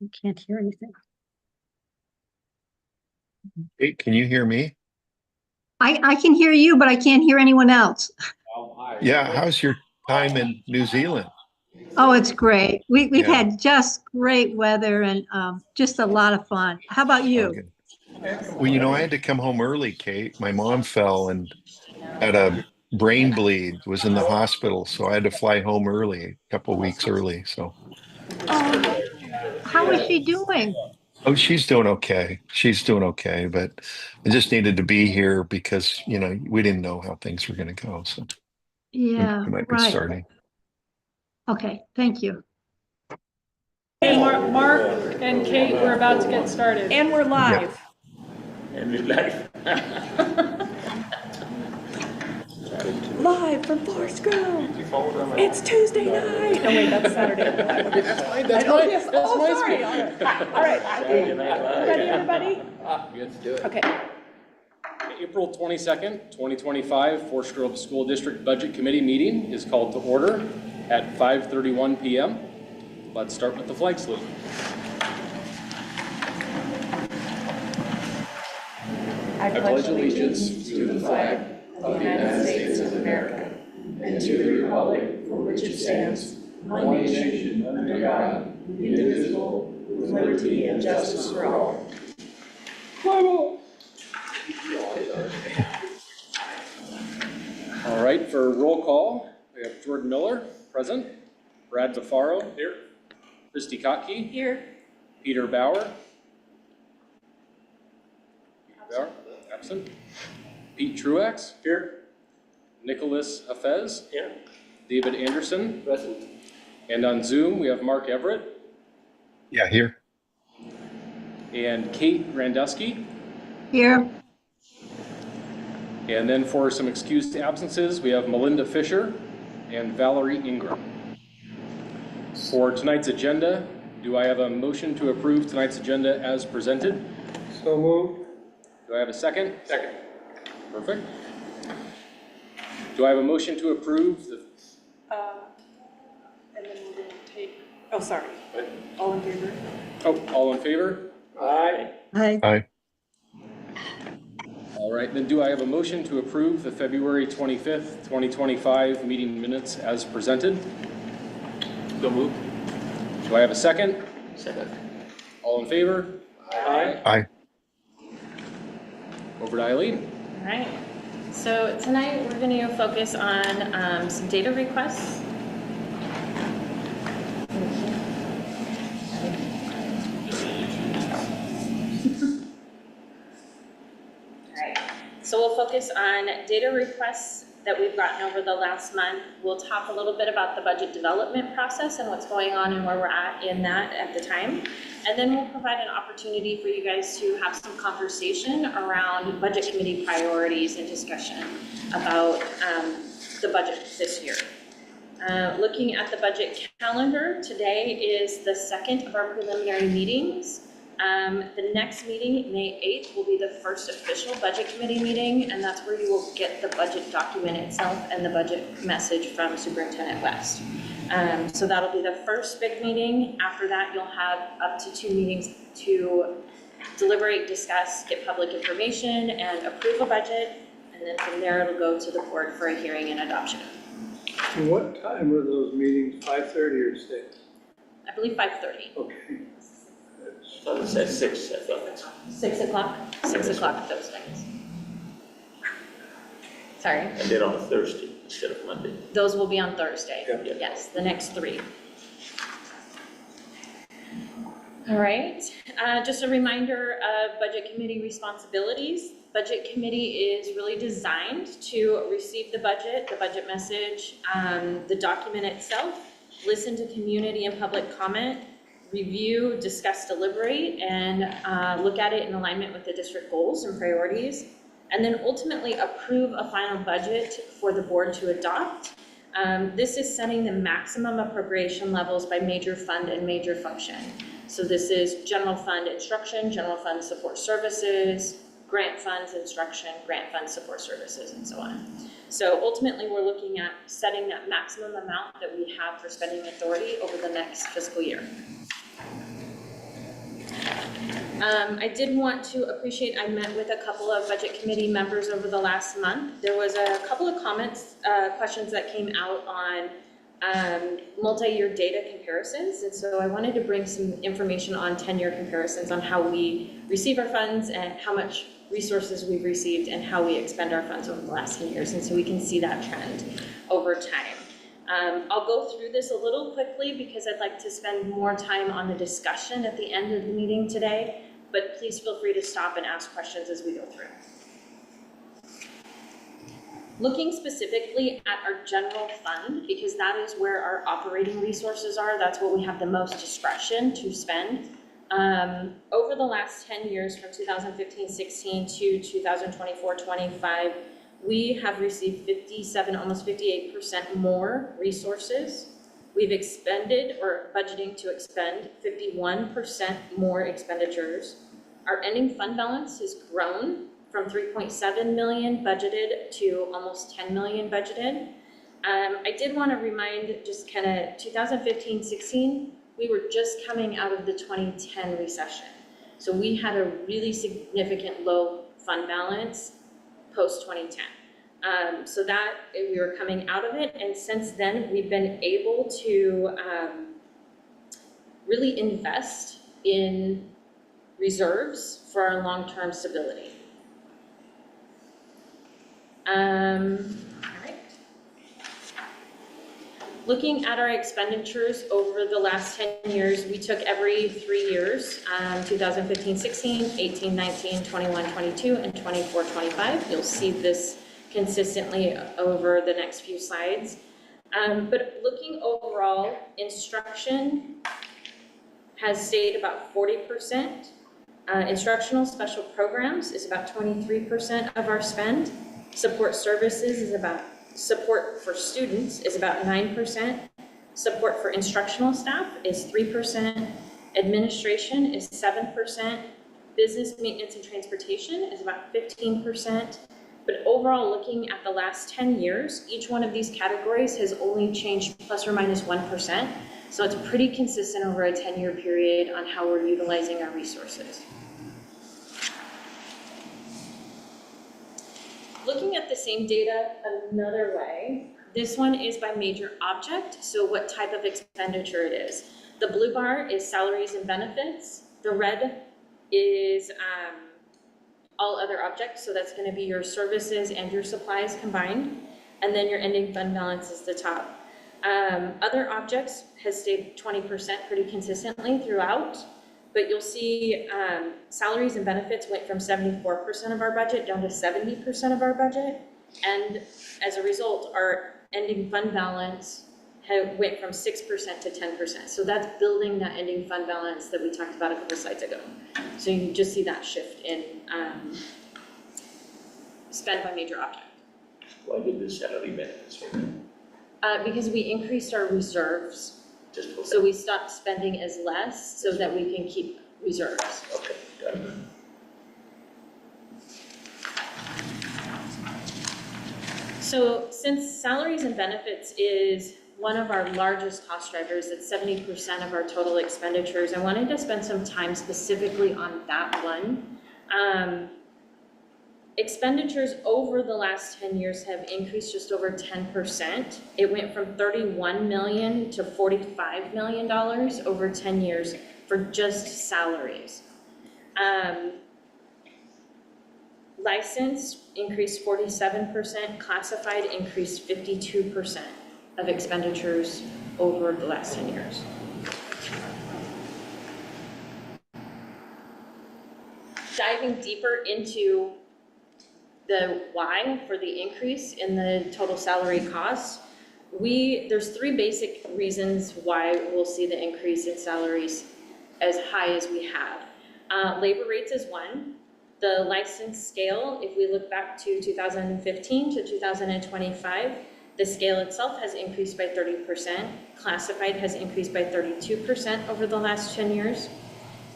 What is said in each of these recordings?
I can't hear anything. Hey, can you hear me? I can hear you, but I can't hear anyone else. Yeah, how's your time in New Zealand? Oh, it's great. We've Yeah, had just great weather and just a lot of fun. How about you? okay. Well, I had to come home early, Kate. My mom fell and had a brain bleed, was in the hospital, so I had to fly home early, a couple of weeks early. So, Oh, how is she doing? oh, she's doing okay. She's doing okay, but I just needed to be here because, we didn't know how things were going to go. So Yeah, we might be right. starting. Okay, thank you. Hey, Mark and Kate, we're about to get started. And we're Yeah. live. And we're live. Live from Forest Grove. It's Tuesday night. Oh wait, that's Saturday. That's fine. That's Oh fine. yes. That's Oh, my sorry. speech. All right. Ready, everybody? Let's do it. Okay. April 22nd, 2025, Forest Grove School District Budget Committee meeting is called to order at 5:31 p.m. Let's start with the flag salute. I pledge allegiance to the flag of the United States of America and to the republic for which it stands, one nation under God, indivisible, with liberty and justice for all. All right, for roll call, we have Jordan Miller, present. Brad Bafaro. Here. Christy Kotke. Here. Peter Bauer. Absent. Pete Truax. Here. Nicholas Hafez. Here. David Anderson. Present. And on Zoom, we have Mark Everett Yeah, here. and Kate Randusky. Here. And then for some excused absences, we have Melinda Fisher and Valerie Ingram. For tonight's agenda, do I have a motion to approve tonight's agenda as presented? So moved. Do I have a second? Second. Perfect. Do I have a motion to approve the, And then we're going to take, oh, sorry. All in favor? all in favor? Aye. Hi. Hi. All right, then do I have a motion to approve the February 25th, 2025 meeting minutes as presented? So moved. Do I have a second? Second. All in favor? Aye. Hi. Over to Eileen. All right, so tonight we're going to focus on some data requests. All right, so we'll focus on data requests that we've gotten over the last month. We'll talk a little bit about the budget development process and what's going on and where we're at in that at the time. And then we'll provide an opportunity for you guys to have some conversation around budget committee priorities and discussion about the budget this year. Looking at the budget calendar, today is the second of our preliminary meetings. The next meeting, May 8th, will be the first official budget committee meeting, and that's where you will get the budget document itself and the budget message from Superintendent West. So that'll be the first big meeting. After that, you'll have up to 2 meetings to deliberate, discuss, get public information, and approve a budget. And then from there, it'll go to the board for a hearing and adoption. And what time are those meetings, 5:30 or 6? I believe 5:30. Okay. So it's at 6, I thought. 6 o'clock? 6 o'clock those nights. Sorry. And they're on a Thursday instead of Monday. Those will be on Thursday. Yeah. Yes, the next 3. All right, just a reminder of budget committee responsibilities. Budget committee is really designed to receive the budget message, the document itself, listen to community and public comment, review, discuss, deliberate, and look at it in alignment with the district goals and priorities, and then ultimately approve a final budget for the board to adopt. This is setting the maximum appropriation levels by major fund and major function. So this is general fund instruction, general fund support services, grant funds instruction, grant fund support services, and so on. So ultimately, we're looking at setting that maximum amount that we have for spending authority over the next fiscal year. I did want to appreciate, I met with a couple of budget committee members over the last month. There was a couple of comments, questions that came out on multi-year data comparisons. And so I wanted to bring some information on 10-year comparisons on how we receive our funds and how much resources we've received and how we expend our funds over the last 10 years. And so we can see that trend over time. I'll go through this a little quickly because I'd like to spend more time on the discussion at the end of the meeting today, but please feel free to stop and ask questions as we go through. Looking specifically at our general fund, because that is where our operating resources are, that's what we have the most discretion to spend. Over the last 10 years, from 2015-16 to 2024-25, we have received 57, almost 58% more resources. We've expended or budgeting to expend 51% more expenditures. Our ending fund balance has grown from 3.7 million budgeted to almost 10 million budgeted. I did want to remind just kind of 2015-16, we were just coming out of the 2010 recession. So we had a really significant low fund balance post-2010. So that we were coming out of it, and since then we've been able to really invest in reserves for our long-term stability. All right. Looking at our expenditures over the last 10 years, we took every 3 years, 2015-16, 18-19, 21-22, and 24-25. You'll see this consistently over the next few slides. But looking overall, instruction has stayed about 40%. Instructional special programs is about 23% of our spend. Support services is about, support for students is about 9%. Support for instructional staff is 3%. Administration is 7%. Business maintenance and transportation is about 15%. But overall, looking at the last 10 years, each one of these categories has only changed plus or minus 1%. So it's pretty consistent over a 10-year period on how we're utilizing our resources. Looking at the same data another way, this one is by major object, so what type of expenditure it is. The blue bar is salaries and benefits. The red is all other objects, so that's going to be your services and your supplies combined, and then your ending fund balance is the top. Other objects has stayed 20% pretty consistently throughout, but you'll see salaries and benefits went from 74% of our budget down to 70% of our budget, and as a result, our ending fund balance went from 6% to 10%. So that's building that ending fund balance that we talked about a couple slides ago. So you just see that shift in spend by major object. Why did the salary benefits go down? Because we increased our reserves. Just for So we stopped spending as less so that we can keep reserves. okay, got it. So since salaries and benefits is one of our largest cost drivers, it's 70% of our total expenditures, I wanted to spend some time specifically on that one. Expenditures over the last 10 years have increased just over 10%. It went from $31 million to $45 million over 10 years for just salaries. License increased 47%, classified increased 52% of expenditures over the last 10 years. Diving deeper into the why for the increase in the total salary costs, there's three basic reasons why we'll see the increase in salaries as high as we have. Labor rates is one. The license scale, if we look back to 2015 to 2025, the scale itself has increased by 30%. Classified has increased by 32% over the last 10 years.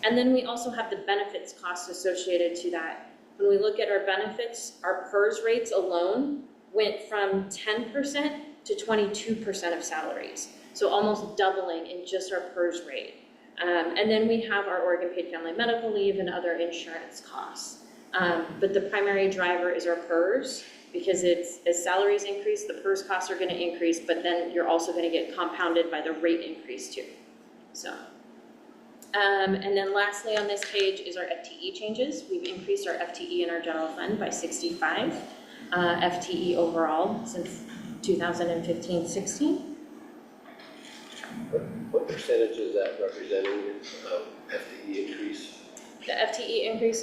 And then we also have the benefits costs associated to that. When we look at our benefits, our PERS rates alone went from 10% to 22% of salaries. So almost doubling in just our PERS rate. And then we have our Oregon paid family medical leave and other insurance costs. But the primary driver is our PERS, because as salaries increase, the PERS costs are gonna increase, but then you're also gonna get compounded by the rate increase too. So, and then lastly on this page is our FTE changes. We've increased our FTE in our general fund by 65 FTE overall since 2015-16. What percentage is that representing FTE increase? The FTE increase,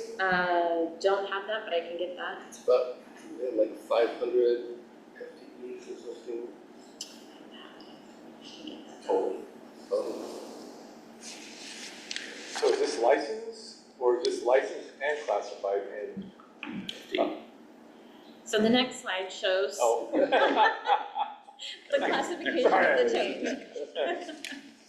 don't have that, but I can get that. It's about like 500 FTEs or something. Total. So is this licensed, or is this licensed and classified and? So the next slide shows Oh. the classification of the change.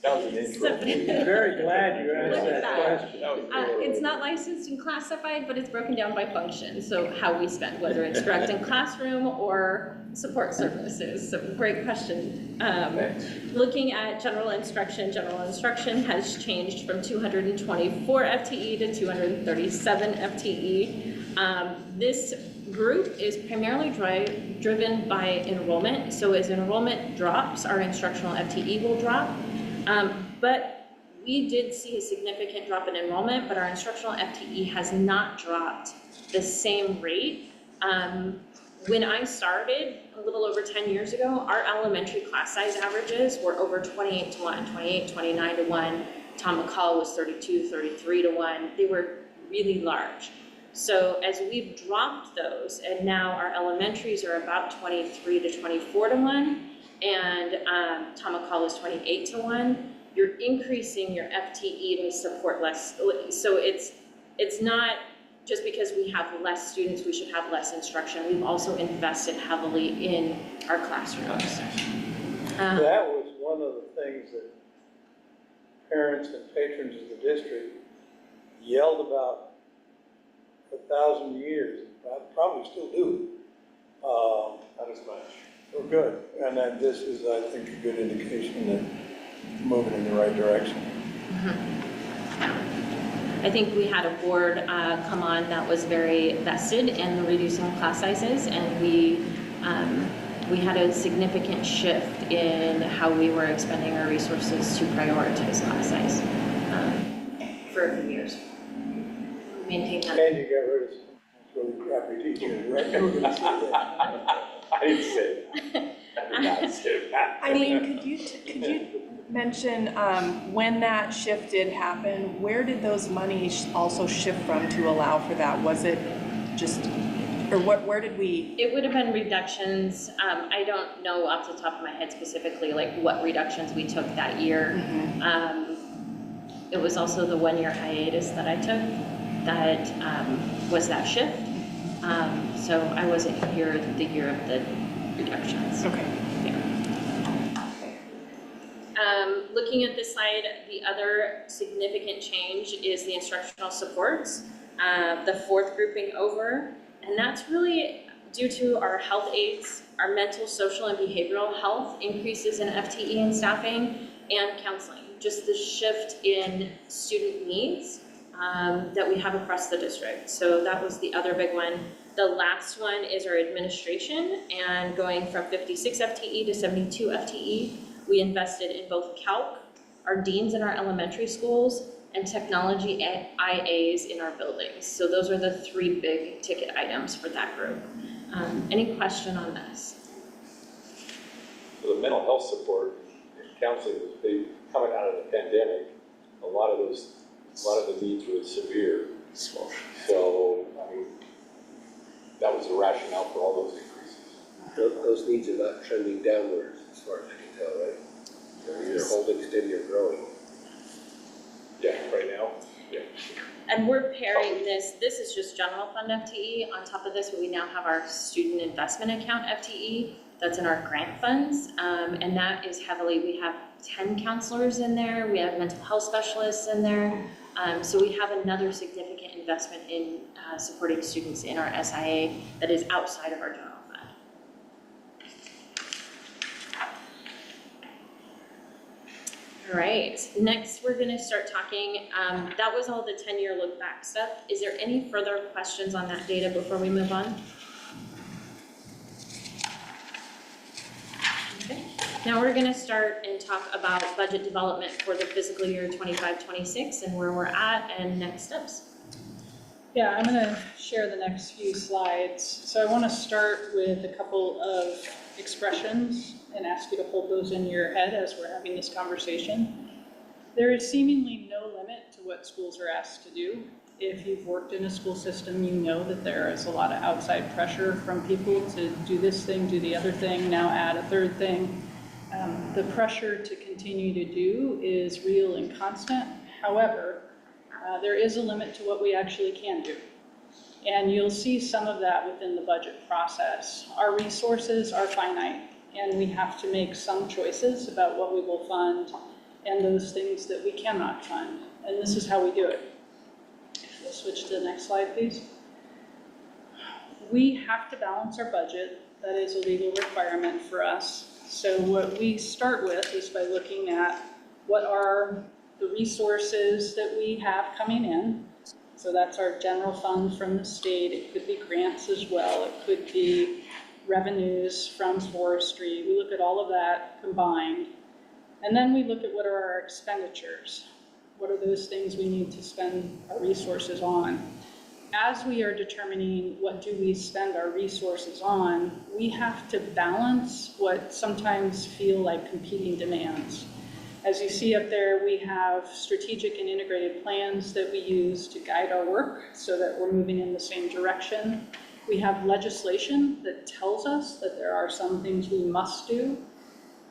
That was an intro. I'm very glad you asked Look at that that. question. It's not licensed and classified, but it's broken down by function, so how we spend, whether it's direct in classroom or support services. So great question. Looking at general instruction has changed from 224 FTE to 237 FTE. This group is primarily driven by enrollment. So as enrollment drops, our instructional FTE will drop. But we did see a significant drop in enrollment, but our instructional FTE has not dropped the same rate. When I started a little over 10 years ago, our elementary class size averages were over 28 to 1, 28, 29 to 1. Tom McCall was 32, 33 to 1. They were really large. So as we've dropped those, and now our elementaries are about 23 to 24 to 1, and Tom McCall is 28 to 1, you're increasing your FTE to support less. So it's not just because we have less students, we should have less instruction. We've also invested heavily in our classrooms. That was one of the things that parents and patrons of the district yelled about 1,000 years, probably still do. Not as much. We're good, and then this is, I think, a good indication that we're moving in the right direction. I think we had a board come on that was very vested in reducing class sizes, and we had a significant shift in how we were expending our resources to prioritize class size for a few years. Maintain that. And you got rid of some really crappy teachers, right? You were gonna say that. I didn't say that. I did not say that. Eileen, could you mention when that shift did happen, where did those monies also shift from to allow for that? Was it just, or where did we? It would have been reductions. I don't know off the top of my head specifically like what reductions we took that year. It was also the 1-year hiatus that I took that was that shift. So I wasn't here the year of the reductions. Okay. Looking at this slide, the other significant change is the instructional supports, the fourth grouping over, and that's really due to our health aides, our mental, social, and behavioral health increases in FTE and staffing, and counseling, just the shift in student needs that we have across the district. So that was the other big one. The last one is our administration, and going from 56 FTE to 72 FTE. We invested in both calc, our deans in our elementary schools, and technology IAs in our buildings. So those are the 3 big ticket items for that group. Any question on this? So the mental health support and counseling, coming out of the pandemic, a lot of the needs were severe. So, I mean, that was the rationale for all those increases. Those needs are not trending downwards as far as I can tell, right? They're either holding steady or growing. Yeah, right now, yeah. And we're pairing this is just general fund FTE. On top of this, we now have our student investment account FTE. That's in our grant funds. And that is heavily, we have 10 counselors in there. We have mental health specialists in there. So we have another significant investment in supporting students in our SIA that is outside of our general fund. All right, next we're gonna start talking, that was all the 10-year look back stuff. Is there any further questions on that data before we move on? Okay, now we're gonna start and talk about budget development for the fiscal year 25-26 and where we're at and next steps. Yeah, I'm going to share the next few slides. So I want to start with a couple of expressions and ask you to hold those in your head as we're having this conversation. There is seemingly no limit to what schools are asked to do. If you've worked in a school system, you know that there is a lot of outside pressure from people to do this thing, do the other thing, now add a third thing. The pressure to continue to do is real and constant. However, there is a limit to what we actually can do. And you'll see some of that within the budget process. Our resources are finite, and we have to make some choices about what we will fund and those things that we cannot fund. And this is how we do it. We'll switch to the next slide, please. We have to balance our budget. That is a legal requirement for us. So what we start with is by looking at what are the resources that we have coming in. So that's our general fund from the state. It could be grants as well. It could be revenues from forestry. We look at all of that combined. And then we look at what are our expenditures. What are those things we need to spend our resources on? As we are determining what do we spend our resources on, we have to balance what sometimes feel like competing demands. As you see up there, we have strategic and integrated plans that we use to guide our work so that we're moving in the same direction. We have legislation that tells us that there are some things we must do.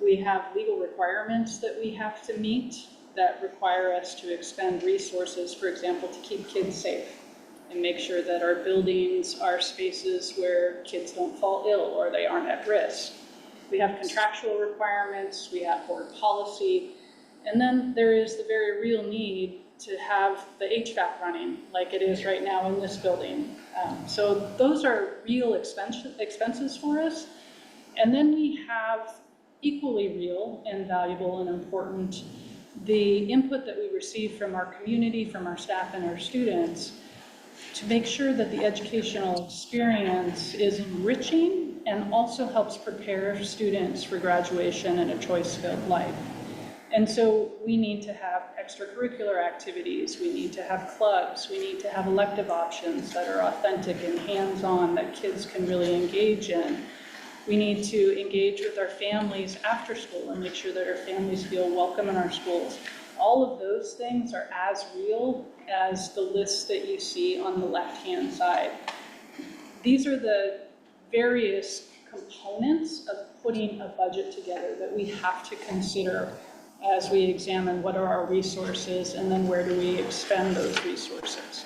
We have legal requirements that we have to meet that require us to expend resources, for example, to keep kids safe and make sure that our buildings are spaces where kids don't fall ill or they aren't at risk. We have contractual requirements, we have board policy, and then there is the very real need to have the HVAC running like it is right now in this building. So those are real expenses for us. And then we have equally real and valuable and important the input that we receive from our community, from our staff and our students to make sure that the educational experience is enriching and also helps prepare students for graduation and a choice-filled life. And so we need to have extracurricular activities, we need to have clubs, we need to have elective options that are authentic and hands-on that kids can really engage in. We need to engage with our families after school and make sure that our families feel welcome in our schools. All of those things are as real as the list that you see on the left-hand side. These are the various components of putting a budget together that we have to consider as we examine what are our resources and then where do we expend those resources.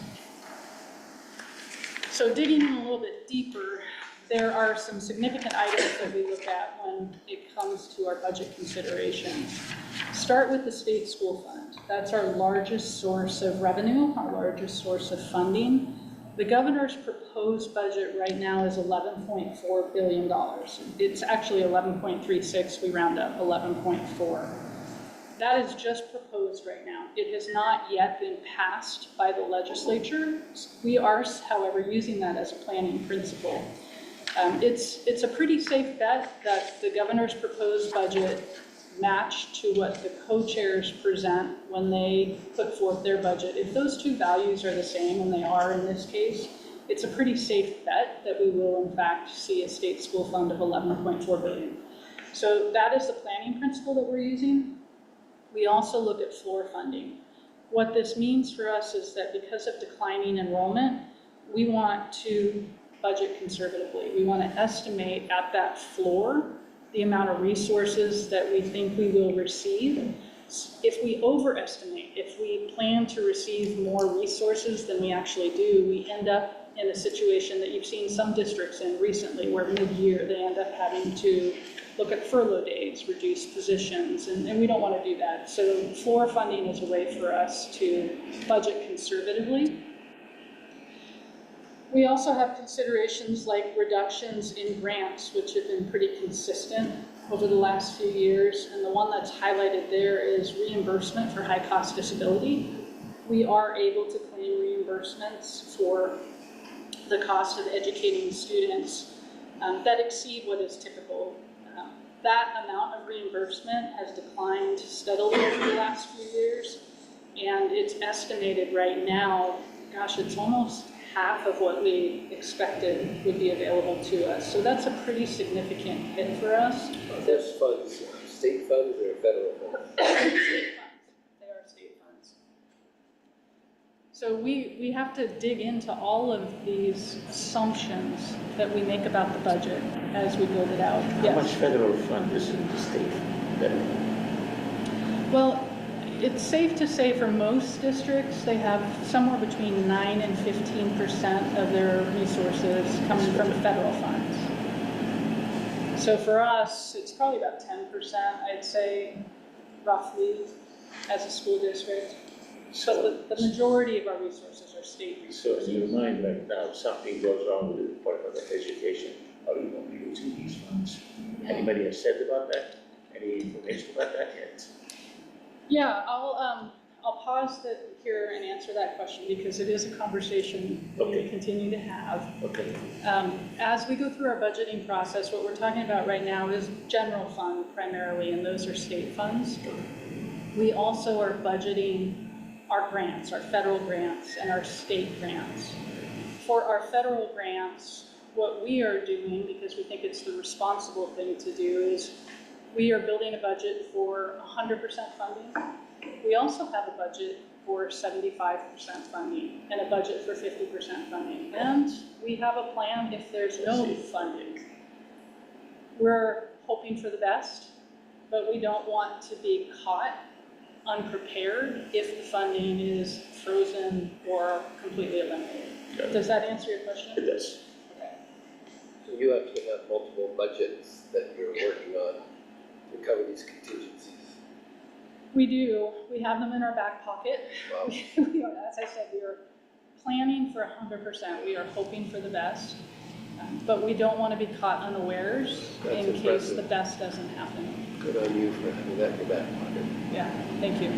So digging in a little bit deeper, there are some significant items that we look at when it comes to our budget considerations. Start with the state school fund. That's our largest source of revenue, our largest source of funding. The governor's proposed budget right now is $11.4 billion. It's actually 11.36, we round up 11.4. That is just proposed right now. It has not yet been passed by the legislature. We are, however, using that as a planning principle. It's a pretty safe bet that the governor's proposed budget match to what the co-chairs present when they put forth their budget. If those two values are the same, and they are in this case, it's a pretty safe bet that we will in fact see a state school fund of $11.4 billion. So that is the planning principle that we're using. We also look at floor funding. What this means for us is that because of declining enrollment, we want to budget conservatively. We want to estimate at that floor the amount of resources that we think we will receive. If we overestimate, if we plan to receive more resources than we actually do, we end up in a situation that you've seen some districts in recently where mid-year they end up having to look at furlough days, reduce positions, and we don't want to do that. So floor funding is a way for us to budget conservatively. We also have considerations like reductions in grants, which have been pretty consistent over the last few years. And the one that's highlighted there is reimbursement for high-cost disability. We are able to claim reimbursements for the cost of educating students that exceed what is typical. That amount of reimbursement has declined steadily over the last few years, and it's estimated right now, gosh, it's almost half of what we expected would be available to us. So that's a pretty significant hit for us. Are those funds state funds or federal funds? State funds. They are state funds. So we have to dig into all of these assumptions that we make about the budget as we build it out. How much federal fund is in the state? Well, it's safe to say for most districts, they have somewhere between 9 and 15% of their resources coming from federal funds. So for us, it's probably about 10%, I'd say, roughly, as a school district. So the majority of our resources are state resources. So in your mind right now, if something goes wrong with the Department of Education, how are you going to be using these funds? Anybody has said about that? Any information about that yet? Yeah, I'll pause here and answer that question because it is a conversation we continue to have. Okay. As we go through our budgeting process, what we're talking about right now is general fund primarily, and those are state funds. We also are budgeting our grants, our federal grants and our state grants. For our federal grants, what we are doing, because we think it's the responsible thing to do, is we are building a budget for 100% funding. We also have a budget for 75% funding and a budget for 50% funding. And we have a plan if there's no funding. We're hoping for the best, but we don't want to be caught unprepared if the funding is frozen or completely eliminated. Does that answer your question? It does. Okay. So you actually have multiple budgets that you're working on to cover these contingencies. We do. We have them in our back pocket. Wow. As I said, we are planning for 100%. We are hoping for the best, but we don't want to be caught unawares in case the best doesn't happen. Good on you for having that in your back pocket. Yeah, thank you.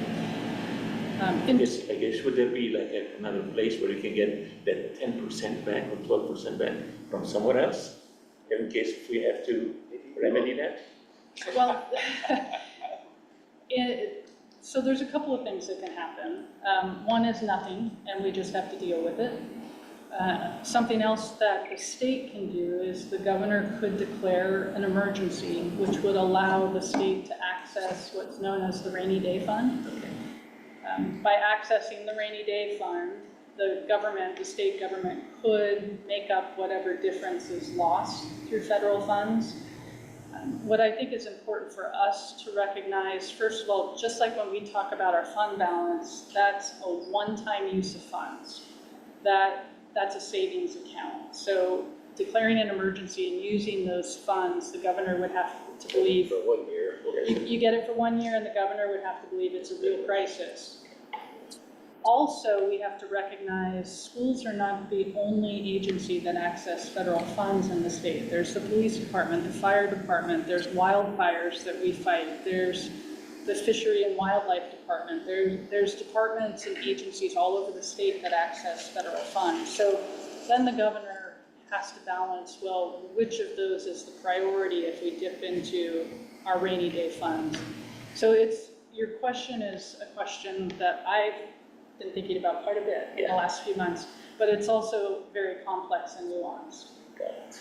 I guess would there be like another place where you can get that 10% back or 12% back from somewhere else, in case if we have to remedy that? Well, so there's a couple of things that can happen. One is nothing, and we just have to deal with it. Something else that the state can do is the governor could declare an emergency, which would allow the state to access what's known as the rainy day fund. By accessing the rainy day fund, the state government could make up whatever difference is lost through federal funds. What I think is important for us to recognize, first of all, just like when we talk about our fund balance, that's a one-time use of funds. That's a savings account. So declaring an emergency and using those funds, the governor would have to believe. For 1 year. You get it for 1 year and the governor would have to believe it's a real crisis. Also, we have to recognize schools are not the only agency that access federal funds in the state. There's the police department, the fire department, there's wildfires that we fight, there's the fishery and wildlife department, there's departments and agencies all over the state that access federal funds. So then the governor has to balance, well, which of those is the priority if we dip into our rainy day funds? So your question is a question that I've been thinking about quite a bit in the last few months, but it's also very complex and nuanced. Got it.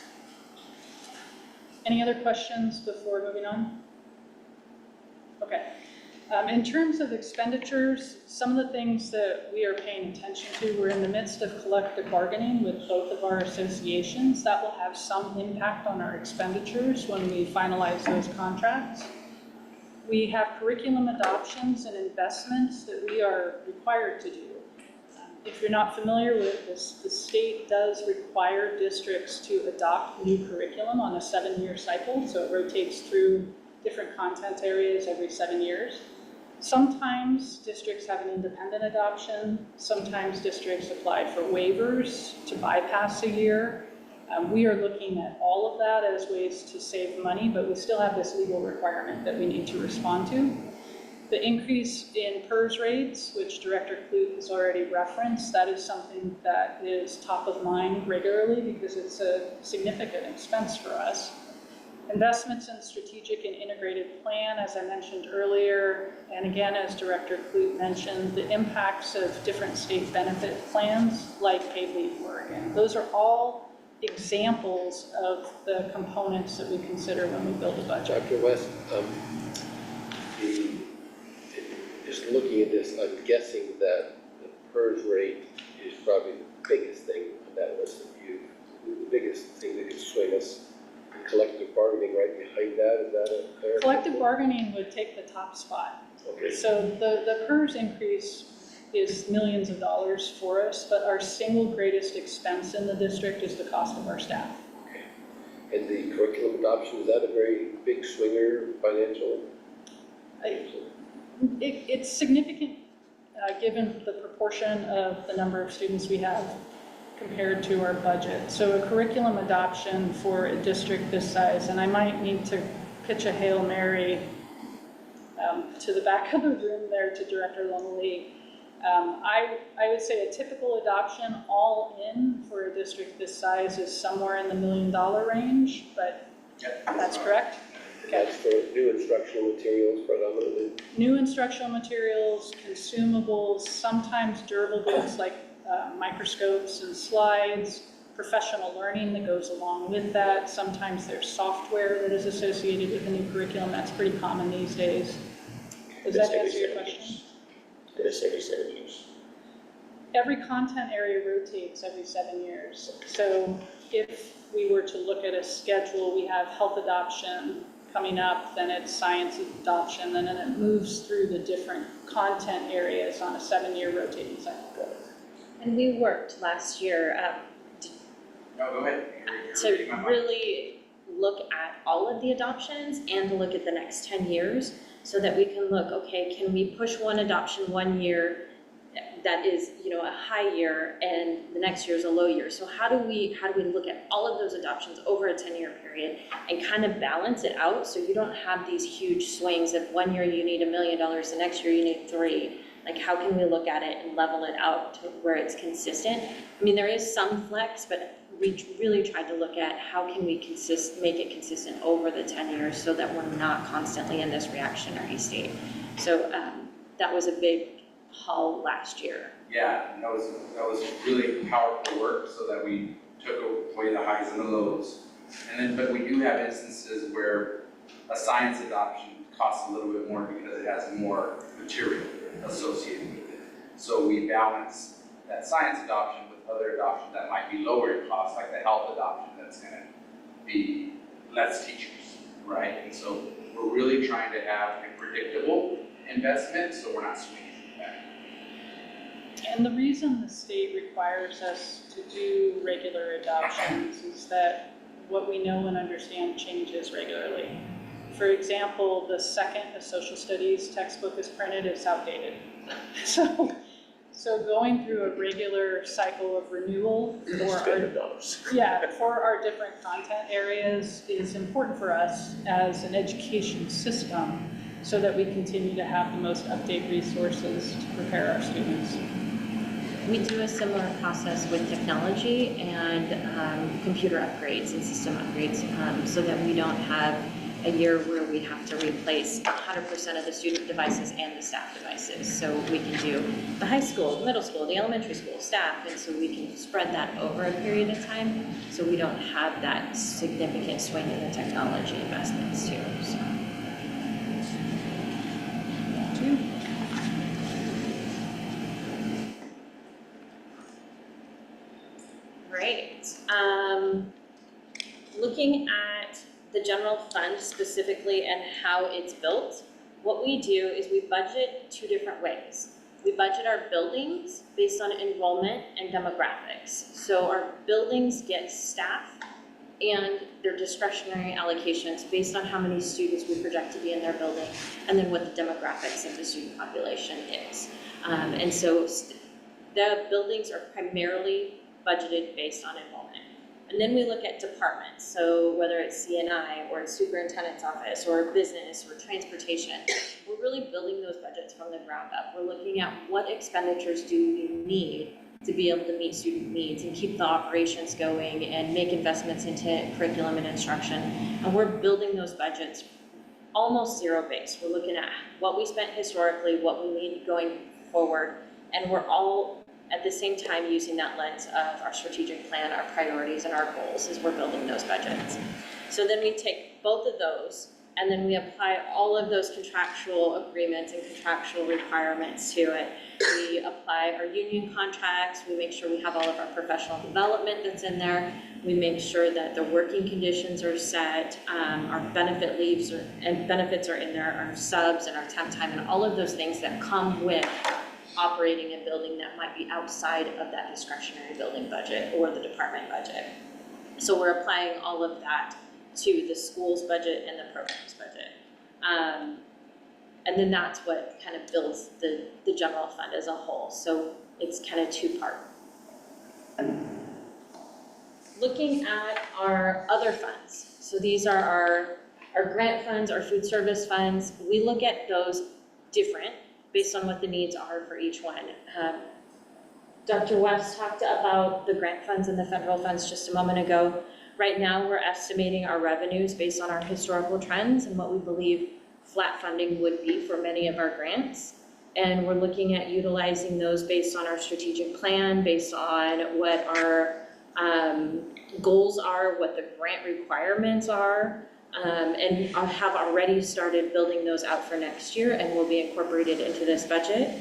Any other questions before moving on? Okay. In terms of expenditures, some of the things that we are paying attention to, we're in the midst of collective bargaining with both of our associations. That will have some impact on our expenditures when we finalize those contracts. We have curriculum adoptions and investments that we are required to do. If you're not familiar with this, the state does require districts to adopt new curriculum on a 7-year cycle, so it rotates through different content areas every 7 years. Sometimes districts have an independent adoption. Sometimes districts apply for waivers to bypass a year. We are looking at all of that as ways to save money, but we still have this legal requirement that we need to respond to. The increase in PERS rates, which Director Klute has already referenced, that is something that is top of mind regularly because it's a significant expense for us. Investments in strategic and integrated plan, as I mentioned earlier, and again, as Director Klute mentioned, the impacts of different state benefit plans like paid leave Oregon. Those are all examples of the components that we consider when we build a budget. Dr. West, just looking at this, I'm guessing that the PERS rate is probably the biggest thing on that list of you. The biggest thing that could swing us. Collective bargaining right behind that, is that a fair? Collective bargaining would take the top spot. Okay. So the PERS increase is millions of dollars for us, but our single greatest expense in the district is the cost of our staff. Okay. And the curriculum adoption, is that a very big swinger financial? It's significant given the proportion of the number of students we have compared to our budget. So a curriculum adoption for a district this size, and I might need to pitch a Hail Mary to the back of the room there to Director Lumley. I would say a typical adoption all in for a district this size is somewhere in the $1 million range, but that's correct? Okay. That's for new instructional materials predominantly? New instructional materials, consumables, sometimes durable goods like microscopes and slides, professional learning that goes along with that. Sometimes there's software that is associated with the new curriculum. That's pretty common these days. Does that answer your question? That's every 7 years. Every content area rotates every 7 years. So if we were to look at a schedule, we have health adoption coming up, then it's science adoption, and then it moves through the different content areas on a 7-year rotating cycle. And we worked last year No, go ahead. to really look at all of the adoptions and to look at the next 10 years so that we can look, okay, can we push one adoption 1 year that is, a high year and the next year is a low year. So how do we look at all of those adoptions over a 10-year period and kind of balance it out so you don't have these huge swings of 1 year you need $1 million, the next year you need 3. Like, how can we look at it and level it out to where it's consistent? I mean, there is some flex, but we really tried to look at how can we make it consistent over the 10 years so that we're not constantly in this reactionary state. So that was a big haul last year. Yeah, that was really powerful work so that we took away the highs and the lows. But we do have instances where a science adoption costs a little bit more because it has more material associated with it. So we balance that science adoption with other adoptions that might be lower in cost, like the health adoption that's going to be less teachers, right? And so we're really trying to have a predictable investment so we're not swinging back. And the reason the state requires us to do regular adoptions is that what we know and understand changes regularly. For example, the second a social studies textbook is printed, it's outdated. So going through a regular cycle of renewal for our different content areas is important for us as an education system so that we continue to have the most up-to-date resources to prepare our students. We do a similar process with technology and computer upgrades and system upgrades so that we don't have a year where we have to replace 100% of the student devices and the staff devices. So we can do the high school, middle school, the elementary school staff, and so we can spread that over a period of time so we don't have that significant swing in the technology investments too. So. Great. Looking at the general fund specifically and how it's built, what we do is we budget 2 different ways. We budget our buildings based on enrollment and demographics. So our buildings get staff and their discretionary allocations based on how many students we project to be in their building, and then what the demographics of the student population is. And so the buildings are primarily budgeted based on enrollment. And then we look at departments, so whether it's CNI or it's superintendent's office or business or transportation, we're really building those budgets from the ground up. We're looking at what expenditures do we need to be able to meet student needs and keep the operations going and make investments into curriculum and instruction. And we're building those budgets almost zero-based. We're looking at what we spent historically, what we need going forward, and we're all at the same time using that lens of our strategic plan, our priorities, and our goals as we're building those budgets. So then we take both of those, and then we apply all of those contractual agreements and contractual requirements to it. We apply our union contracts, we make sure we have all of our professional development that's in there, we make sure that the working conditions are set, our benefit leaves and benefits are in there, our subs and our temp time, and all of those things that come with operating a building that might be outside of that discretionary building budget or the department budget. So we're applying all of that to the school's budget and the program's budget. And then that's what kind of builds the general fund as a whole. So it's kind of two-part. Looking at our other funds. So these are our grant funds, our food service funds. We look at those different based on what the needs are for each one. Dr. West talked about the grant funds and the federal funds just a moment ago. Right now, we're estimating our revenues based on our historical trends and what we believe flat funding would be for many of our grants. And we're looking at utilizing those based on our strategic plan, based on what our goals are, what the grant requirements are, and have already started building those out for next year and will be incorporated into this budget.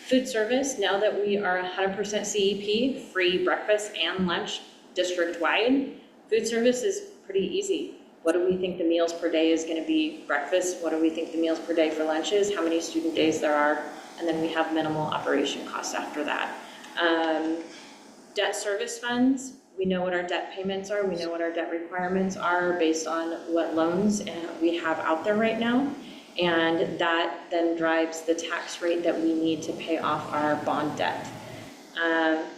Food service, now that we are 100% CEP, free breakfast and lunch district-wide, food service is pretty easy. What do we think the meals per day is going to be breakfast? What do we think the meals per day for lunch is? How many student days there are? And then we have minimal operation costs after that. Debt service funds, we know what our debt payments are. We know what our debt requirements are based on what loans we have out there right now. And that then drives the tax rate that we need to pay off our bond debt.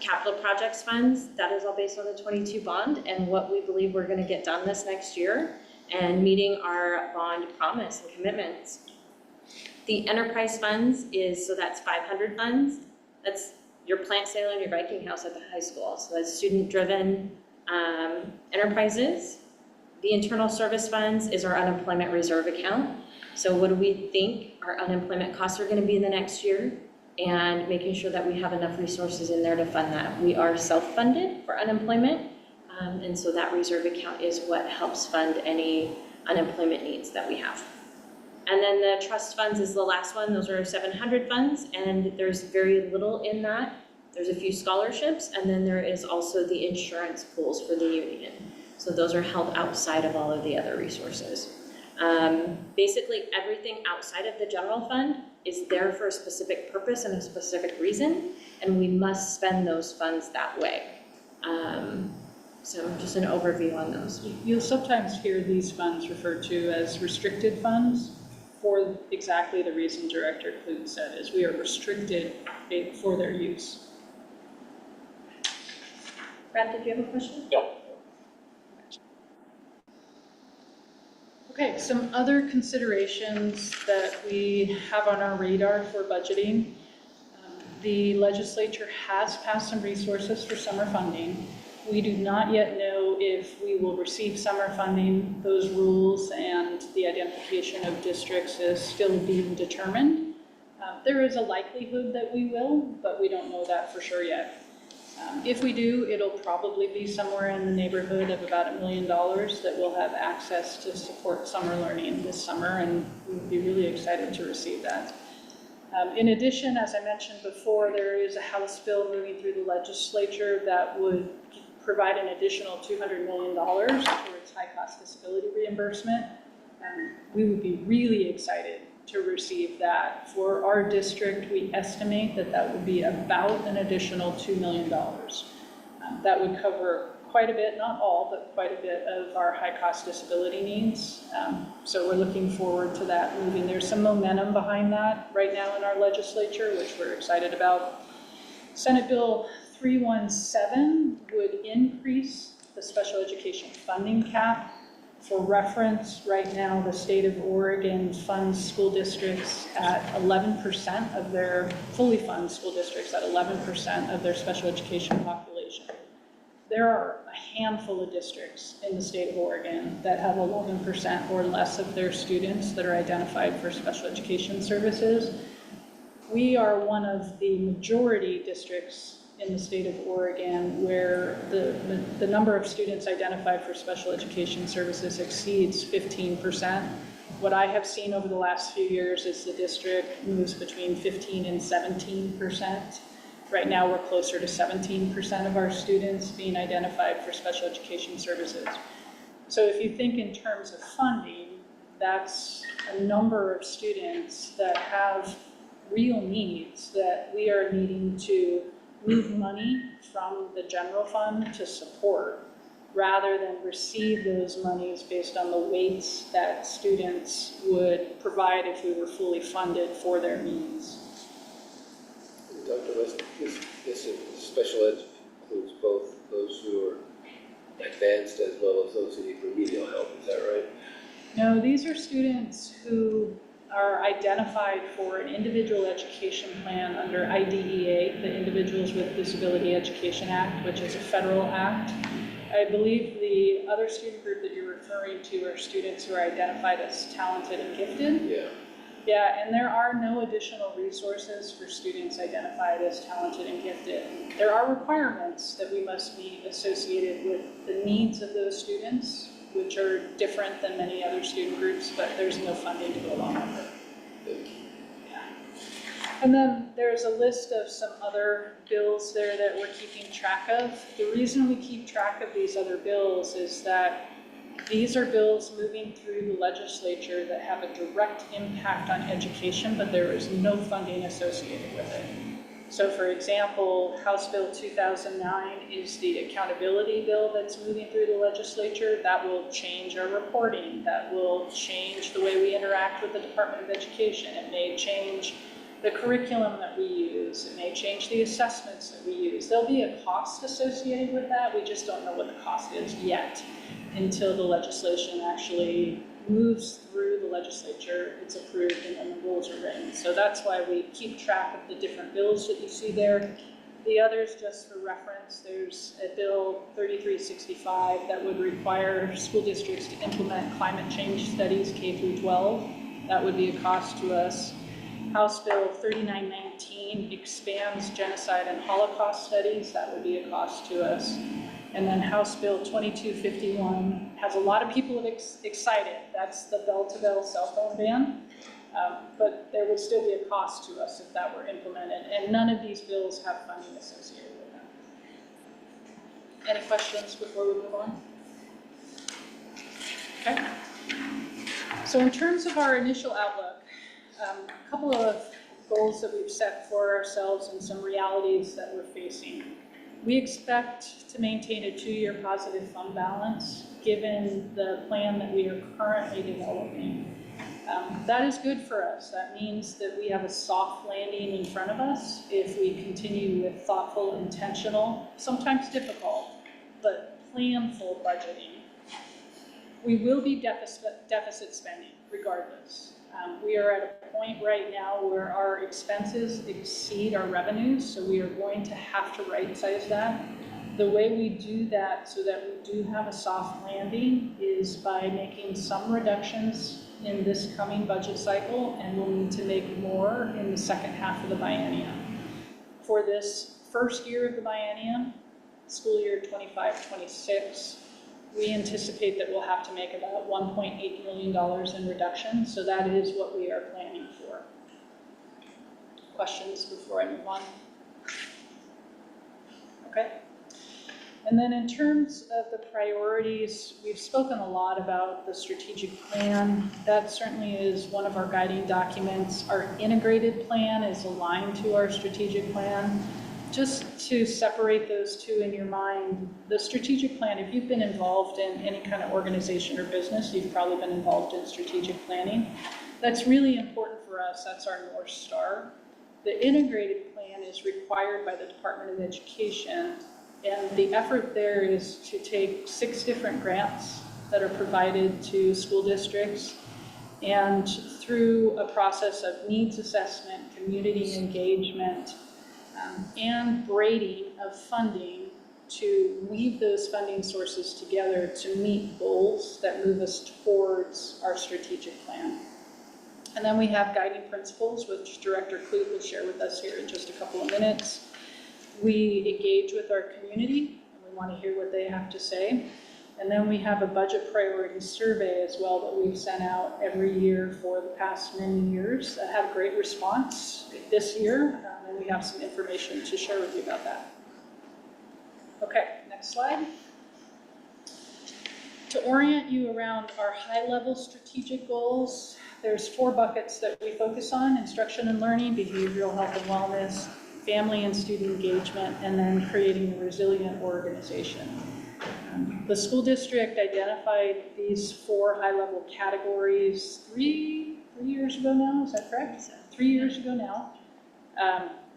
Capital projects funds, that is all based on the 22 bond and what we believe we're going to get done this next year and meeting our bond promise and commitments. The enterprise funds is, so that's 500 funds. That's your plant sale and your Viking house at the high school. So that's student-driven enterprises. The internal service funds is our unemployment reserve account. So what do we think our unemployment costs are going to be in the next year? And making sure that we have enough resources in there to fund that. We are self-funded for unemployment, and so that reserve account is what helps fund any unemployment needs that we have. And then the trust funds is the last one. Those are 700 funds, and there's very little in that. There's a few scholarships, and then there is also the insurance pools for the union. So those are held outside of all of the other resources. Basically everything outside of the general fund is there for a specific purpose and a specific reason, and we must spend those funds that way. So just an overview on those. You'll sometimes hear these funds referred to as restricted funds for exactly the reason Director Clute said, is we are restricted for their use. Brad, did you have a question? No. Okay, some other considerations that we have on our radar for budgeting. The legislature has passed some resources for summer funding. We do not yet know if we will receive summer funding. Those rules and the identification of districts is still being determined. There is a likelihood that we will, but we don't know that for sure yet. If we do, it'll probably be somewhere in the neighborhood of about $1 million that we'll have access to support summer learning this summer, and we'll be really excited to receive that. In addition, as I mentioned before, there is a House bill moving through the legislature that would provide an additional $200 million towards high-cost disability reimbursement. We would be really excited to receive that. For our district, we estimate that that would be about an additional $2 million. That would cover quite a bit, not all, but quite a bit of our high-cost disability needs. So we're looking forward to that moving. There's some momentum behind that right now in our legislature, which we're excited about. Senate Bill 317 would increase the special education funding cap. For reference, right now, the state of Oregon funds school districts at 11% of their, fully funds school districts at 11% of their special education population. There are a handful of districts in the state of Oregon that have 11% or less of their students that are identified for special education services. We are one of the majority districts in the state of Oregon where the number of students identified for special education services exceeds 15%. What I have seen over the last few years is the district moves between 15 and 17%. Right now, we're closer to 17% of our students being identified for special education services. So if you think in terms of funding, that's a number of students that have real needs that we are needing to move money from the general fund to support, rather than receive those monies based on the weights that students would provide if we were fully funded for their needs. Dr. West, this special ed includes both those who are advanced as well as those who need remedial help, is that right? No, these are students who are identified for an individual education plan under IDEA, the Individuals with Disability Education Act, which is a federal act. I believe the other student group that you're referring to are students who are identified as talented and gifted. Yeah. Yeah, and there are no additional resources for students identified as talented and gifted. There are requirements that we must meet associated with the needs of those students, which are different than many other student groups, but there's no funding to go along with it. Yeah. And then there's a list of some other bills there that we're keeping track of. The reason we keep track of these other bills is that these are bills moving through the legislature that have a direct impact on education, but there is no funding associated with it. So for example, House Bill 2009 is the accountability bill that's moving through the legislature. That will change our reporting. That will change the way we interact with the Department of Education. It may change the curriculum that we use. It may change the assessments that we use. There'll be a cost associated with that. We just don't know what the cost is yet until the legislation actually moves through the legislature, it's approved, and then the rules are written. So that's why we keep track of the different bills that you see there. The others, just for reference, there's a bill 3365 that would require school districts to implement climate change studies K through 12. That would be a cost to us. House Bill 3919 expands genocide and Holocaust studies. That would be a cost to us. And then House Bill 2251 has a lot of people excited. That's the bell-to-bell cell phone ban. But there would still be a cost to us if that were implemented. And none of these bills have funding associated with them. Any questions before we move on? Okay. So in terms of our initial outlook, a couple of goals that we've set for ourselves and some realities that we're facing. We expect to maintain a 2-year positive fund balance given the plan that we are currently developing. That is good for us. That means that we have a soft landing in front of us if we continue with thoughtful, intentional, sometimes difficult, but planful budgeting. We will be deficit spending regardless. We are at a point right now where our expenses exceed our revenues, so we are going to have to right-size that. The way we do that so that we do have a soft landing is by making some reductions in this coming budget cycle, and we'll need to make more in the second half of the biennium. For this first year of the biennium, school year 25-26, we anticipate that we'll have to make about $1.8 million in reduction, so that is what we are planning for. Questions before I move on? Okay. And then in terms of the priorities, we've spoken a lot about the strategic plan. That certainly is one of our guiding documents. Our integrated plan is aligned to our strategic plan. Just to separate those two in your mind, the strategic plan, if you've been involved in any kind of organization or business, you've probably been involved in strategic planning. That's really important for us. That's our North Star. The integrated plan is required by the Department of Education, and the effort there is to take 6 different grants that are provided to school districts, and through a process of needs assessment, community engagement, and braiding of funding to weave those funding sources together to meet goals that move us towards our strategic plan. And then we have guiding principles, which Director Clute will share with us here in just a couple of minutes. We engage with our community, and we want to hear what they have to say. And then we have a budget priorities survey as well that we've sent out every year for the past many years that had a great response this year. And we have some information to share with you about that. Okay, next slide. To orient you around our high-level strategic goals, there's 4 buckets that we focus on: instruction and learning, behavioral health and wellness, family and student engagement, and then creating a resilient organization. The school district identified these 4 high-level categories three years ago now, is that correct? 3 years ago now,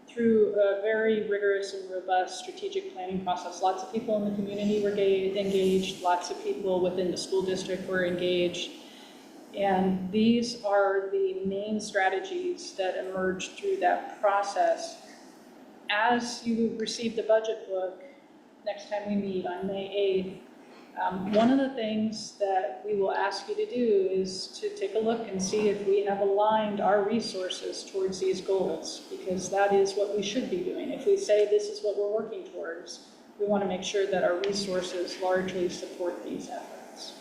through a very rigorous and robust strategic planning process. Lots of people in the community were engaged, lots of people within the school district were engaged, and these are the main strategies that emerged through that process. As you receive the budget book, next time we meet on May 8th, one of the things that we will ask you to do is to take a look and see if we have aligned our resources towards these goals, because that is what we should be doing. If we say this is what we're working towards, we want to make sure that our resources largely support these efforts.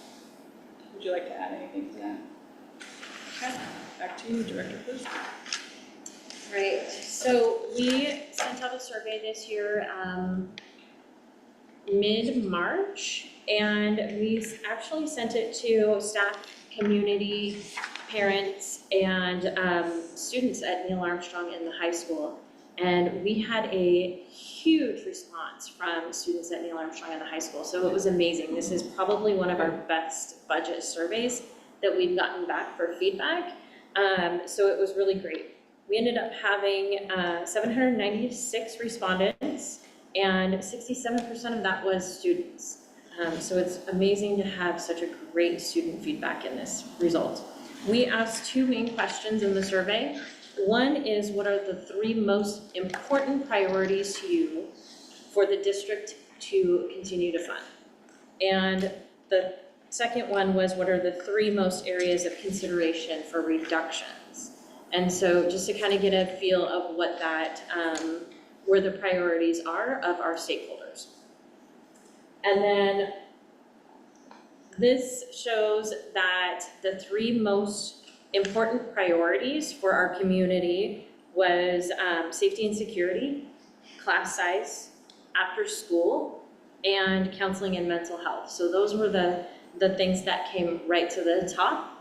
Would you like to add anything to that? Okay, back to you, Director Cruz. Right, so we sent out a survey this year, mid-March, and we actually sent it to staff, community, parents, and students at Neil Armstrong in the high school. And we had a huge response from students at Neil Armstrong in the high school, so it was amazing. This is probably one of our best budget surveys that we've gotten back for feedback, so it was really great. We ended up having 796 respondents, and 67% of that was students. So it's amazing to have such a great student feedback in this result. We asked 2 main questions in the survey. One is, what are the 3 most important priorities to you for the district to continue to fund? And the second one was, what are the 3 most areas of consideration for reductions? And so just to kind of get a feel of what that, where the priorities are of our stakeholders. And then this shows that the 3 most important priorities for our community was safety and security, class size, after school, and counseling and mental health. So those were the things that came right to the top.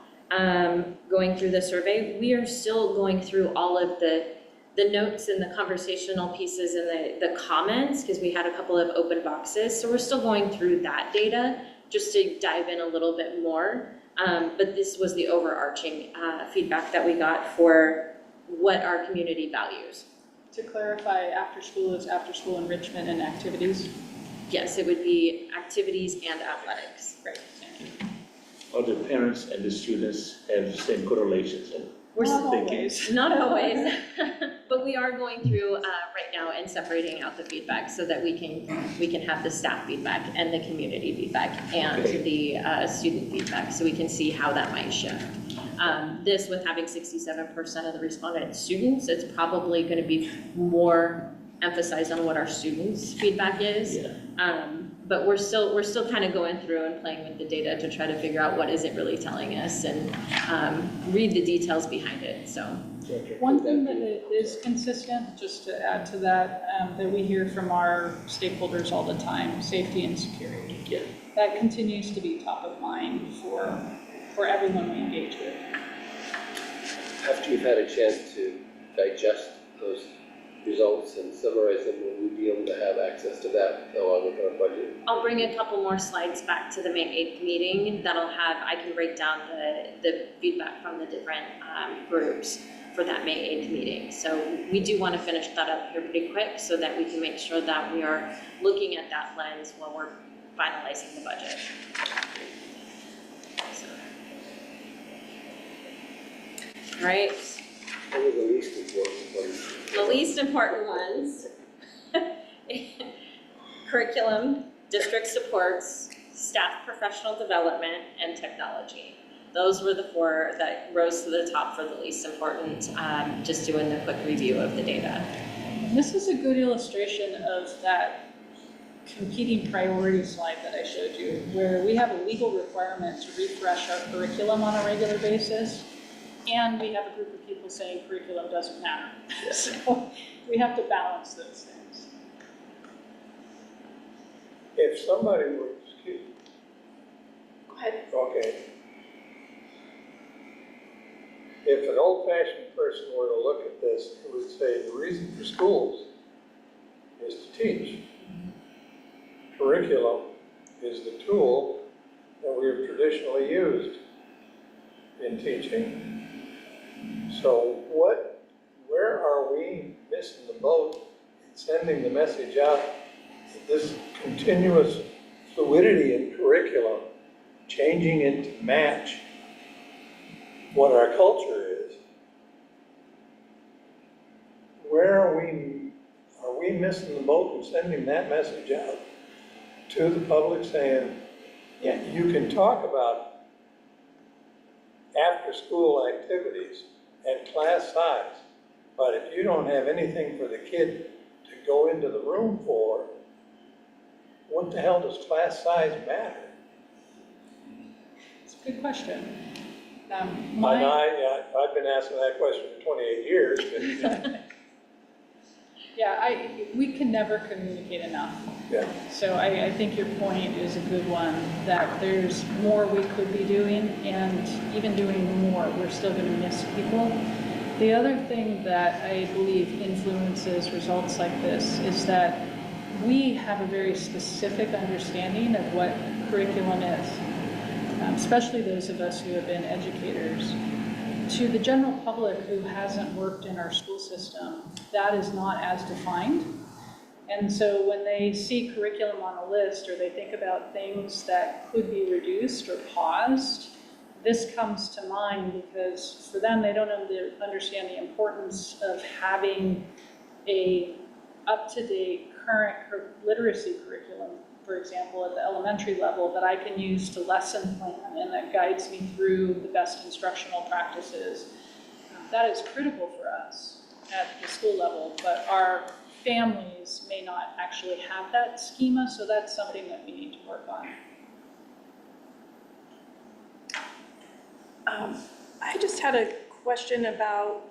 Going through the survey, we are still going through all of the notes and the conversational pieces and the comments, because we had a couple of open boxes. So we're still going through that data just to dive in a little bit more. But this was the overarching feedback that we got for what our community values. To clarify, after school is after school enrichment and activities? Yes, it would be activities and athletics. Great, thank you. All the parents and the students have the same correlations and We're Not thinking. always. Not always, but we are going through right now and separating out the feedback so that we can have the staff feedback and the community feedback and the student feedback, so we can see how that might shift. This, with having 67% of the respondent students, it's probably going to be more emphasized on what our students' feedback is. Yeah. But we're still kind of going through and playing with the data to try to figure out what is it really telling us and read the details behind it. So one thing that is consistent, just to add to that, that we hear from our stakeholders all the time, safety and security. Yeah. That continues to be top of mind for everyone we engage with. After you've had a chance to digest those results and summarize them, will we be able to have access to that along with our budget? I'll bring a couple more slides back to the May 8th meeting that'll have, I can break down the feedback from the different groups for that May 8th meeting. So we do want to finish that up here pretty quick so that we can make sure that we are looking at that lens while we're finalizing the budget. So. All right. What are the least important ones? The least important ones, curriculum, district supports, staff professional development, and technology. Those were the four that rose to the top for the least important, just doing the quick review of the data. And this is a good illustration of that competing priority slide that I showed you, where we have a legal requirement to refresh our curriculum on a regular basis, and we have a group of people saying curriculum doesn't matter. So we have to balance those things. If somebody were, excuse me. Go ahead. Okay. If an old-fashioned person were to look at this, it would say the reason for schools is to teach. Curriculum is the tool that we've traditionally used in teaching. So where are we missing the boat in sending the message out that this continuous fluidity in curriculum, changing it to match what our culture is? Where are we missing the boat in sending that message out to the public saying, yeah, you can talk about after-school activities and class size, but if you don't have anything for the kid to go into the room for, what the hell does class size matter? It's a good question. I've been asking that question for 28 years. But Yeah, we can never communicate enough. yeah. So I think your point is a good one, that there's more we could be doing, and even doing more, we're still going to miss people. The other thing that I believe influences results like this is that we have a very specific understanding of what curriculum is, especially those of us who have been educators. To the general public who hasn't worked in our school system, that is not as defined. And so when they see curriculum on a list, or they think about things that could be reduced or paused, this comes to mind, because for them, they don't understand the importance of having a up-to-date current literacy curriculum, for example, at the elementary level, that I can use to lesson plan and that guides me through the best instructional practices. That is critical for us at the school level, but our families may not actually have that schema, so that's something that we need to work on. I just had a question about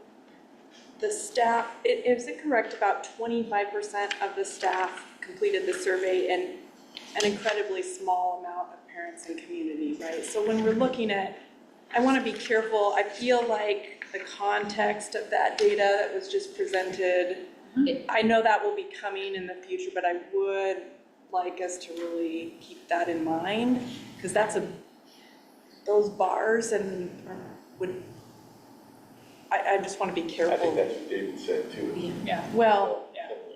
the staff. Is it correct about 25% of the staff completed the survey and an incredibly small amount of parents and community, right? So when we're looking at, I want to be careful. I feel like the context of that data that was just presented, I know that will be coming in the future, but I would like us to really keep that in mind, because that's those bars and I just want to be careful. I think that's what David said too. Yeah. Well,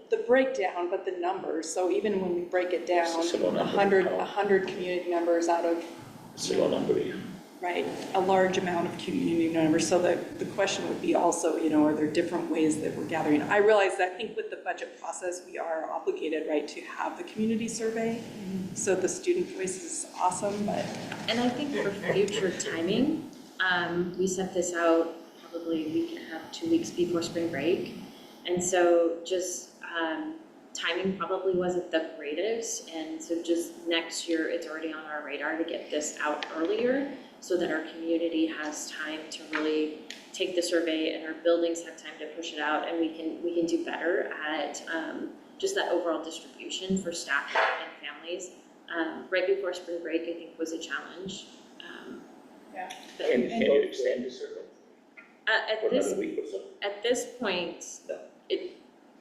the breakdown, but the numbers. So even when we break it down, 100 community members out of, right, a large amount of community members. So the question would be also, are there different ways that we're gathering? I realize that I think with the budget process, we are obligated, right, to have the community survey. Mm-hmm. So the student voice is awesome, but. And I think for future timing, we sent this out probably a week and a half, 2 weeks before spring break. And so just timing probably wasn't the greatest. And so just next year, it's already on our radar to get this out earlier so that our community has time to really take the survey and our buildings have time to push it out, and we can do better at just that overall distribution for staff and families. Right before spring break, I think, was a challenge. Yeah. Can you extend the survey? At this point,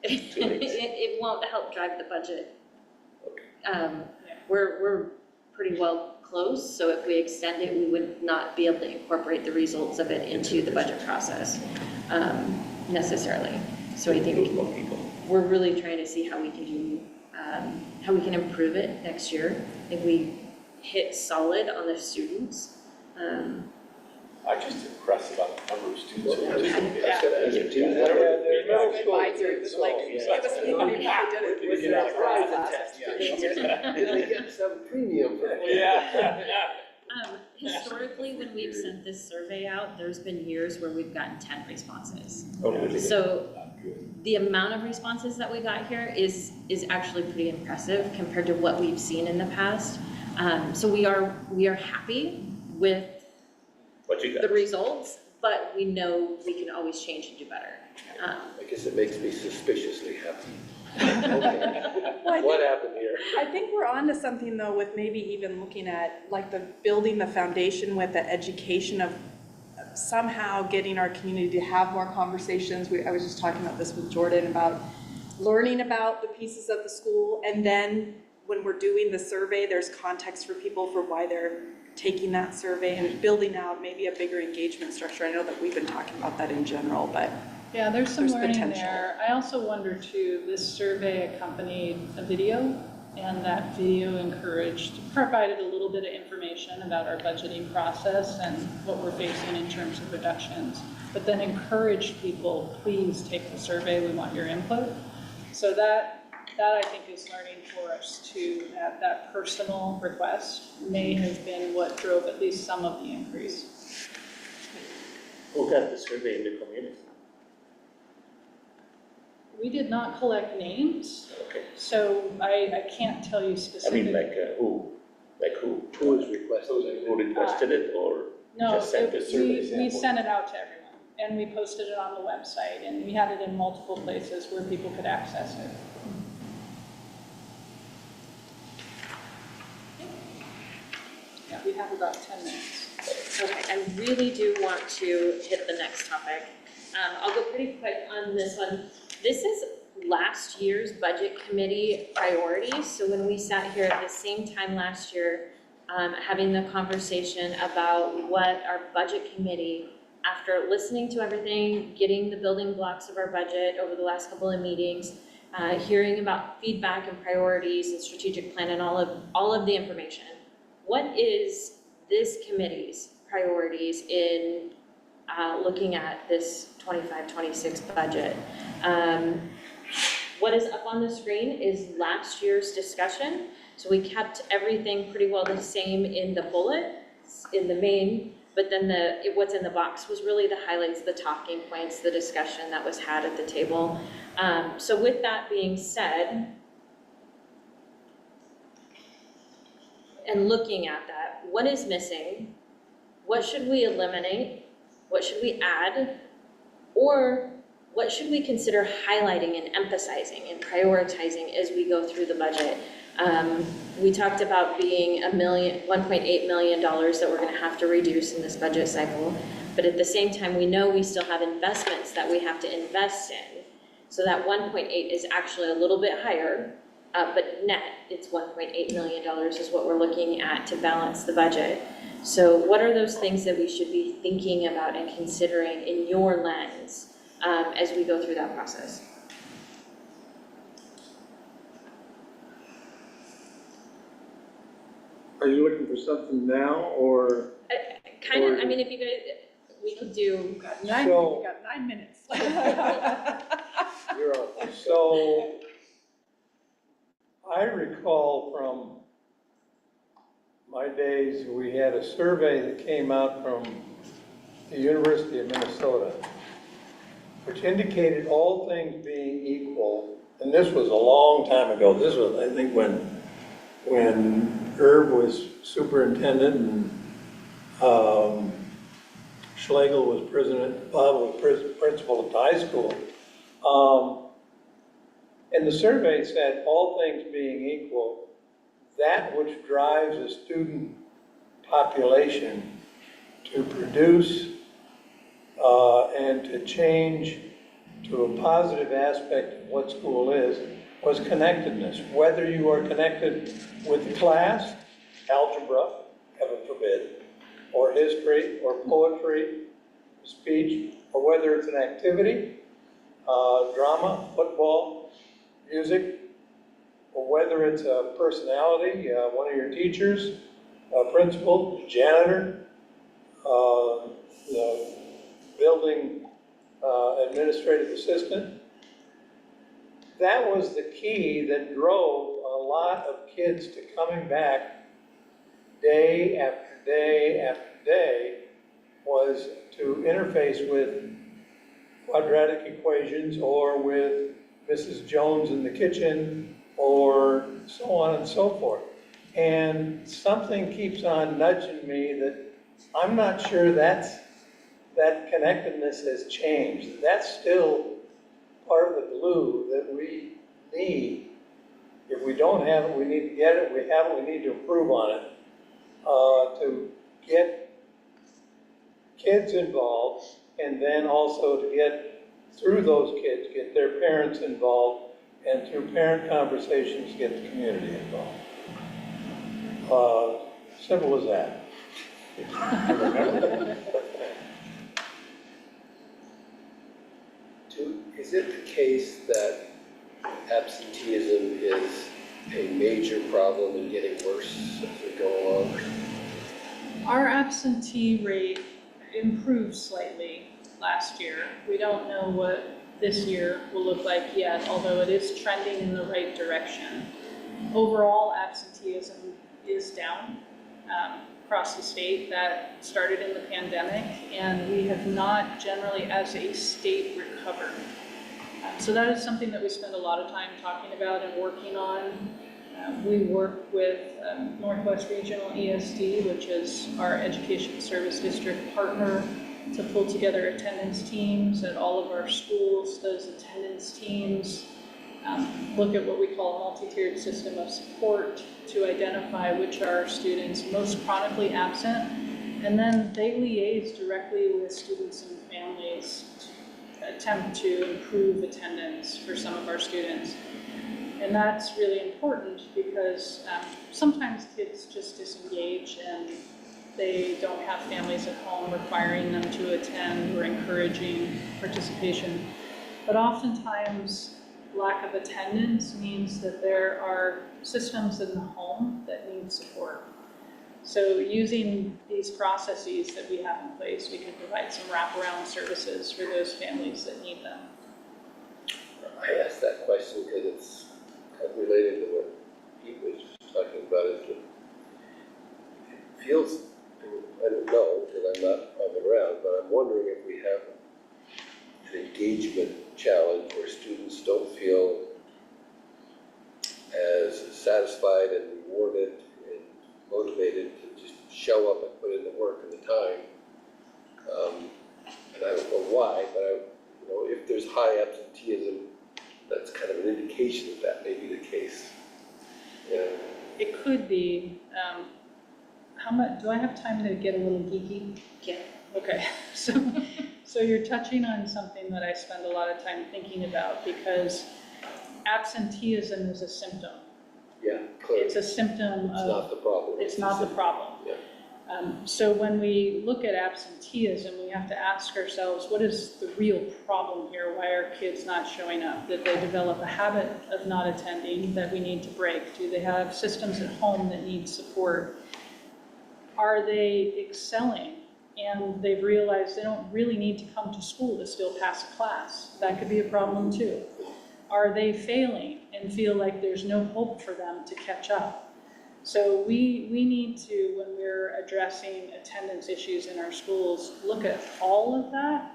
it won't help drive the budget. We're pretty well close, so if we extend it, we would not be able to incorporate the results of it into the budget process necessarily. So I think we're really trying to see how we can do, how we can improve it next year. If we hit solid on the students. I'm just impressed about the number of students. Well, Did they get some premium for it? Historically, when we've sent this survey out, there's been years where we've gotten 10 responses. Okay. So the amount of responses that we got here is actually pretty impressive compared to what we've seen in the past. So we are happy with the results, but we know we can always change and do better. I guess it makes me suspiciously happy. Well, What happened here? I think we're onto something though with maybe even looking at like the building the foundation with the education of somehow getting our community to have more conversations. I was just talking about this with Jordan about learning about the pieces of the school, and then when we're doing the survey, there's context for people for why they're taking that survey and building out maybe a bigger engagement structure. I know that we've been talking about that in general, but Yeah, there's some learning potential there. I also wonder too, this survey accompanied a video, and that video provided a little bit of information about our budgeting process and what we're facing in terms of reductions, but then encouraged people, please take the survey, we want your input. So that I think is learning for us too, that personal request may have been what drove at least some of the increase. Who got the survey in the community? We did not collect names, Okay. so I can't tell you I specifically. mean, like who? Like who? Who was requesting? Who requested it or No, just sent the survey we sample? sent it out to everyone, and we posted it on the website, and we had it in multiple places where people could access it. Yeah, we have about 10 minutes. Okay, I really do want to hit the next topic. I'll go pretty quick on this one. This is last year's budget committee priorities. So when we sat here at the same time last year, having the conversation about what our budget committee, after listening to everything, getting the building blocks of our budget over the last couple of meetings, hearing about feedback and priorities and strategic plan and all of the information. What is this committee's priorities in looking at this 25-26 budget? What is up on the screen is last year's discussion. So we kept everything pretty well the same in the bullets, in the main, but then what's in the box was really the highlights, the talking points, the discussion that was had at the table. So with that being said, and looking at that, what is missing? What should we eliminate? What should we add? Or what should we consider highlighting and emphasizing and prioritizing as we go through the budget? We talked about being $1.8 million that we're going to have to reduce in this budget cycle, but at the same time, we know we still have investments that we have to invest in. So that 1.8 is actually a little bit higher, but net, it's $1.8 million is what we're looking at to balance the budget. So what are those things that we should be thinking about and considering in your lens as we go through that process? Are you looking for something now, or? Kind of, I mean, if you guys, we could do. We've got 9 minutes. You're on. So, I recall from my days, we had a survey that came out from the University of Minnesota, which indicated all things being equal, and this was a long time ago. This was, I think, when Herb was superintendent and Schlegel was president, Bob was principal at the high school. And the survey said, all things being equal, that which drives a student population to produce and to change to a positive aspect of what school is was connectedness. Whether you are connected with the class, algebra, heaven forbid, or history, or poetry, speech, or whether it's an activity, drama, football, music, or whether it's a personality, one of your teachers, a principal, janitor, the building administrative assistant. That was the key that drove a lot of kids to coming back day after day after day, was to interface with quadratic equations or with Mrs. Jones in the kitchen or so on and so forth. And something keeps on nudging me that I'm not sure that connectedness has changed. That's still part of the glue that we need. If we don't have it, we need to get it. If we have it, we need to improve on it to get kids involved, and then also to get, through those kids, get their parents involved, and through parent conversations, get the community involved. Simple as that. Is it the case that absenteeism is a major problem and getting worse as we go along? Our absentee rate improved slightly last year. We don't know what this year will look like yet, although it is trending in the right direction. Overall, absenteeism is down across the state. That started in the pandemic, and we have not generally, as a state, recovered. So that is something that we spend a lot of time talking about and working on. We work with Northwest Regional ESD, which is our education service district partner, to pull together attendance teams at all of our schools. Those attendance teams look at what we call a multi-tiered system of support to identify which are our students most chronically absent, and then they liaise directly with students and families to attempt to improve attendance for some of our students. And that's really important because sometimes kids just disengage and they don't have families at home requiring them to attend or encouraging participation. But oftentimes, lack of attendance means that there are systems in the home that need support. So using these processes that we have in place, we can provide some wraparound services for those families that need them. I asked that question because it's kind of related to what Pete was talking about. It feels, I don't know, because I'm not on the ground, but I'm wondering if we have an engagement challenge where students don't feel as satisfied and rewarded and motivated to just show up and put in the work and the time. And I don't know why, but if there's high absenteeism, that's kind of an indication that may be the case. Yeah. It could be. How much, do I have time to get a little geeky? Yeah. Okay, so you're touching on something that I spend a lot of time thinking about, because absenteeism is a symptom. Yeah, clearly. It's a symptom of... It's not the problem. It's not the problem. Yeah. So when we look at absenteeism, we have to ask ourselves, what is the real problem here? Why are kids not showing up? Did they develop a habit of not attending that we need to break? Do they have systems at home that need support? Are they excelling and they've realized they don't really need to come to school to still pass a class? That could be a problem too. Are they failing and feel like there's no hope for them to catch up? So we need to, when we're addressing attendance issues in our schools, look at all of that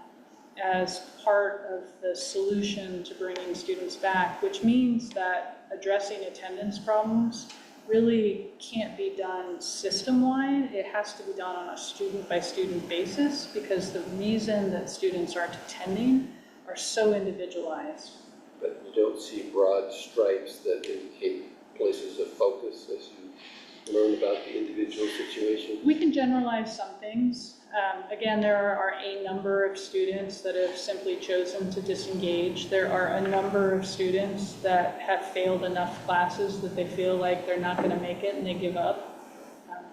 as part of the solution to bringing students back, which means that addressing attendance problems really can't be done system-wide. It has to be done on a student-by-student basis, because the reason that students aren't attending are so individualized. But you don't see broad stripes that indicate places of focus as you learn about the individual situation? We can generalize some things. Again, there are a number of students that have simply chosen to disengage. There are a number of students that have failed enough classes that they feel like they're not going to make it and they give up.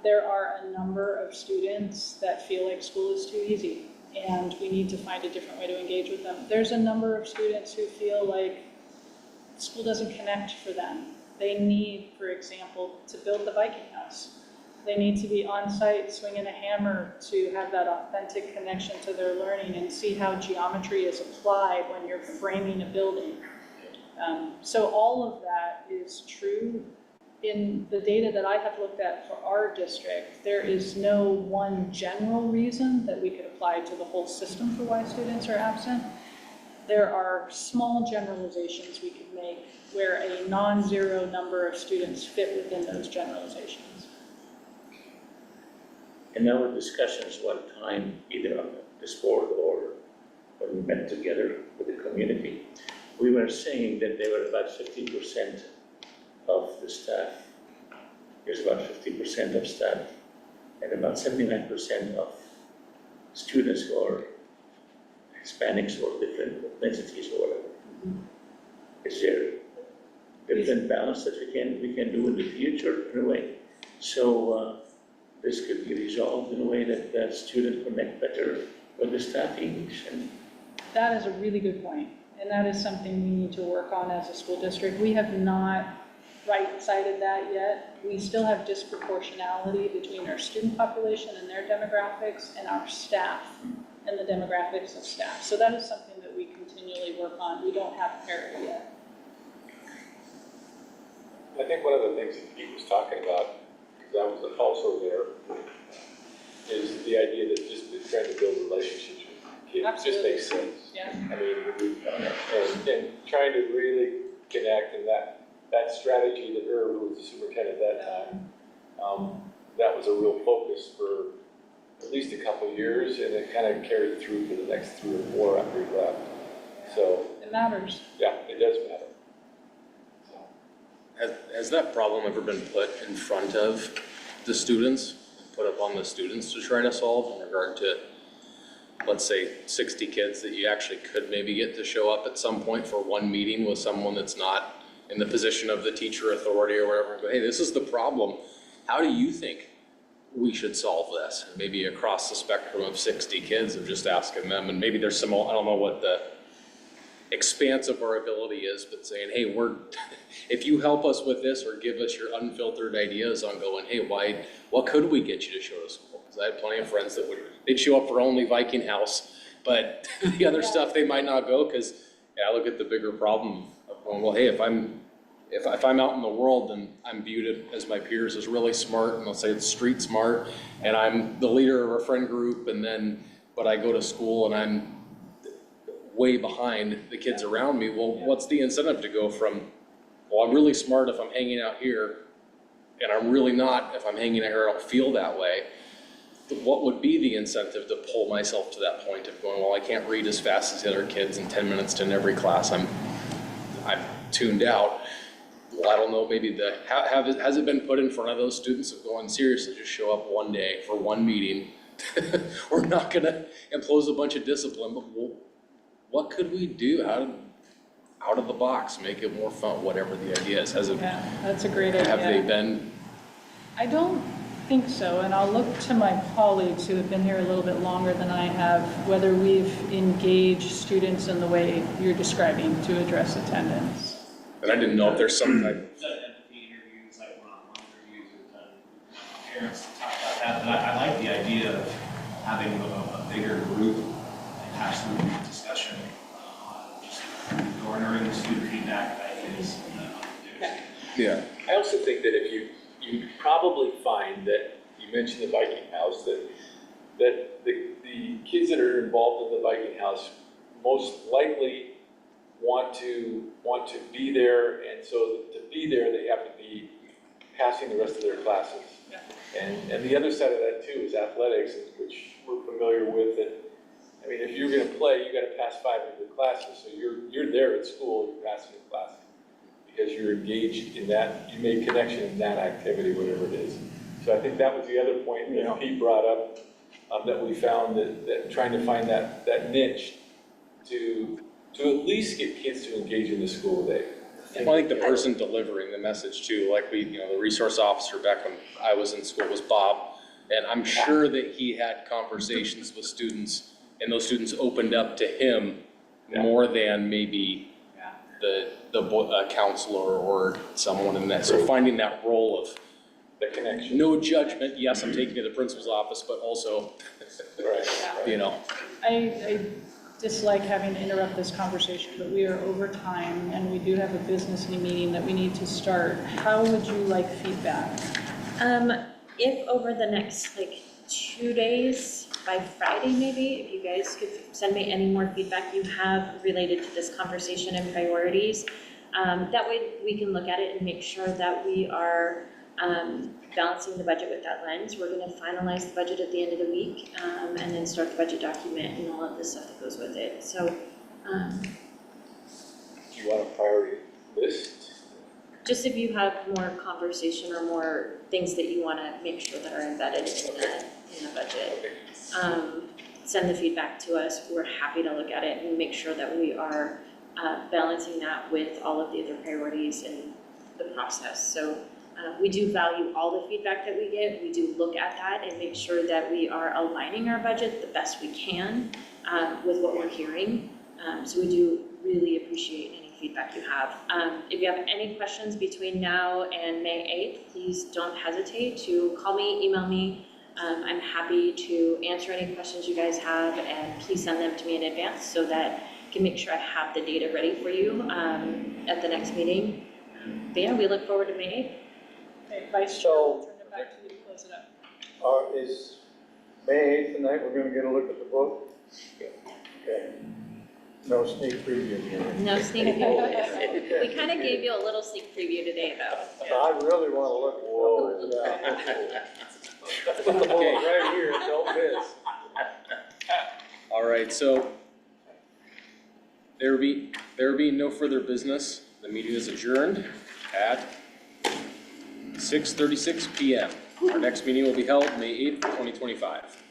There are a number of students that feel like school is too easy and we need to find a different way to engage with them. There's a number of students who feel like school doesn't connect for them. They need, for example, to build the Viking house. They need to be on site swinging a hammer to have that authentic connection to their learning and see how geometry is applied when you're framing a building. So all of that is true. In the data that I have looked at for our district, there is no one general reason that we could apply to the whole system for why students are absent. There are small generalizations we could make where a non-zero number of students fit within those generalizations. In our discussions one time, either on this board or when we met together with the community, we were saying that there were about 50% of the staff. There's about 50% of staff and about 79% of students who are Hispanics or different ethnicities or whatever. Is there different balance that we can do in the future in a way? So this could be resolved in a way that students connect better with the staff English. And that is a really good point, and that is something we need to work on as a school district. We have not right-sided that yet. We still have disproportionality between our student population and their demographics and our staff and the demographics of staff. So that is something that we continually work on. We don't have parity yet. I think one of the things that Pete was talking about, because I was also there, is the idea that just trying to build relationships with kids just makes sense. Yeah. I mean, and trying to really connect, and that strategy that Irv, who was the superintendent at that time, that was a real focus for at least a couple of years, and it kind of carried through for the next 3 or 4 after he left. So it matters. Yeah, it does matter. Has that problem ever been put in front of the students, put up on the students to try to solve in regard to, let's say, 60 kids that you actually could maybe get to show up at some point for one meeting with someone that's not in the position of the teacher authority or whatever, and go, hey, this is the problem. How do you think we should solve this? And maybe across the spectrum of 60 kids of just asking them, and maybe there's some, I don't know what the expanse of our ability is, but saying, hey, if you help us with this or give us your unfiltered ideas on going, hey, what could we get you to show to school? Because I had plenty of friends that they'd show up for only Viking House, but the other stuff they might not go, because I look at the bigger problem of going, well, hey, if I'm out in the world and I'm viewed as my peers as really smart, and let's say it's street smart, and I'm the leader of a friend group, but I go to school and I'm way behind the kids around me, well, what's the incentive to go from, well, I'm really smart if I'm hanging out here, and I'm really not if I'm hanging out here, I don't feel that way. What would be the incentive to pull myself to that point of going, well, I can't read as fast as the other kids in 10 minutes in every class, I'm tuned out. Well, I don't know, maybe has it been put in front of those students of going, seriously, just show up one day for one meeting. We're not gonna impose a bunch of discipline, but what could we do out of the box, make it more fun, whatever the idea is? Yeah, that's a great idea. Have they been? I don't think so, and I'll look to my colleagues who have been here a little bit longer than I have, whether we've engaged students in the way you're describing to address attendance. And I didn't know if there's some type of empathy interviews, like one-on-one interviews with parents to talk about that, but I like the idea of having a bigger group and actually discussion on just garnering student feedback ideas. Yeah. I also think that if you probably find that, you mentioned the Viking House, that the kids that are involved in the Viking House most likely want to be there, and so to be there, they have to be passing the rest of their classes. Yeah. And the other side of that too is athletics, which we're familiar with. And I mean, if you're going to play, you got to pass 5 of your classes. So you're there at school, you're passing your classes because you're engaged in that. You made connection in that activity, whatever it is. So I think that was the other point that Pete brought up. that we found that trying to find that niche to at least get kids to engage in the school day. Well, I think the person delivering the message too, like the resource officer back when I was in school was Bob. And I'm sure that he had conversations with students and those students opened up to him more than maybe the counselor or someone in that. So finding that role of the connection. No judgment. Yes, I'm taking you to the principal's office, but also, I dislike having to interrupt this conversation, but we are over time and we do have a business meeting that we need to start. How would you like feedback? If over the next 2 days, by Friday maybe, if you guys could send me any more feedback you have related to this conversation and priorities, that way we can look at it and make sure that we are balancing the budget with that lens. We're going to finalize the budget at the end of the week, and then start the budget document and all of the stuff that goes with it. So, Do you want a priority list? just if you have more conversation or more things that you want to make sure that are embedded in the budget, send the feedback to us. We're happy to look at it and make sure that we are balancing that with all of the other priorities in the process. So we do value all the feedback that we get. We do look at that and make sure that we are aligning our budget the best we can with what we're hearing. So we do really appreciate any feedback you have. If you have any questions between now and May 8th, please don't hesitate to call me, email me. I'm happy to answer any questions you guys have, and please send them to me in advance so that I can make sure I have the data ready for you at the next meeting. But yeah, we look forward to May 8th. Okay, Vice Chair, I'll turn it back to you to close it up. Is May 8th the night we're gonna get a look at the book? Okay. No sneak preview here. No sneak preview. We kind of gave you a little sneak preview today, though. I really want to look. Whoa. Put the book right here, don't miss. all right, so there being no further business, the meeting is adjourned at 6:36 p.m. Our next meeting will be held May 8th, 2025.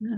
Yeah.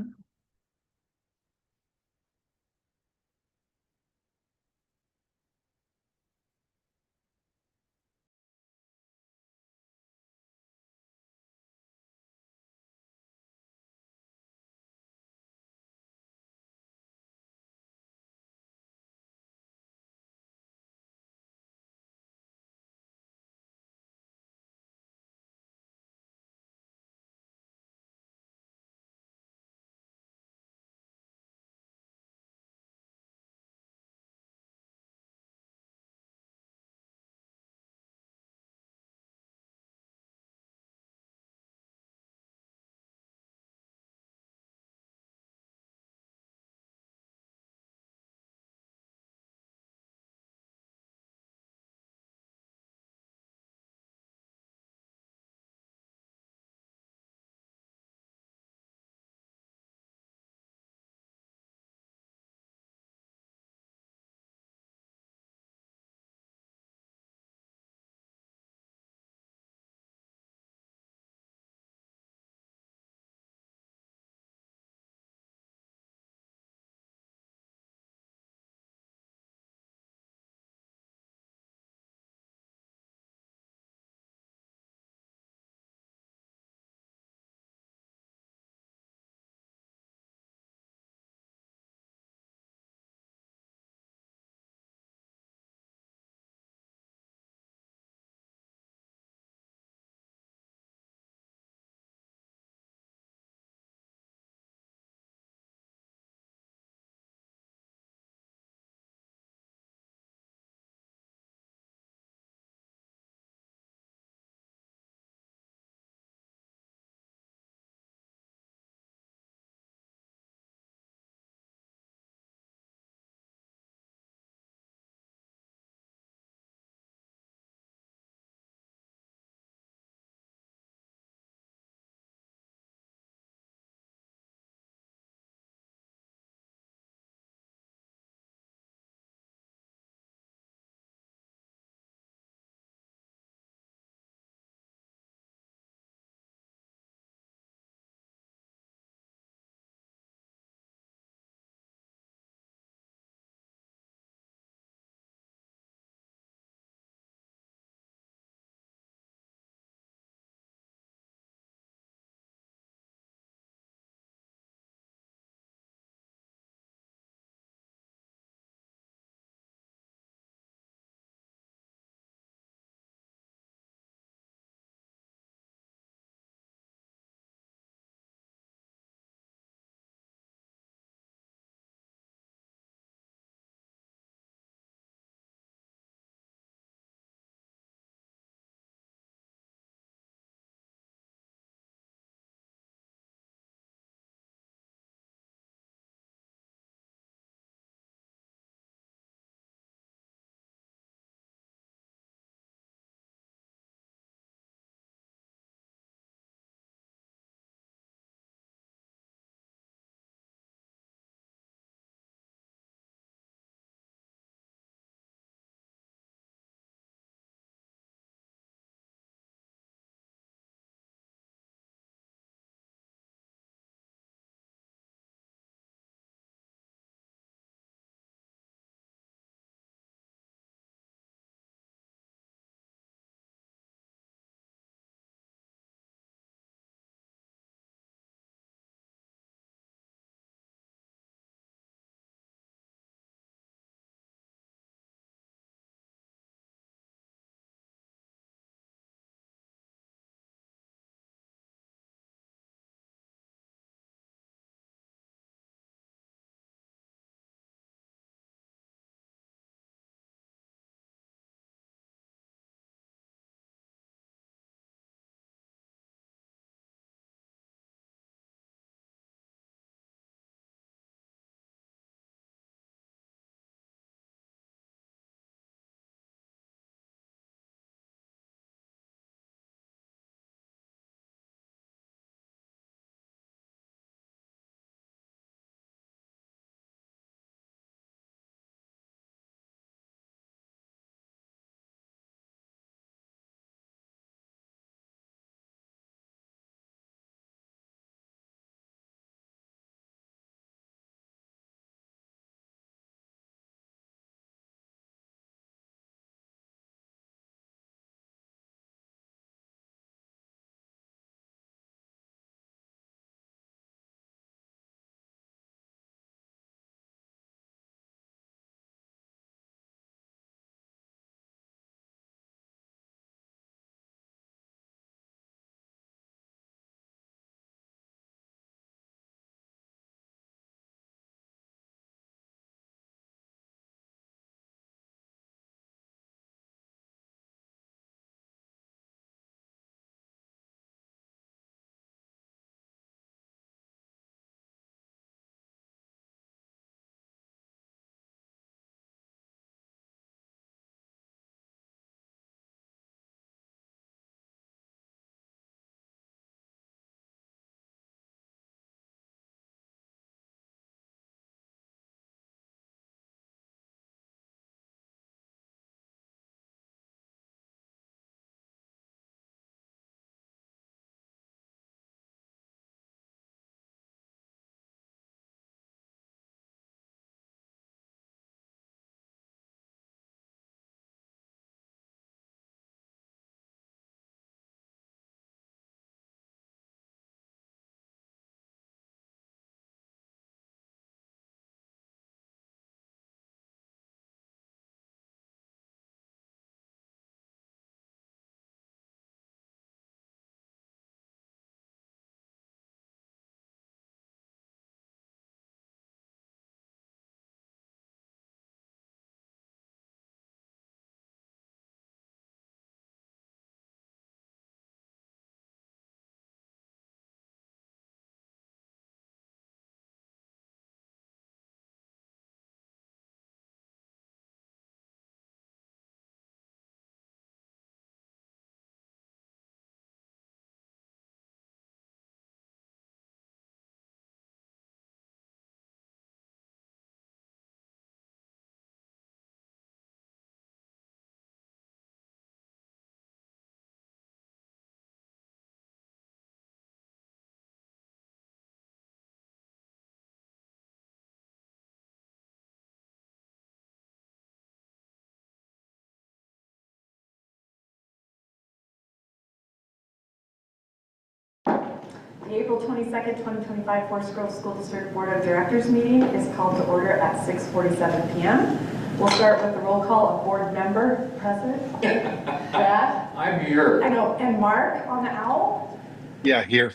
The April 22nd, 2025 Forest Grove School District Board of Directors meeting is called to order at 6:47 p.m. We'll start with the roll call of board member present. Brad? I'm here. I know, and Mark on the owl. Yeah, here.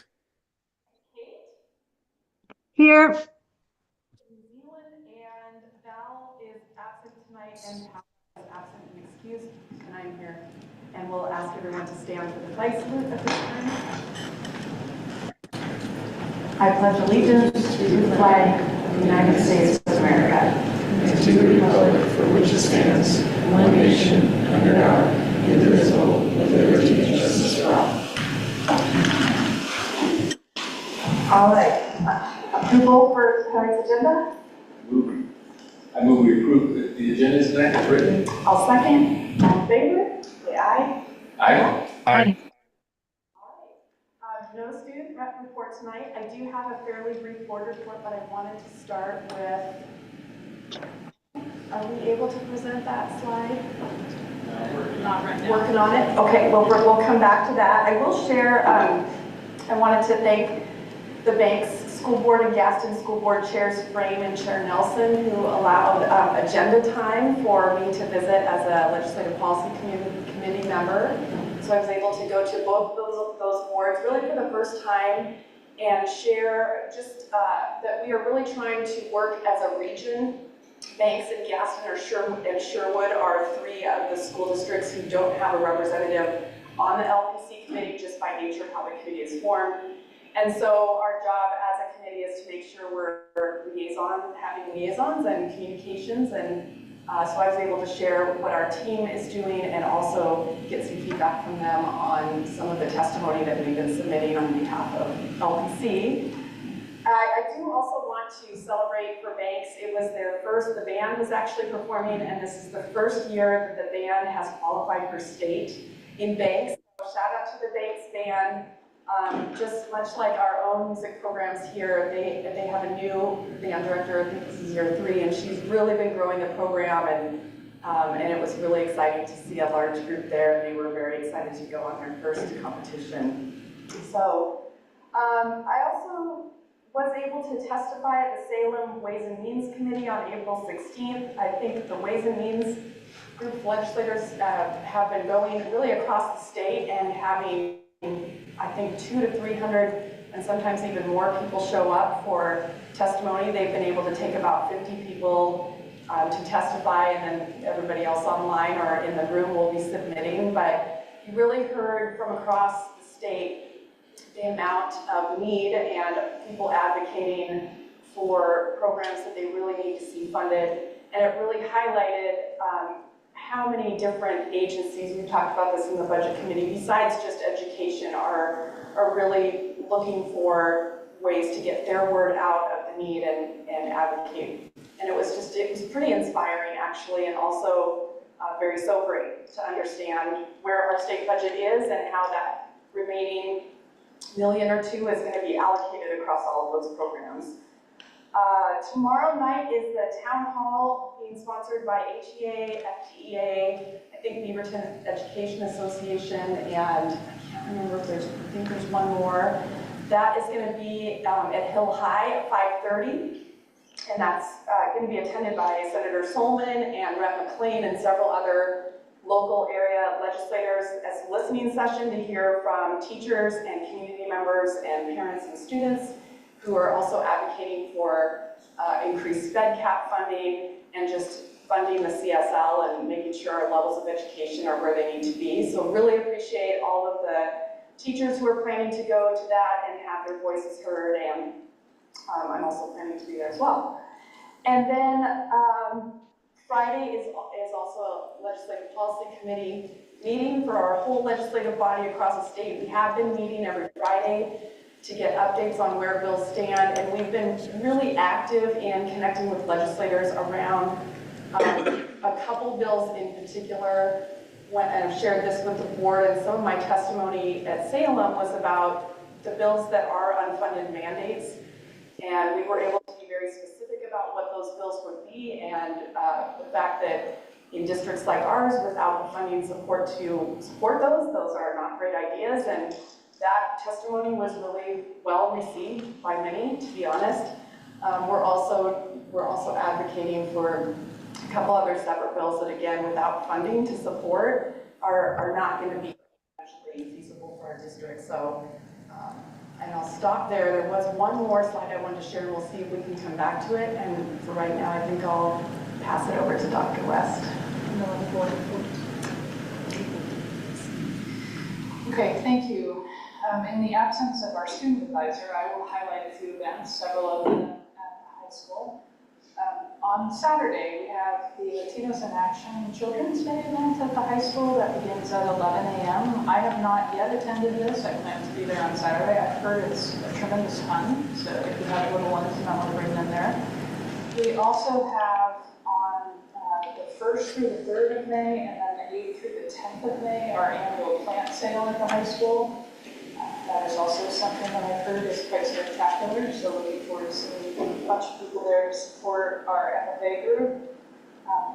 Kate? Here, New Zealand, and Val is absent tonight, and Pat is absent and excused, and I'm here. And we'll ask everyone to stand for the flag salute at this time. I pledge allegiance to the flag of the United States of America, and to the republic for which it stands, one nation, under God, indivisible, with liberty and justice for all. All right. Approval for tonight's agenda? I move we approve the agenda tonight as written. I'll second. All in favor? Say aye. Aye. Aye. No student rep report tonight. I do have a fairly brief board report, but I wanted to start with, are we able to present that slide? Not right now. Working on it? Okay, well, we'll come back to that. I will share, I wanted to thank the Banks School Board and Gaston School Board Chairs Frame and Chair Nelson, who allowed agenda time for me to visit as a Legislative Policy Committee member. So I was able to go to both of those boards really for the first time and share just that we are really trying to work as a region. Banks and Gaston and Sherwood are three of the school districts who don't have a representative on the LPC committee just by nature of how the committee is formed. And so our job as a committee is to make sure we're having liaisons and communications, and so I was able to share what our team is doing and also get some feedback from them on some of the testimony that we've been submitting on behalf of LPC. I do also want to celebrate for Banks. It was the band was actually performing, and this is the first year that the band has qualified for state in Banks. So shout out to the Banks band. Just much like our own music programs here, they have a new band director. I think this is year 3, and she's really been growing the program, and it was really exciting to see a large group there. They were very excited to go on their first competition. So I also was able to testify at the Salem Ways and Means Committee on April 16th. I think the Ways and Means group of legislators have been going really across the state and having, I think, 200 to 300 and sometimes even more people show up for testimony. They've been able to take about 50 people to testify, and then everybody else online or in the room will be submitting. But you really heard from across the state the amount of need and people advocating for programs that they really need to see funded. And it really highlighted how many different agencies, we've talked about this in the budget committee, besides just education, are really looking for ways to get their word out of the need and advocate. And it was pretty inspiring actually, and also very sobering to understand where our state budget is and how that remaining $1 million or $2 million is going to be allocated across all of those programs. Tomorrow night is the town hall being sponsored by HEA, FTEA, I think Beaverton Education Association, and I can't remember if I think there's one more. That is going to be at Hill High at 5:30, and that's going to be attended by Senator Solman and Rep. McLean and several other local area legislators as a listening session to hear from teachers and community members and parents and students who are also advocating for increased sped cap funding and just funding the CSL and making sure our levels of education are where they need to be. So really appreciate all of the teachers who are planning to go to that and have their voices heard, and I'm also planning to be there as well. And then Friday is also a Legislative Policy Committee meeting for our whole legislative body across the state. We have been meeting every Friday to get updates on where bills stand, and we've been really active in connecting with legislators around a couple bills in particular. And I've shared this with the board, and some of my testimony at Salem was about the bills that are unfunded mandates, and we were able to be very specific about what those bills would be, and the fact that in districts like ours, without the funding support to support those are not great ideas, and that testimony was really well received by many, to be honest. We're also advocating for a couple other separate bills that, again, without funding to support, are not going to be actually feasible for our district. So, and I'll stop there. There was one more slide I wanted to share, and we'll see if we can come back to it. And for right now, I think I'll pass it over to Dr. West. Okay, thank you. In the absence of our student advisor, I will highlight a few events, several of them at the high school. On Saturday, we have the Latinos in Action Children's Day event at the high school that begins at 11 a.m. I have not yet attended this. I plan to be there on Saturday. I've heard it's a tremendous fun, so if you have little ones, you might want to bring them there. We also have on the 1st through the 3rd of May and then the 8th through the 10th of May our annual plant sale at the high school. That is also something that I've heard is quite spectacular, so looking forward to seeing a bunch of people there to support our FFA group.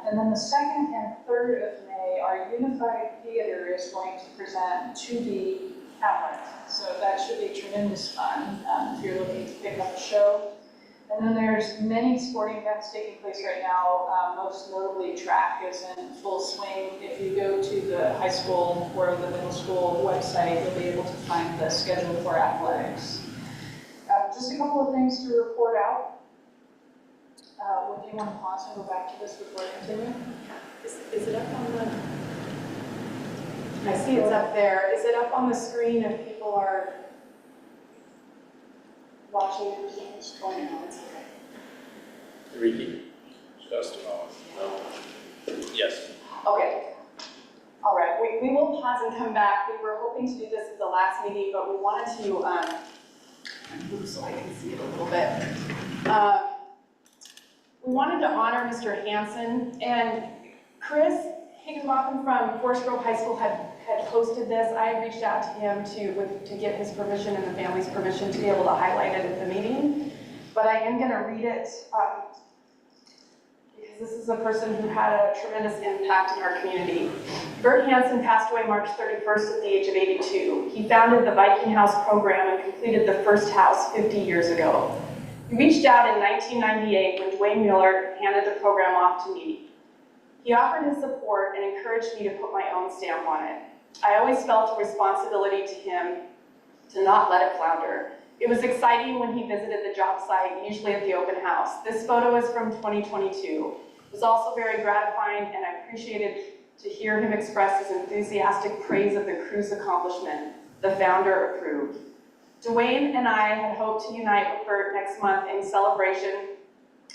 And then the 2nd and 3rd of May, our Unified Theater is going to present 2D Hamlet. So that should be tremendous fun if you're looking to pick up a show. And then there's many sporting events taking place right now, most notably track is in full swing. If you go to the high school or the middle school website, you'll be able to find the schedule for athletics. Just a couple of things to report out. Would you want to pause and go back to this before I continue? Is it up on the... I see it's up there. Is it up on the screen if people are watching what's going on? It's okay. Ricky? Just a moment. No. Yes. Okay. All right. We will pause and come back. We were hoping to do this at the last meeting, but we wanted to move so I can see it a little bit. We wanted to honor Mr. Hansen, and Chris Higginbotham from Forest Grove High School had posted this. I had reached out to him to get his permission and the family's permission to be able to highlight it at the meeting. But I am going to read it because this is a person who had a tremendous impact in our community. Bert Hansen passed away March 31st at the age of 82. He founded the Viking House program and completed the first house 50 years ago. He reached out in 1998 when Dwayne Mueller handed the program off to me. He offered his support and encouraged me to put my own stamp on it. I always felt a responsibility to him to not let it flounder. It was exciting when he visited the job site, usually at the open house. This photo is from 2022. It was also very gratifying, and I appreciated to hear him express his enthusiastic praise of the crew's accomplishment. The founder approved. Dwayne and I had hoped to unite with Bert next month in celebration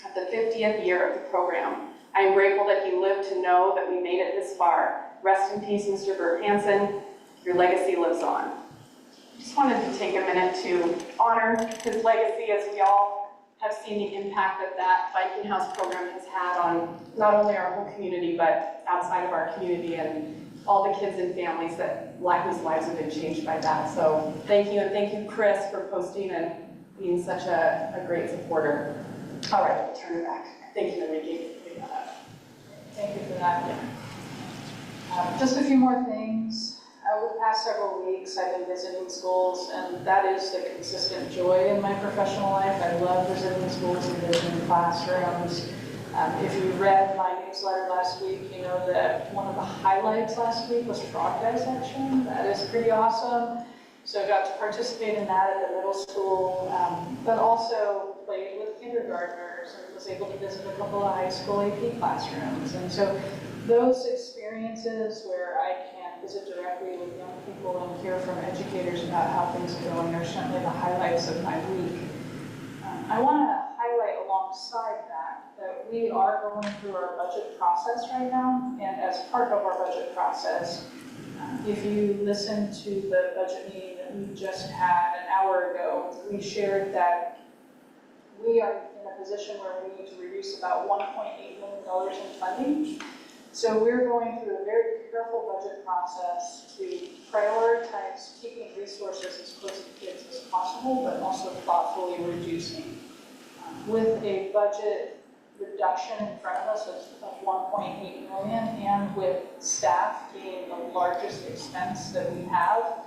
of the 50th year of the program. I am grateful that he lived to know that we made it this far. Rest in peace, Mr. Bert Hansen. Your legacy lives on. I just wanted to take a minute to honor his legacy, as we all have seen the impact that Viking House program has had on not only our whole community, but outside of our community and all the kids and families whose lives have been changed by that. So thank you, and thank you, Chris, for posting and being such a great supporter. All right, I'll turn it back. Thank you, Enrique. Thank you for that. Just a few more things. Over the past several weeks, I've been visiting schools, and that is the consistent joy in my professional life. I love visiting schools and visiting classrooms. If you read my newsletter last week, you know that one of the highlights last week was frog dissection. That is pretty awesome. So I got to participate in that at the middle school, but also played with kindergartners and was able to visit a couple of high school AP classrooms. And so those experiences where I can visit directly with young people and hear from educators about how things are going are certainly the highlights of my week. I want to highlight alongside that we are going through our budget process right now, and as part of our budget process, if you listen to the budget meeting that we just had an hour ago, we shared that we are in a position where we need to reduce about $1.8 million in funding. So we're going through a very careful budget process to prioritize keeping resources as close to kids as possible, but also thoughtfully reducing. With a budget reduction in front of us of $1.8 million, and with staff being the largest expense that we have,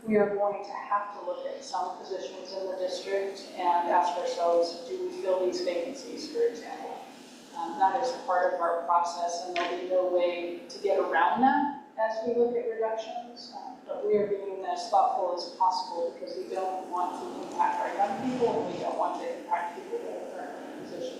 we are going to have to look at some positions in the district and ask ourselves, do we fill these vacancies, for example? That is part of our process, and there'll be no way to get around that as we look at reductions. But we are being as thoughtful as possible because we don't want to impact our young people, and we don't want to impact people that are currently in position.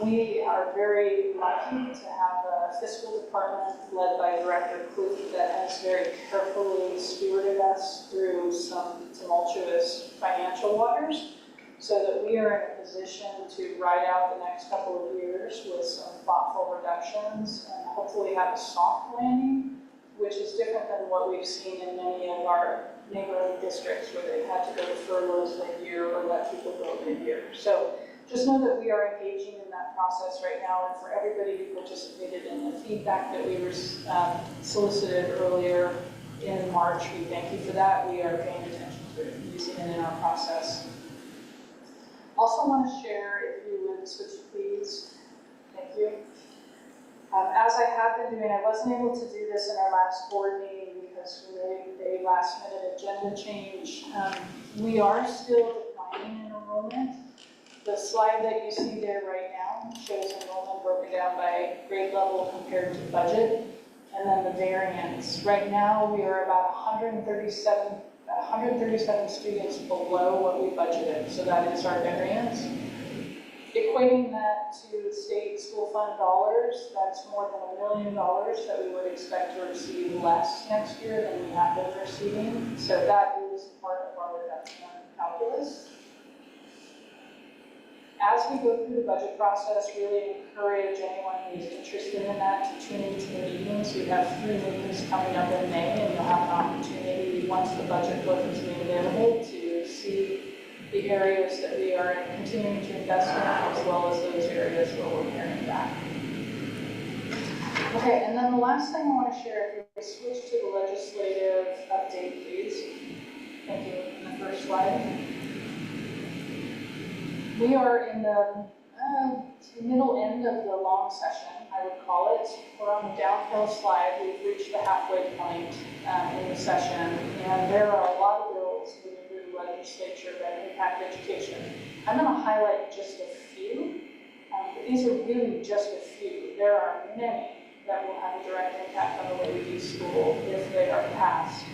We are very lucky to have a fiscal department led by Director Klute that has very carefully stewarded us through some tumultuous financial waters, so that we are in a position to ride out the next couple of years with some thoughtful reductions and hopefully have a soft landing, which is different than what we've seen in many of our neighboring districts where they've had to go to furloughs mid-year or let people go mid-year. So just know that we are engaging in that process right now, and for everybody who participated in the feedback that we were solicited earlier in March, we thank you for that. We are paying attention to it, using it in our process. Also want to share, if you would switch please, thank you. As I have been doing, I wasn't able to do this in our last board meeting because we made a last minute agenda change. We are still declining in enrollment. The slide that you see there right now shows enrollment broken down by grade level compared to budget, and then the variance. Right now, we are about 137 students below what we budgeted, so that is our variance. Equating that to state school fund dollars, that's more than $1 million that we would expect to receive less next year than we have been receiving. So that is part of our reduction calculus. As we go through the budget process, really encourage anyone who's interested in that to tune into the meetings. We have 3 meetings coming up in May, and you'll have an opportunity, once the budget book is made available, to see the areas that we are continuing to invest in, as well as those areas where we're paring back. Okay, and then the last thing I want to share, if we switch to the legislative update, please. Thank you. In the first slide. We are in the middle end of the long session, I would call it. We're on the downhill slide. We've reached the halfway point in the session, and there are a lot of bills moving through the legislature that impact education. I'm going to highlight just a few, but these are really just a few. There are many that will have a direct impact on the way we do school if they are passed.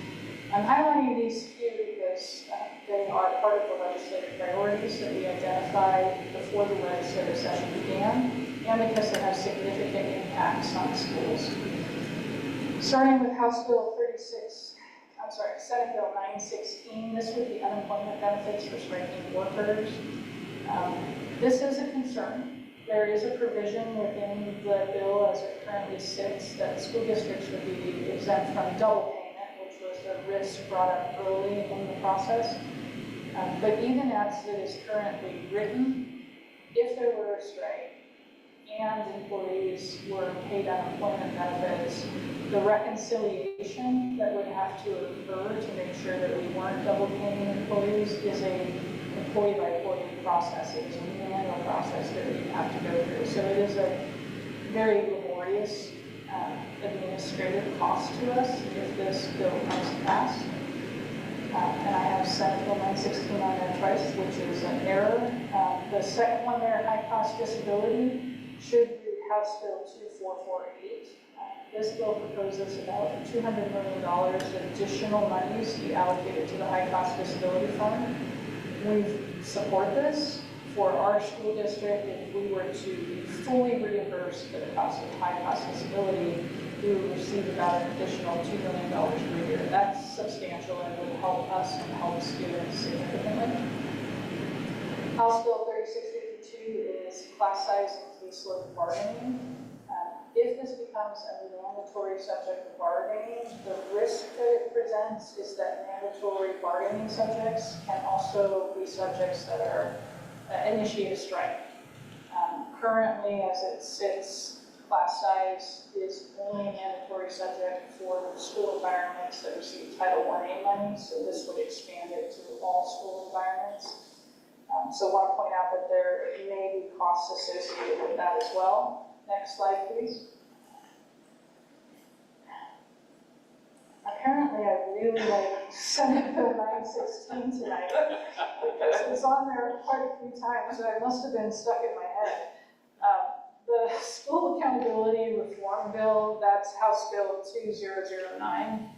I'm highlighting these few because they are part of the legislative priorities that we identified before the legislative session began, and because they have significant impacts on schools. Starting with House Bill Senate Bill 916, this would be unemployment benefits for striking workers. This is a concern. There is a provision within the bill as it currently sits that school districts would be exempt from double payment, which was a risk brought up early in the process. But even as it is currently written, if there were a strike and employees were paid unemployment benefits, the reconciliation that would have to occur to make sure that we weren't double paying employees is a employee-by-employee process. It is a manual process that we have to go through. So it is a very laborious administrative cost to us if this bill comes to pass. And I have Senate Bill 916 on there twice, which is an error. The second one there, high-cost disability, should be House Bill 2448. This bill proposes about $200 million additional monies to be allocated to the high-cost disability fund. We support this. For our school district, if we were to be fully reimbursed for the cost of high-cost disability, we would receive about an additional $2 million per year. That's substantial and would help us and help students significantly. House Bill 3652 is class size and caseload bargaining. If this becomes a mandatory subject of bargaining, the risk that it presents is that mandatory bargaining subjects can also be subjects that are initiate a strike. Currently, as it sits, class size is only a mandatory subject for school environments that receive Title I-A money, so this would expand it to all school environments. So I want to point out that there may be costs associated with that as well. Next slide, please. Apparently, Apparently, I really like Senate Bill 916 tonight, because it was on there quite a few times, so I must have been stuck in my head. The School Accountability Reform Bill, that's House Bill 2009.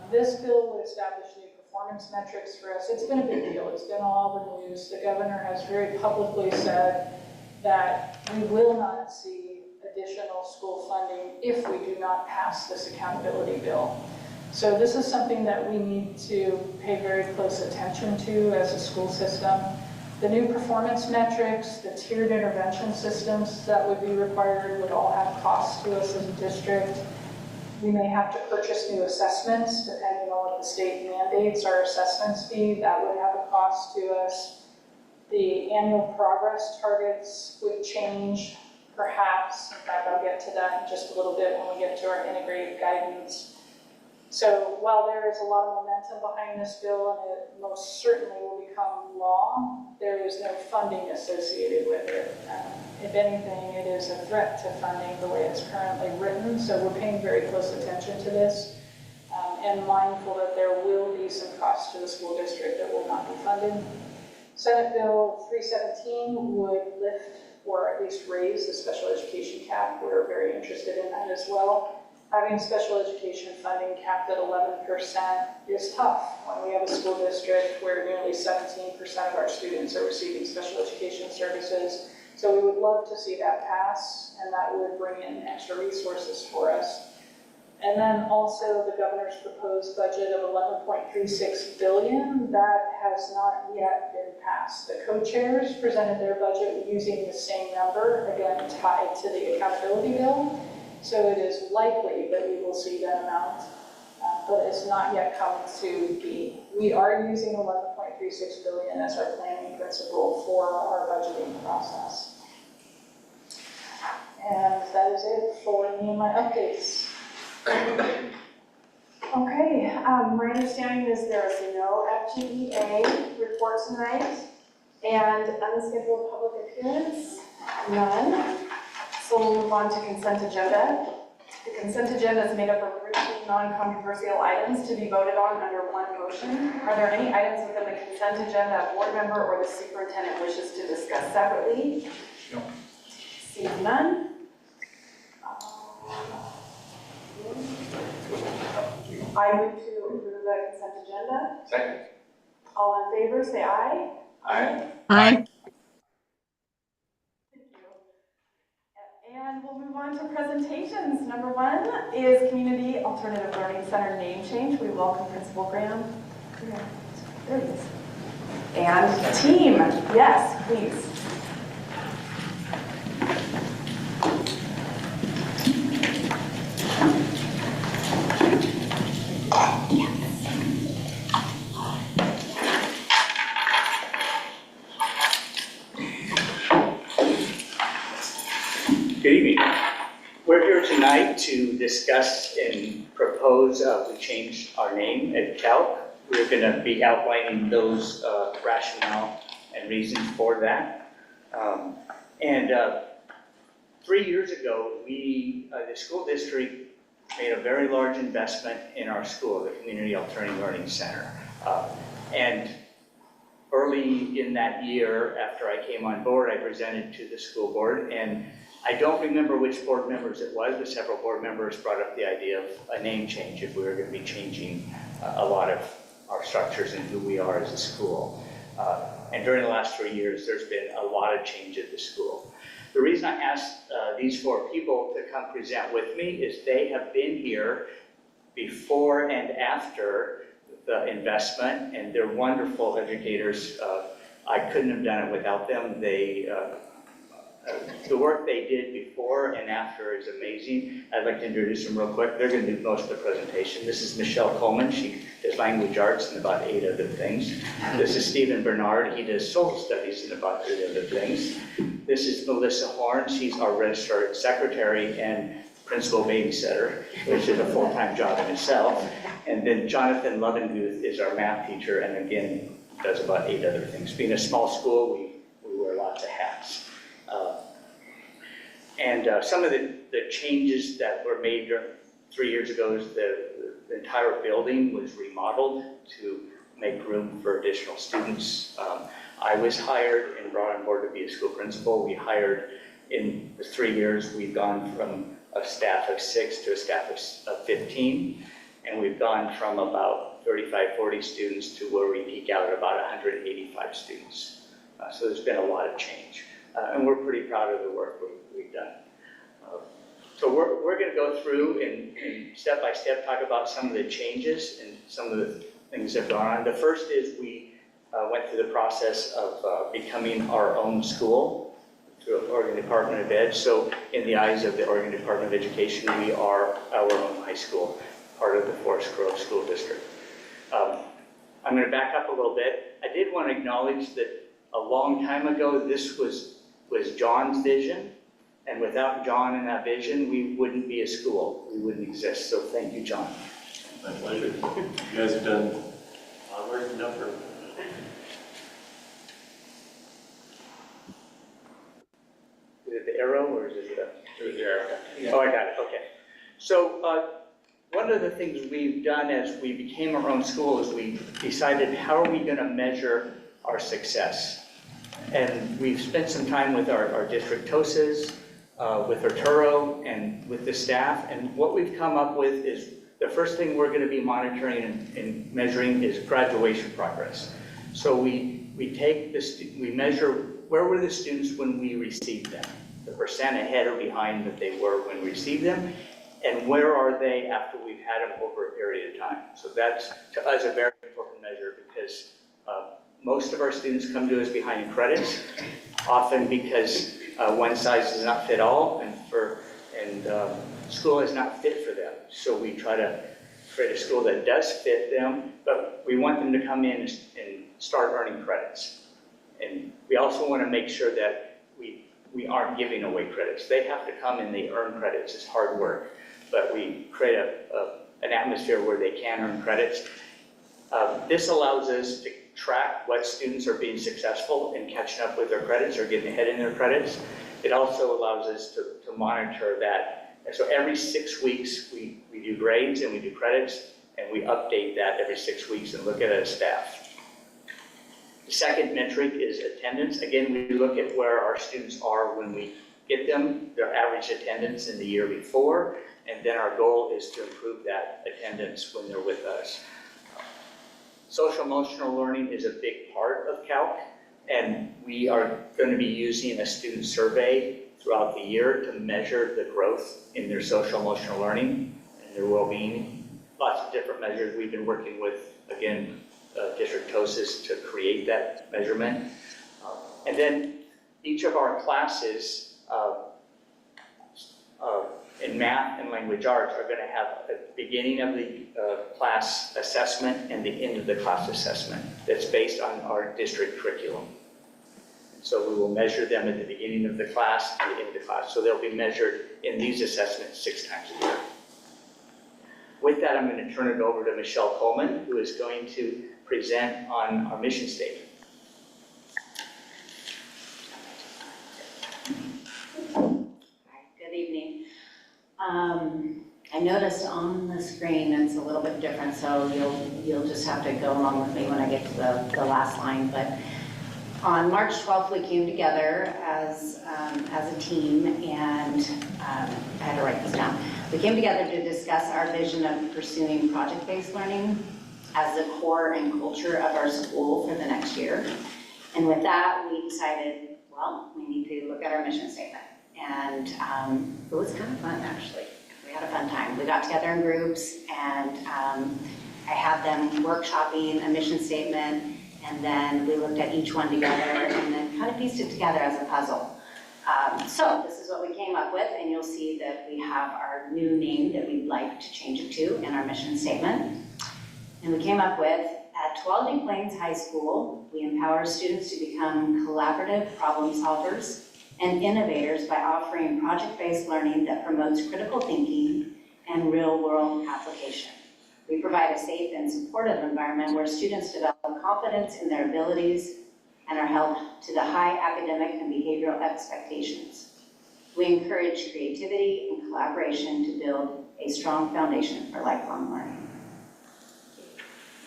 This bill would establish new performance metrics for us. It's been a big deal. It's been all the news. The governor has very publicly said that we will not see additional school funding if we do not pass this accountability bill. So this is something that we need to pay very close attention to as a school system. The new performance metrics, the tiered intervention systems that would be required would all have costs to us as a district. We may have to purchase new assessments depending on what the state mandates our assessments be. That would have a cost to us. The annual progress targets would change, perhaps. In fact, I'll get to that in just a little bit when we get to our integrated guidance. So while there is a lot of momentum behind this bill, and it most certainly will become law, there is no funding associated with it. If anything, it is a threat to funding the way it's currently written, so we're paying very close attention to this and mindful that there will be some costs to the school district that will not be funded. Senate Bill 317 would lift or at least raise the special education cap. We're very interested in that as well. Having special education funding capped at 11% is tough when we have a school district where nearly 17% of our students are receiving special education services. So we would love to see that pass, and that would bring in extra resources for us. And then also the governor's proposed budget of $11.36 billion, that has not yet been passed. The co-chairs presented their budget using the same number, again tied to the accountability bill. So it is likely that we will see that amount, but it's not yet come to be. We are using $11.36 billion as our planning principle for our budgeting process. And that is it for me and my updates. Okay, my understanding is there is no FGEA report tonight, and unscheduled public appearance, none. So we'll move on to consent agenda. The consent agenda is made up of routine, non-controversial items to be voted on under one motion. Are there any items within the consent agenda a board member or the superintendent wishes to discuss separately? No. Seeing none. I move to approve the consent agenda. Second. All in favor, say aye. Aye. Aye. And we'll move on to presentations. Number one is Community Alternative Learning Center name change. We welcome Principal Graham. There he is. And team, yes, please. Good evening. We're here tonight to discuss and propose we change our name at Calc. We're going to be outlining those rationale and reasons for that. 3 years ago, the school district made a very large investment in our school, the Community Alternative Learning Center. And early in that year, after I came on board, I presented to the school board, and I don't remember which board members it was, but several board members brought up the idea of a name change if we were going to be changing a lot of our structures and who we are as a school. And during the last 3 years, there's been a lot of change at the school. The reason I asked these four people to come present with me is they have been here before and after the investment, and they're wonderful educators. I couldn't have done it without them. The work they did before and after is amazing. I'd like to introduce them real quick. They're going to do most of the presentation. This is Michelle Coleman. She does language arts and about 8 other things. This is Stephen Bernard. He does social studies and about 8 other things. This is Melissa Horn. She's our registrar secretary and principal babysitter, which is a full-time job in itself. And then Jonathan Lovenguth is our math teacher, and again, does about 8 other things. Being a small school, we wear lots of hats. Some of the changes that were made 3 years ago, the entire building was remodeled to make room for additional students. I was hired and brought on board to be a school principal. We hired, in the 3 years, we've gone from a staff of 6 to a staff of 15. And we've gone from about 35, 40 students to where we peak out at about 185 students. So there's been a lot of change. And we're pretty proud of the work we've done. So we're going to go through and step by step talk about some of the changes and some of the things that have gone on. The first is we went through the process of becoming our own school through Oregon Department of Ed. So in the eyes of the Oregon Department of Education, we are our own high school, part of the Forest Grove School District. I'm going to back up a little bit. I did want to acknowledge that a long time ago, this was John's vision. And without John and that vision, we wouldn't be a school. We wouldn't exist. So thank you, John. My pleasure. You guys have done onward and upward. Is it the arrow or is it the arrow? Oh, I got it. Okay. So one of the things we've done as we became our own school is we decided how are we going to measure our success. And we've spent some time with our district TOSAs, with Arturo, and with the staff. And what we've come up with is the first thing we're going to be monitoring and measuring is graduation progress. So we measure where were the students when we received them, the percent ahead or behind that they were when we received them, and where are they after we've had them over a period of time. So that's, to us, a very important measure because most of our students come to us behind credits, often because one size does not fit all, and school is not fit for them. So we try to create a school that does fit them, but we want them to come in and start earning credits. And we also want to make sure that we aren't giving away credits. They have to come and they earn credits. It's hard work, but we create an atmosphere where they can earn credits. This allows us to track what students are being successful in catching up with their credits or getting ahead in their credits. It also allows us to monitor that. And so every 6 weeks, we do grades and we do credits, and we update that every 6 weeks and look at it as staff. The second metric is attendance. Again, we look at where our students are when we get them, their average attendance in the year before, and then our goal is to improve that attendance when they're with us. Social emotional learning is a big part of Calc, and we are going to be using a student survey throughout the year to measure the growth in their social emotional learning and their well-being. Lots of different measures. We've been working with, again, district TOSAs to create that measurement. And then each of our classes in math and language arts are going to have a beginning of the class assessment and the end of the class assessment that's based on our district curriculum. So we will measure them at the beginning of the class and the end of the class. So they'll be measured in these assessments 6 times a year. With that, I'm going to turn it over to Michelle Coleman, who is going to present on our mission statement. Good evening. I noticed on the screen it's a little bit different, so you'll just have to go along with me when I get to the last line. But on March 12th, we came together as a team, and I had to write this down. We came together to discuss our vision of pursuing project-based learning as the core and culture of our school for the next year. And with that, we decided, well, we need to look at our mission statement. And it was kind of fun, actually. We had a fun time. We got together in groups, and I had them workshopping a mission statement, and then we looked at each one together and then kind of pieced it together as a puzzle. So this is what we came up with, and you'll see that we have our new name that we'd like to change it to in our mission statement. And we came up with, at Tuolumne Plains High School, we empower students to become collaborative problem solvers and innovators by offering project-based learning that promotes critical thinking and real-world application. We provide a safe and supportive environment where students develop confidence in their abilities and are held to the high academic and behavioral expectations. We encourage creativity and collaboration to build a strong foundation for lifelong learning.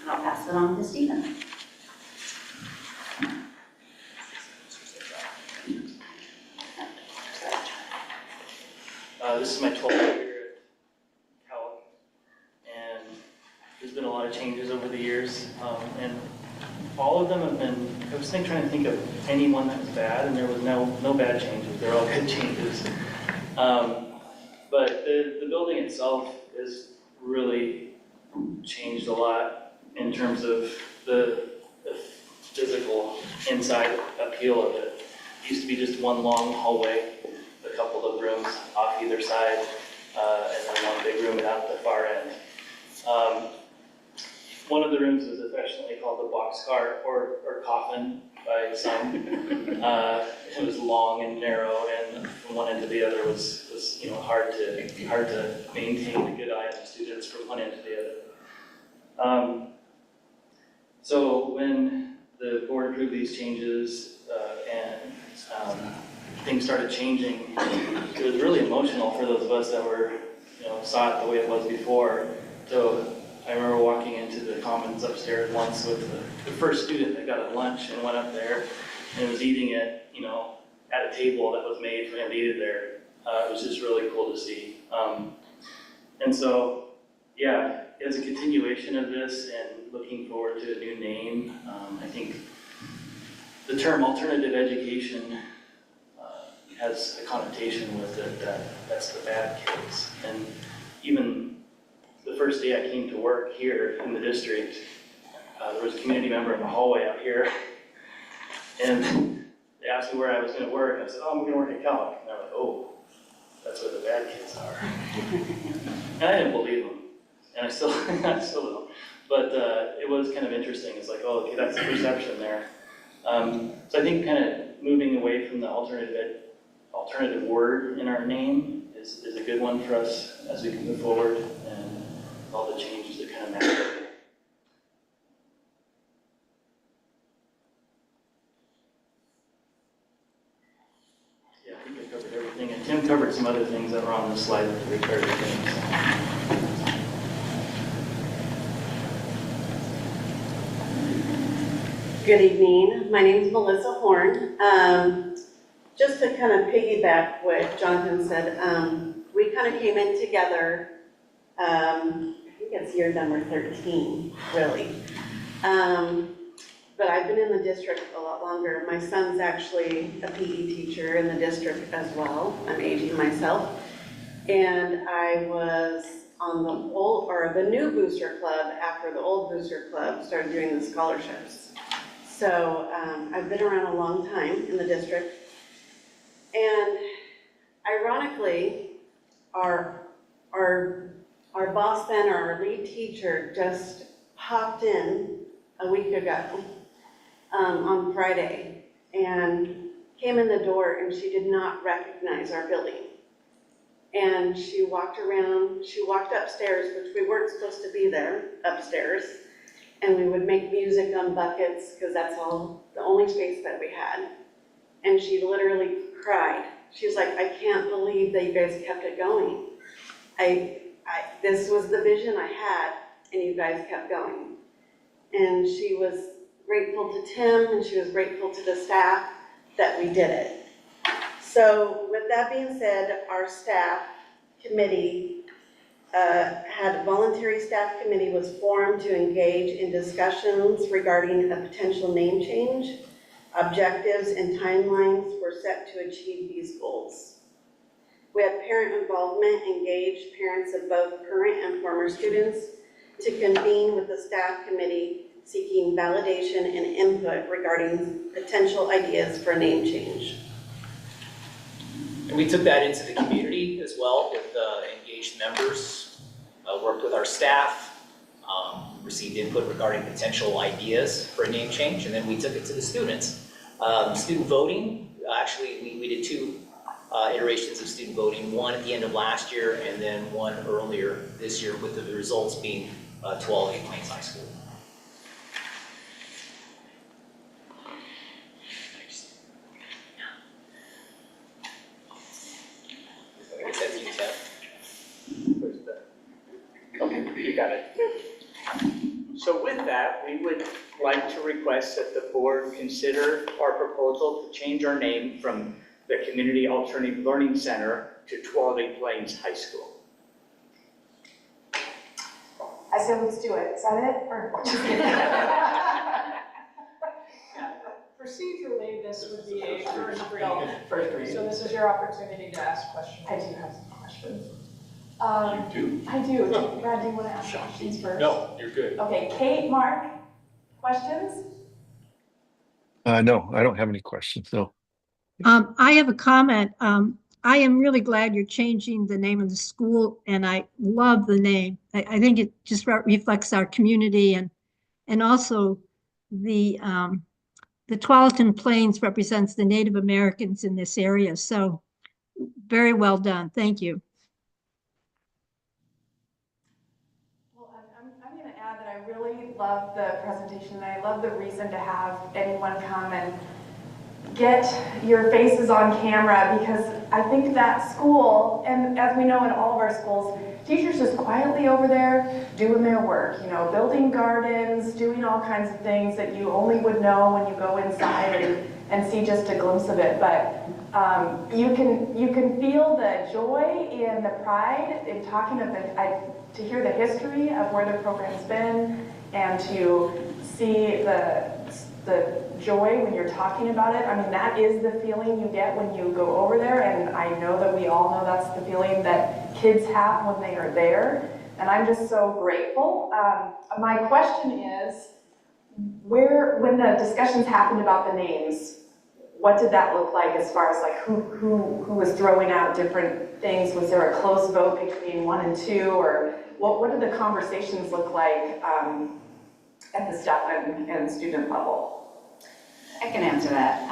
And I'll pass it on to Stephen. This is my 12th year at Cal, and there's been a lot of changes over the years, and all of them have been, I was trying to think of anyone that was bad, and there was no bad changes. They're all good changes. But the building itself has really changed a lot in terms of the physical inside appeal of it. It used to be just one long hallway, a couple of rooms off either side, and then one big room out the far end. One of the rooms was affectionately called the boxcar or coffin by some. It was long and narrow, and from one end to the other was hard to maintain a good eye on the students from one end to the other. So when the board approved these changes and things started changing, it was really emotional for those of us that were, saw it the way it was before. So I remember walking into the commons upstairs once with the first student that got a lunch and went up there and was eating it, at a table that was made for him to eat it there. It was just really cool to see. And so, yeah, as a continuation of this and looking forward to a new name, I think the term alternative education has a connotation with it that's the bad case. And even the first day I came to work here in the district, there was a community member in the hallway out here, and they asked me where I was going to work. I said, "Oh, I'm going to work at Cal." And they're like, "Oh, that's where the bad kids are." And I didn't believe them, and I still don't. But it was kind of interesting. It's like, oh, okay, that's the perception there. So I think kind of moving away from the alternative word in our name is a good one for us as we can move forward and all the changes that kind of matter. Yeah, I think I covered everything, and Tim covered some other things that were on the slide that we covered. Good evening. My name is Melissa Horn. Just to kind of piggyback what Jonathan said, we kind of came in together, I think it's year number 13, really. But I've been in the district a lot longer. My son's actually a PE teacher in the district as well. I'm aging myself. And I was on the new booster club after the old booster club started doing the scholarships. So I've been around a long time in the district. And ironically, our boss then, our lead teacher, just popped in a week ago on Friday and came in the door, and she did not recognize our building. And she walked around, she walked upstairs, which we weren't supposed to be there, upstairs, and we would make music on buckets because that's the only space that we had. And she literally cried. She was like, "I can't believe that you guys kept it going. This was the vision I had, and you guys kept going." And she was grateful to Tim, and she was grateful to the staff that we did it. So with that being said, our staff committee had a voluntary staff committee was formed to engage in discussions regarding a potential name change. Objectives and timelines were set to achieve these goals. We had parent involvement, engaged parents of both current and former students to convene with the staff committee seeking validation and input regarding potential ideas for a name change. And we took that into the community as well with engaged members, worked with our staff, received input regarding potential ideas for a name change, and then we took it to the students. Student voting, actually we did two iterations of student voting, one at the end of last year and then one earlier this year, with the results being Tualatin Plains High School. got it. So with that, we would like to request that the board consider our proposal to change our name from the Community Alternative Learning Center to Tuolumne Plains High School. I said, let's do it. Is that it? Or just kidding? Procedurally, this would be a first read. First read. So this is your opportunity to ask questions. I do have some questions. You I do. Brad, do you want to ask questions first? No, you're good. Okay, Kate, Mark, questions? No, I don't have any questions. No. I have a comment. I am really glad you're changing the name of the school, and I love the name. I think it just reflects our community, and also the Tualatin Plains represents the Native Americans in this area. So very well done. Thank you. Well, I'm going to add that I really love the presentation, and I love the reason to have anyone come and get your faces on camera, because I think that school, and as we know in all of our schools, teachers just quietly over there doing their work, you know, building gardens, doing all kinds of things that you only would know when you go inside and see just a glimpse of it. But you can feel the joy and the pride in talking of to hear the history of where the program's been, and to see the joy when you're talking about it. I mean, that is the feeling you get when you go over there, and I know that we all know that's the feeling that kids have when they are there, and I'm just so grateful. My question is, when the discussions happened about the names, what did that look like as far as like who was throwing out different things? Was there a close vote between 1 and 2, or what did the conversations look like at the staff and student level? I can answer that.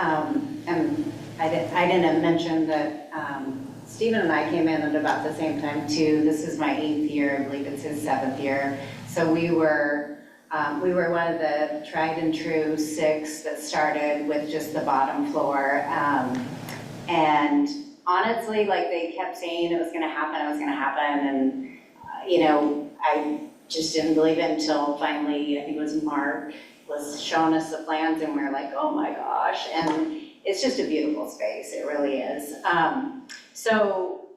And I didn't mention that Stephen and I came in at about the same time too. This is my 8th year, I believe it's his 7th year. So we were one of the tried and true 6 that started with just the bottom floor. And honestly, like they kept saying it was gonna happen, and you know, I just didn't believe it until finally, I think it was Mark, was showing us the plans, and we were like, oh my gosh, and it's just a beautiful space, it really is. So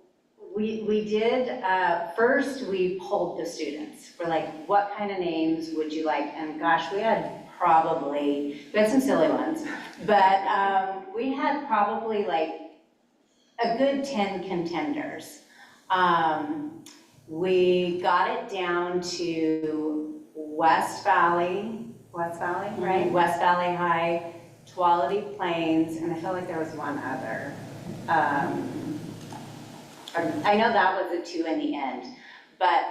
we did, first we polled the students. We're like, what kind of names would you like? And gosh, we had some silly ones, but we had probably like a good 10 contenders. We got it down to West Valley, right? West Valley High, Tuolumne Plains, and I feel like there was one other. I know that was a 2 in the end. But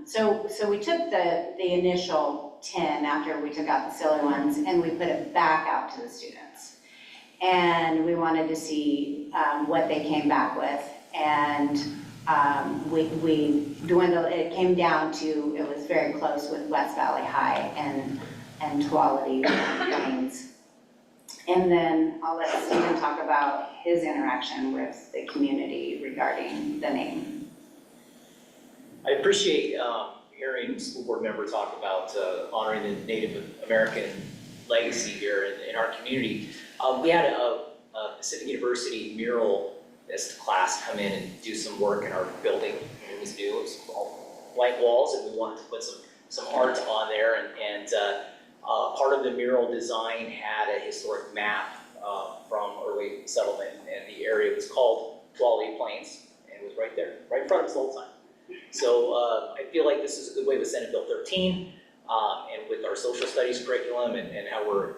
so we took the initial 10 after we took out the silly ones, and we put it back out to the students. And we wanted to see what they came back with. And we dwindled, it came down to, it was very close with West Valley High and Tuolumne Plains. And then I'll let Stephen talk about his interaction with the community regarding the name. I appreciate hearing school board member talk about honoring the Native American legacy here in our community. We had a Pacific University mural as class come in and do some work in our building. It was new, it was all blank walls, and we wanted to put some art on there. And part of the mural design had a historic map from early settlement, and the area was called Tuolumne Plains, and it was right there, right in front of us the whole time. So I feel like this is a good way with Senate Bill 13, and with our social studies curriculum and how we're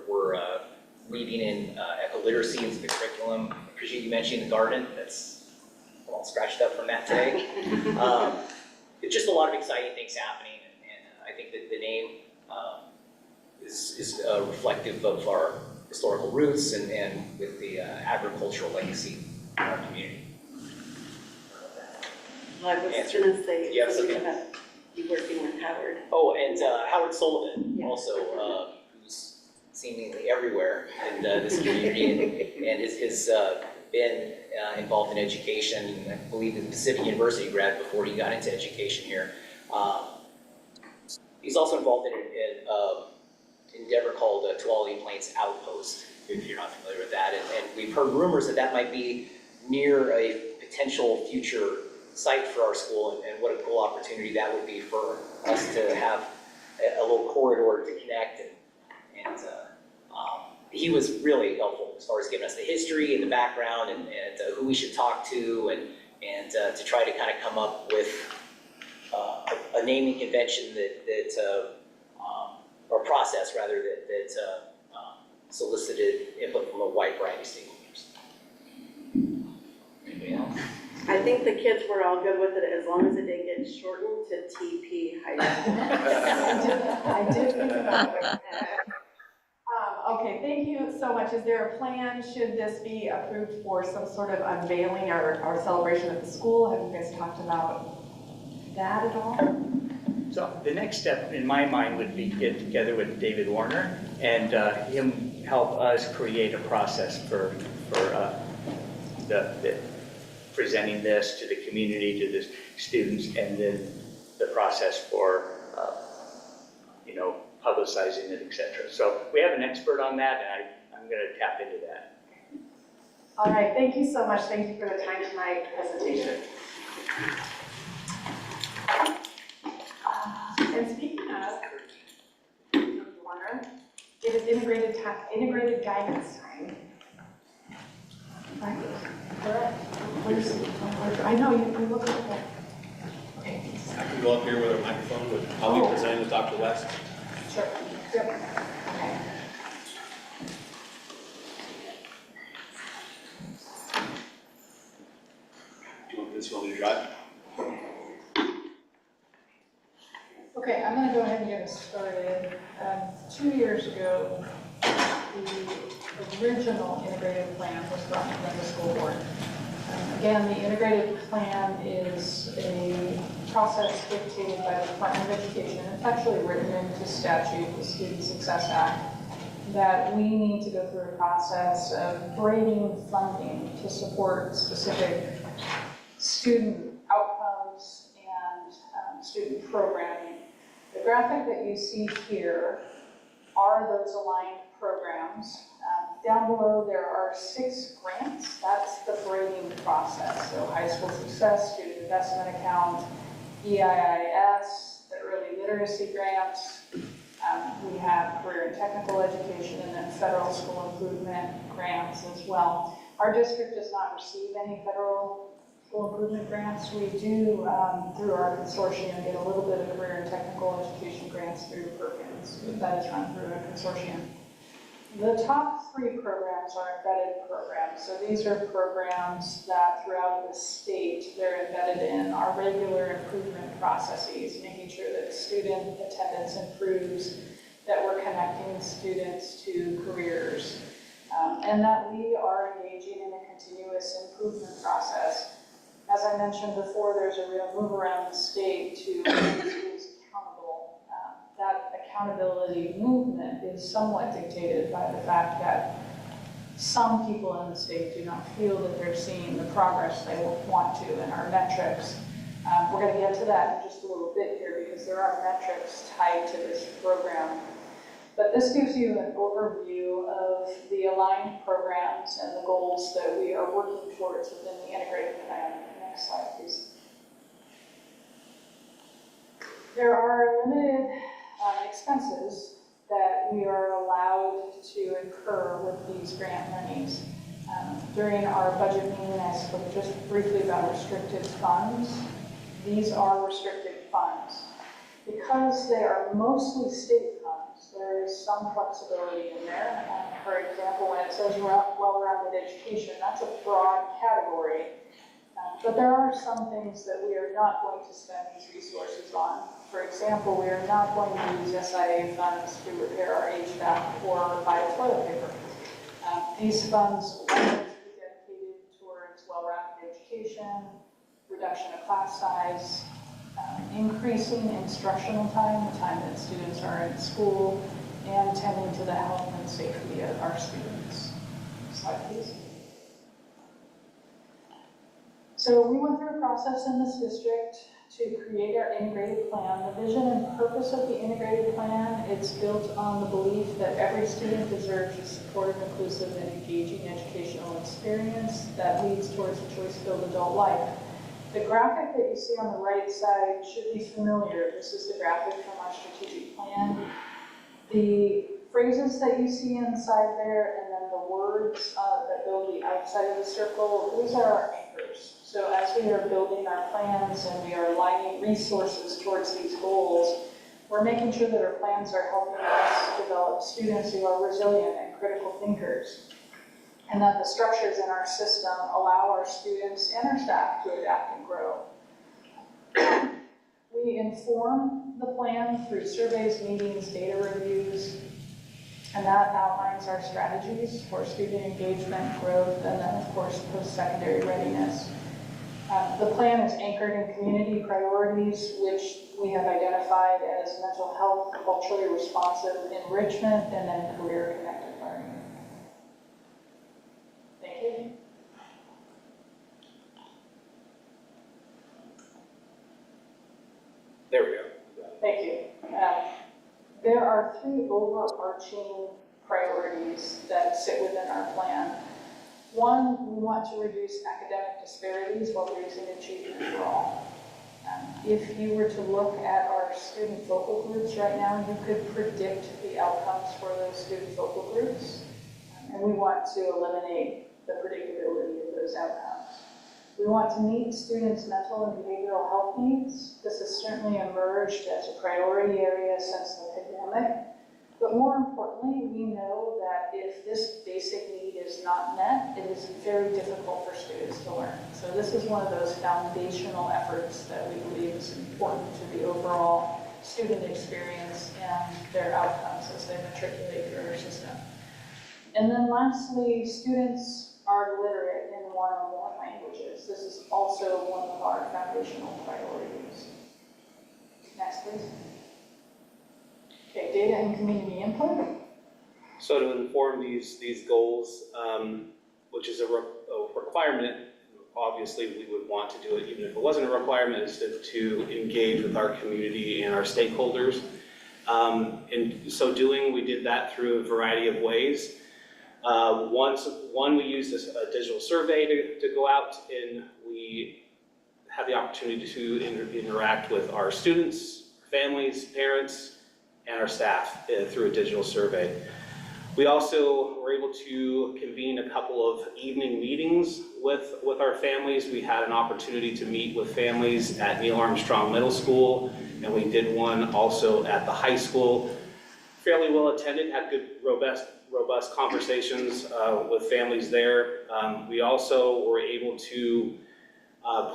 weaving in eco-literacy into the curriculum. I appreciate you mentioning the garden. That's all scratched up from that today. It's just a lot of exciting things happening, and I think that the name is reflective of our historical roots and with the agricultural legacy in our community. I was gonna say, Yes, something okay. about you working with Howard. Oh, and Howard Sullivan also, who's seemingly everywhere in this community, and has been involved in education. I believe the Pacific University grad before he got into education here. He's also involved in an endeavor called Tuolumne Plains Outpost, if you're not familiar with that. And we've heard rumors that that might be near a potential future site for our school, and what a cool opportunity that would be for us to have a little corridor to connect. And he was really helpful as far as giving us the history and the background and who we should talk to, and to try to kind of come up with a naming convention or process rather, that solicited input from a wide variety of stakeholders. Anybody else? I think the kids were all good with it as long as it didn't get shortened to TP high school. I did think about it. Okay, thank you so much. Is there a plan? Should this be approved for some sort of unveiling or celebration at the school? Have you guys talked about that at all? So the next step in my mind would be get together with David Warner and him help us create a process for the presenting this to the community, to the students, and then the process for publicizing it, etc. So we have an expert on that, and I'm going to tap into that. All right, thank you so much. Thank you for the time tonight presentation. And speaking of Warner, it is integrated guidance time. Right? Correct. I know you look at that. Okay. I can go up here with a microphone, but I'll be presenting with Dr. West. Sure. Yep. Okay. Do you want this one to drive? Okay, I'm going to go ahead and get us started. 2 years ago, the original integrated plan was brought from the school board. Again, the integrated plan is a process dictated by the Department of Education. It's actually written into statute, the Student Success Act, that we need to go through a process of bringing funding to support specific student outcomes and student programming. The graphic that you see here are those aligned programs. Down below, there are 6 grants. That's the grading process. So high school success, student investment account, EIIS, the early literacy grants. We have career and technical education, and then federal school improvement grants as well. Our district does not receive any federal school improvement grants. We do, through our consortium, get a little bit of career and technical education grants through Perkins. That is run through a consortium. The top 3 programs are embedded programs. So these are programs that throughout the state, they're embedded in our regular improvement processes, making sure that student attendance improves, that we're connecting students to careers, and that we are engaging in a continuous improvement process. As I mentioned before, there's a real move around the state to hold schools accountable. That accountability movement is somewhat dictated by the fact that some people in the state do not feel that they're seeing the progress they want to in our metrics. We're going to get to that in just a little bit here because there are metrics tied to this program. But this gives you an overview of the aligned programs and the goals that we are working towards within the integrated plan. Next slide, please. There are limited expenses that we are allowed to incur with these grant monies. During our budget meeting, I spoke just briefly about restricted funds. These are restricted funds. Because they are mostly state funds, there is some flexibility in there. For example, when it says well-rounded education, that's a broad category. But there are some things that we are not going to spend these resources on. For example, we are not going to use SIA funds to repair our HVAC or buy toilet paper. These funds are going to be dedicated towards well-rounded education, reduction of class size, increasing instructional time, the time that students are in school, and tending to the health and safety of our students. Next slide, please. So we went through a process in this district to create our integrated plan. The vision and purpose of the integrated plan, it's built on the belief that every student deserves a supportive, inclusive, and engaging educational experience that leads towards a choice-filled adult life. The graphic that you see on the right side should be familiar. This is the graphic from our strategic plan. The phrases that you see inside there, and then the words that build the outside of the circle, these are our anchors. So as we are building our plans and we are aligning resources towards these goals, we're making sure that our plans are helping us develop students who are resilient and critical thinkers, and that the structures in our system allow our students and our staff to adapt and grow. We inform the plan through surveys, meetings, data reviews, and that outlines our strategies for student engagement, growth, and then of course post-secondary readiness. The plan is anchored in community priorities, which we have identified as mental health, culturally responsive enrichment, and then career connected learning. Thank you. There we go. Thank you. There are 3 overarching priorities that sit within our plan. One, we want to reduce academic disparities while raising achievement for all. If you were to look at our student focal groups right now, you could predict the outcomes for those student focal groups. And we want to eliminate the predictability of those outcomes. We want to meet students' mental and behavioral health needs. This has certainly emerged as a priority area since the pandemic. But more importantly, we know that if this basic need is not met, it is very difficult for students to learn. So this is one of those foundational efforts that we believe is important to the overall student experience and their outcomes as they matriculate through our system. And then lastly, students are literate in 1 or more languages. This is also one of our foundational priorities. Next, please. Okay, data and community input. So to inform these goals, which is a requirement, obviously we would want to do it even if it wasn't a requirement, is to engage with our community and our stakeholders. In so doing, we did that through a variety of ways. One, we used a digital survey to go out, and we had the opportunity to interact with our students, families, parents, and our staff through a digital survey. We also were able to convene a couple of evening meetings with our families. We had an opportunity to meet with families at Neil Armstrong Middle School, and we did one also at the high school. Fairly well attended, had good, robust conversations with families there. We also were able to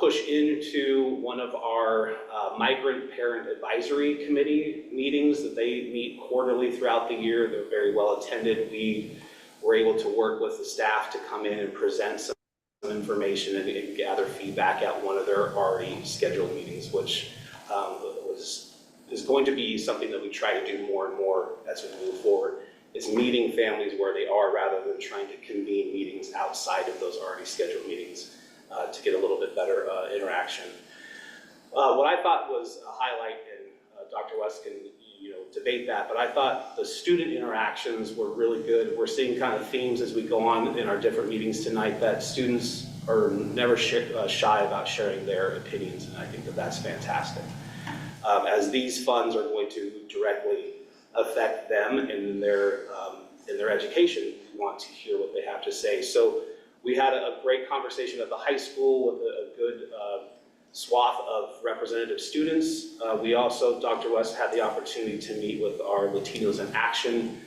push into one of our migrant parent advisory committee meetings that they meet quarterly throughout the year. They're very well attended. We were able to work with the staff to come in and present some information and gather feedback at one of their already scheduled meetings, which is going to be something that we try to do more and more as we move forward, is meeting families where they are rather than trying to convene meetings outside of those already scheduled meetings to get a little bit better interaction. What I thought was a highlight, and Dr. West can debate that, but I thought the student interactions were really good. We're seeing kind of themes as we go on in our different meetings tonight that students are never shy about sharing their opinions, and I think that that's fantastic. As these funds are going to directly affect them in their education, we want to hear what they have to say. So we had a great conversation at the high school with a good swath of representative students. We also, Dr. West had the opportunity to meet with our Latinos in Action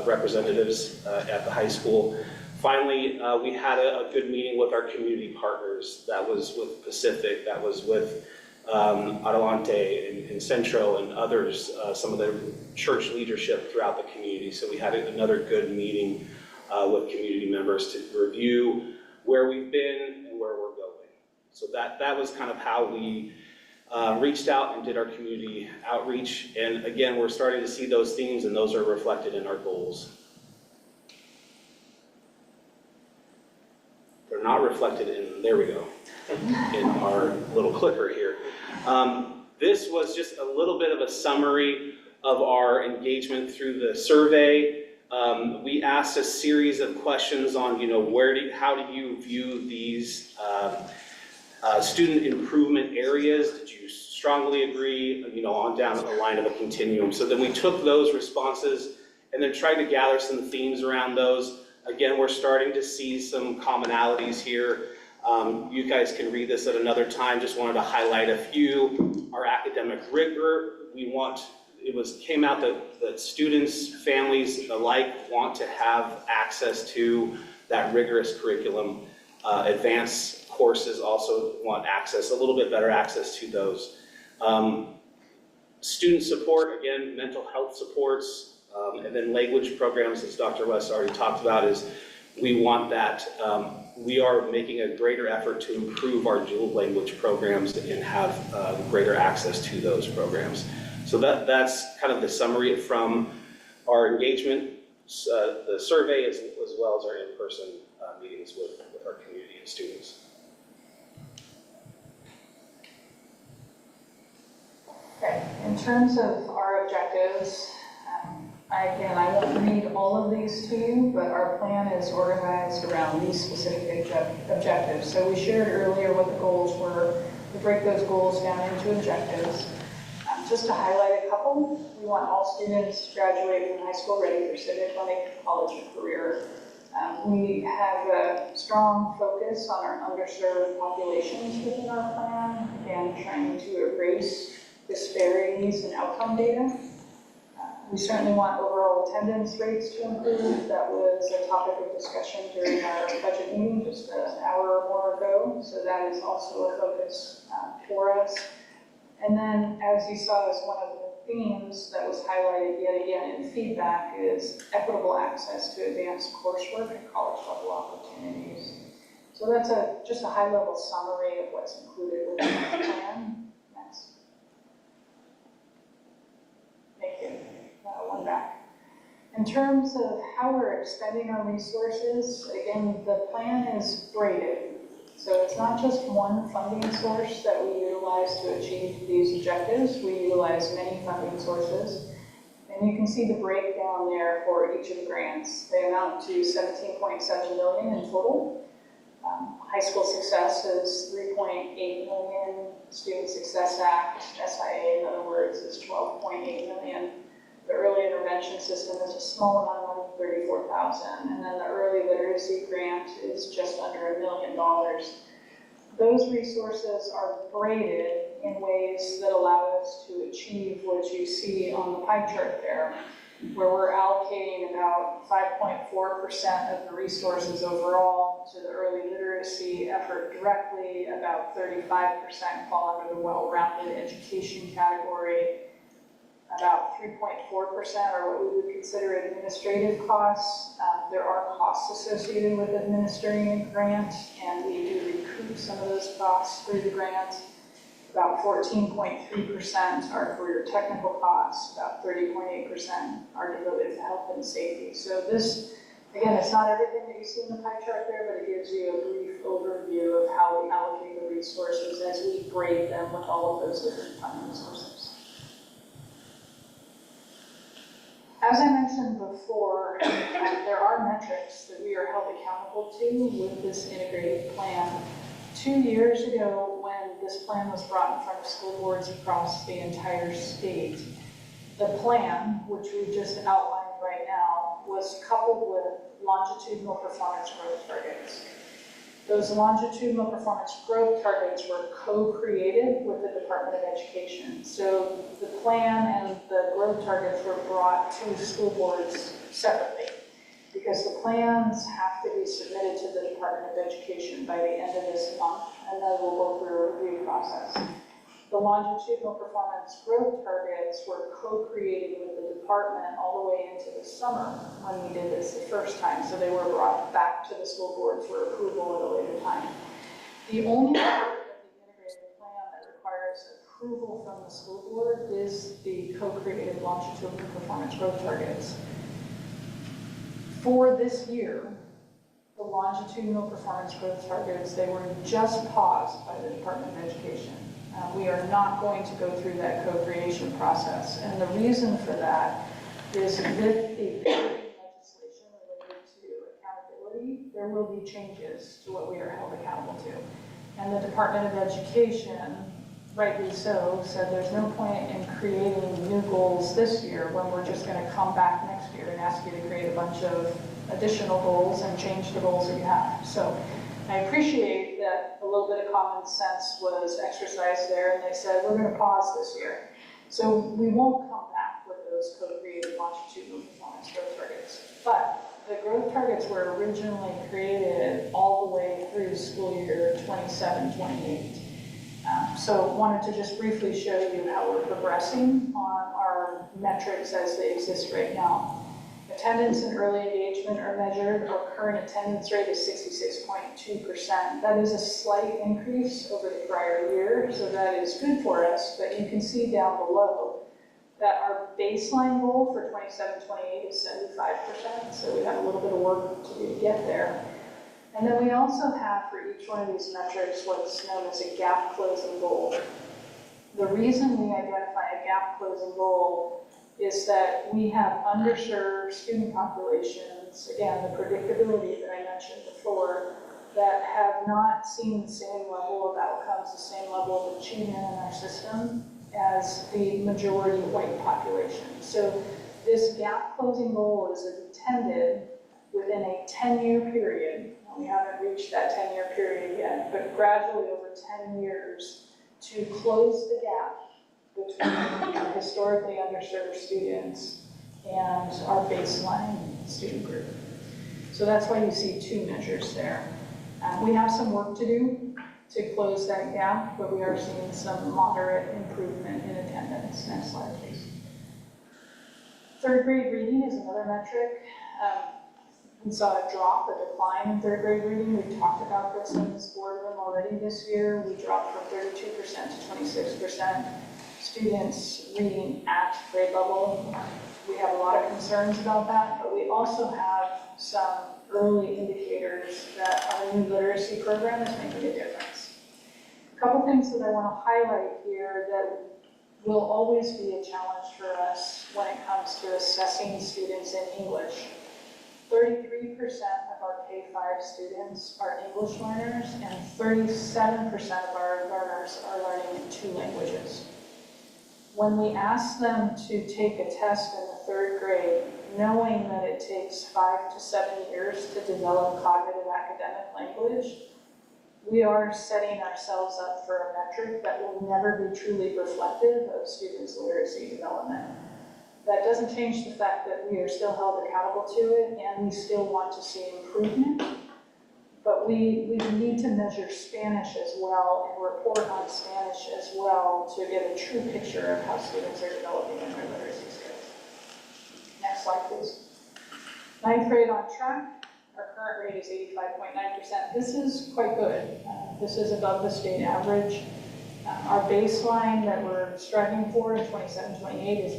representatives at the high school. Finally, we had a good meeting with our community partners. That was with Pacific, that was with Adelante and Centro and others, some of the church leadership throughout the community. So we had another good meeting with community members to review where we've been and where we're going. So that was kind of how we reached out and did our community outreach. And again, we're starting to see those themes, and those are reflected in our goals. They're not reflected in, there we go, in our little clicker here. This was just a little bit of a summary of our engagement through the survey. We asked a series of questions on, how do you view these student improvement areas? Did you strongly agree, on down the line of a continuum? So then we took those responses and then tried to gather some themes around those. Again, we're starting to see some commonalities here. You guys can read this at another time. Just wanted to highlight a few. Our academic rigor, came out that students, families alike want to have access to that rigorous curriculum. Advanced courses also want access, a little bit better access to those. Student support, again, mental health supports, and then language programs, as Dr. West already talked about, is we want that. We are making a greater effort to improve our dual language programs and have greater access to those programs. So that's kind of the summary from our engagement, the survey, as well as our in-person meetings with our community and students. Okay, in terms of our objectives, I won't read all of these to you, but our plan is organized around these specific objectives. So we shared earlier what the goals were. We break those goals down into objectives. Just to highlight a couple, we want all students graduating from high school ready for civic, college, or career. We have a strong focus on our underserved populations within our plan, again, trying to erase disparities in outcome data. We certainly want overall attendance rates to improve. That was a topic of discussion during our budget meeting just an hour or more ago, so that is also a focus for us. And then, as you saw, as one of the themes that was highlighted yet again in feedback is equitable access to advanced coursework and college-level opportunities. So that's just a high-level summary of what's included within the plan. Next. Thank you. One back. In terms of how we're expending our resources, again, the plan is braided. So it's not just one funding source that we utilize to achieve these objectives. We utilize many funding sources. And you can see the breakdown there for each of the grants. They amount to $17.7 million in total. High School Success is $3.8 million. Student Success Act, SIA in other words, is $12.8 million. The Early Intervention System is a small amount of money, $34,000, and then the Early Literacy Grant is just under $1 million. Those resources are braided in ways that allow us to achieve what you see on the pie chart there, where we're allocating about 5.4% of the resources overall to the early literacy effort directly, about 35% fall under the well-rounded education category. About 3.4% are what we would consider administrative costs. There are costs associated with administering a grant, and we do recoup some of those costs through the grant. About 14.3% are career technical costs. About 30.8% are devoted to health and safety. So this, again, it's not everything that you see in the pie chart there, but it gives you a brief overview of how we allocate the resources as we grade them with all of those different funding sources. As I mentioned before, there are metrics that we are held accountable to with this integrated plan. 2 years ago, when this plan was brought in front of school boards across the entire state, the plan, which we've just outlined right now, was coupled with longitudinal performance growth targets. Those longitudinal performance growth targets were co-created with the Department of Education. So the plan and the growth targets were brought to school boards separately because the plans have to be submitted to the Department of Education by the end of this month, and then we'll go through a review process. The longitudinal performance growth targets were co-created with the department all the way into the summer when we did this the first time, so they were brought back to the school board for approval at a later time. The only part of the integrated plan that requires approval from the school board is the co-created longitudinal performance growth targets. For this year, the longitudinal performance growth targets, they were just paused by the Department of Education. We are not going to go through that co-creation process. And the reason for that is with the legislation related to accountability, there will be changes to what we are held accountable to. And the Department of Education, rightly so, said there's no point in creating new goals this year when we're just going to come back next year and ask you to create a bunch of additional goals and change the goals that you have. So I appreciate that a little bit of common sense was exercised there, and they said we're going to pause this year. So we won't come back with those co-created longitudinal performance growth targets. But the growth targets were originally created all the way through school year 27-28. So wanted to just briefly show you how we're progressing on our metrics as they exist right now. Attendance and early engagement are measured. Our current attendance rate is 66.2%. That is a slight increase over the prior year, so that is good for us, but you can see down below that our baseline goal for 27-28 is 75%, so we have a little bit of work to do to get there. And then we also have for each one of these metrics what's known as a gap closing goal. The reason we identify a gap closing goal is that we have underserved student populations, again, the predictability that I mentioned before, that have not seen the same level of outcomes, the same level of achievement in our system as the majority white population. So this gap closing goal is intended within a 10-year period. We haven't reached that 10-year period yet, but gradually over 10 years to close the gap between historically underserved students and our baseline student group. So that's why you see two measures there. We have some work to do to close that gap, but we are seeing some moderate improvement in attendance. Next slide, please. Third grade reading is another metric. We saw a drop, a decline in third grade reading. We've talked about this in this boardroom already this year. We dropped from 32% to 26% students reading at grade level. We have a lot of concerns about that, but we also have some early indicators that our new literacy program is making a difference. A couple things that I want to highlight here that will always be a challenge for us when it comes to assessing students in English. 33% of our K-5 students are English learners, and 37% of our learners are learning in 2 languages. When we ask them to take a test in the 3rd grade, knowing that it takes 5 to 7 years to develop cognitive academic language, we are setting ourselves up for a metric that will never be truly reflective of students' literacy development. That doesn't change the fact that we are still held accountable to it and we still want to see improvement. But we need to measure Spanish as well and report on Spanish as well to get a true picture of how students are developing in their literacy skills. Next slide, please. 9th grade on track. Our current rate is 85.9%. This is quite good. This is above the state average. Our baseline that we're striving for in 27-28 is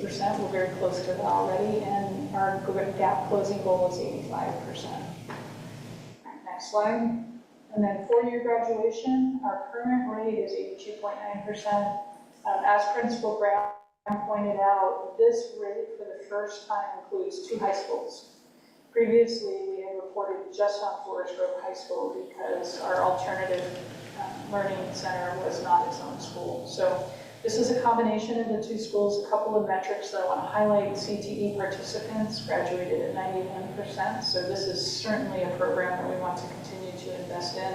88%. We're very close to that already, and our gap closing goal is 85%. Next slide. And then 4-year graduation, our current rate is 82.9%. As Principal Brown pointed out, this rate for the first time includes 2 high schools. Previously, we had reported just on Forest Grove High School because our alternative learning center was not its own school. So this is a combination of the 2 schools. A couple of metrics that I want to highlight. CTE participants graduated at 91%. So this is certainly a program that we want to continue to invest in.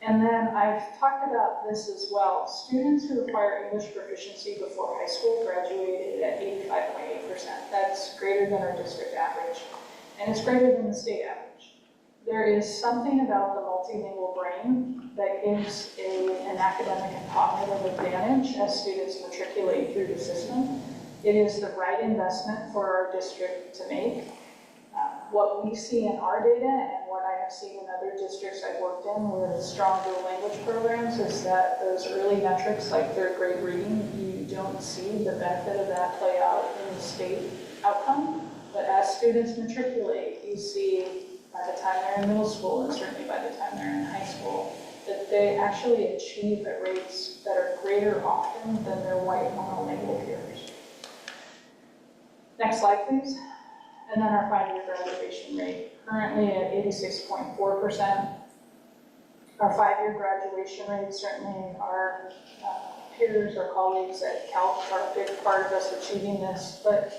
And then I've talked about this as well. Students who require English proficiency before high school graduated at 85.8%. That's greater than our district average. And it's greater than the state average. There is something about the multilingual brain that gives an academic and cognitive advantage as students matriculate through the system. It is the right investment for our district to make. What we see in our data and what I have seen in other districts I've worked in with strong dual language programs is that those early metrics like 3rd grade reading, you don't see the benefit of that play out in the state outcome. But as students matriculate, you see by the time they're in middle school and certainly by the time they're in high school, that they actually achieve at rates that are greater often than their white monolingual peers. Next slide, please. And then our 5-year graduation rate, currently at 86.4%. Our 5-year graduation rate, certainly our peers or colleagues at Calc are a big part of us achieving this, but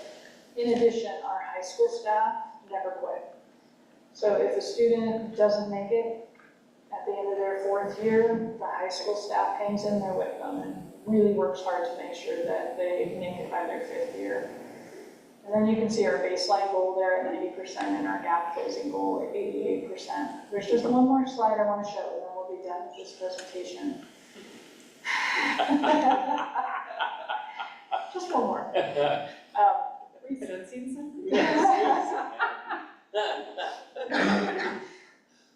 in addition, our high school staff never quit. So if a student doesn't make it at the end of their 4th year, the high school staff hangs in there with them and really works hard to make sure that they make it by their 5th year. And then you can see our baseline goal there at 90% and our gap closing goal at 88%. There's just one more slide I want to show, and then we'll be done with this presentation. Just one more.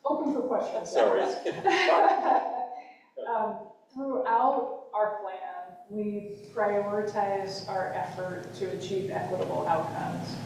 Open for questions. Sorry. Throughout our plan, we prioritize our effort to achieve equitable outcomes.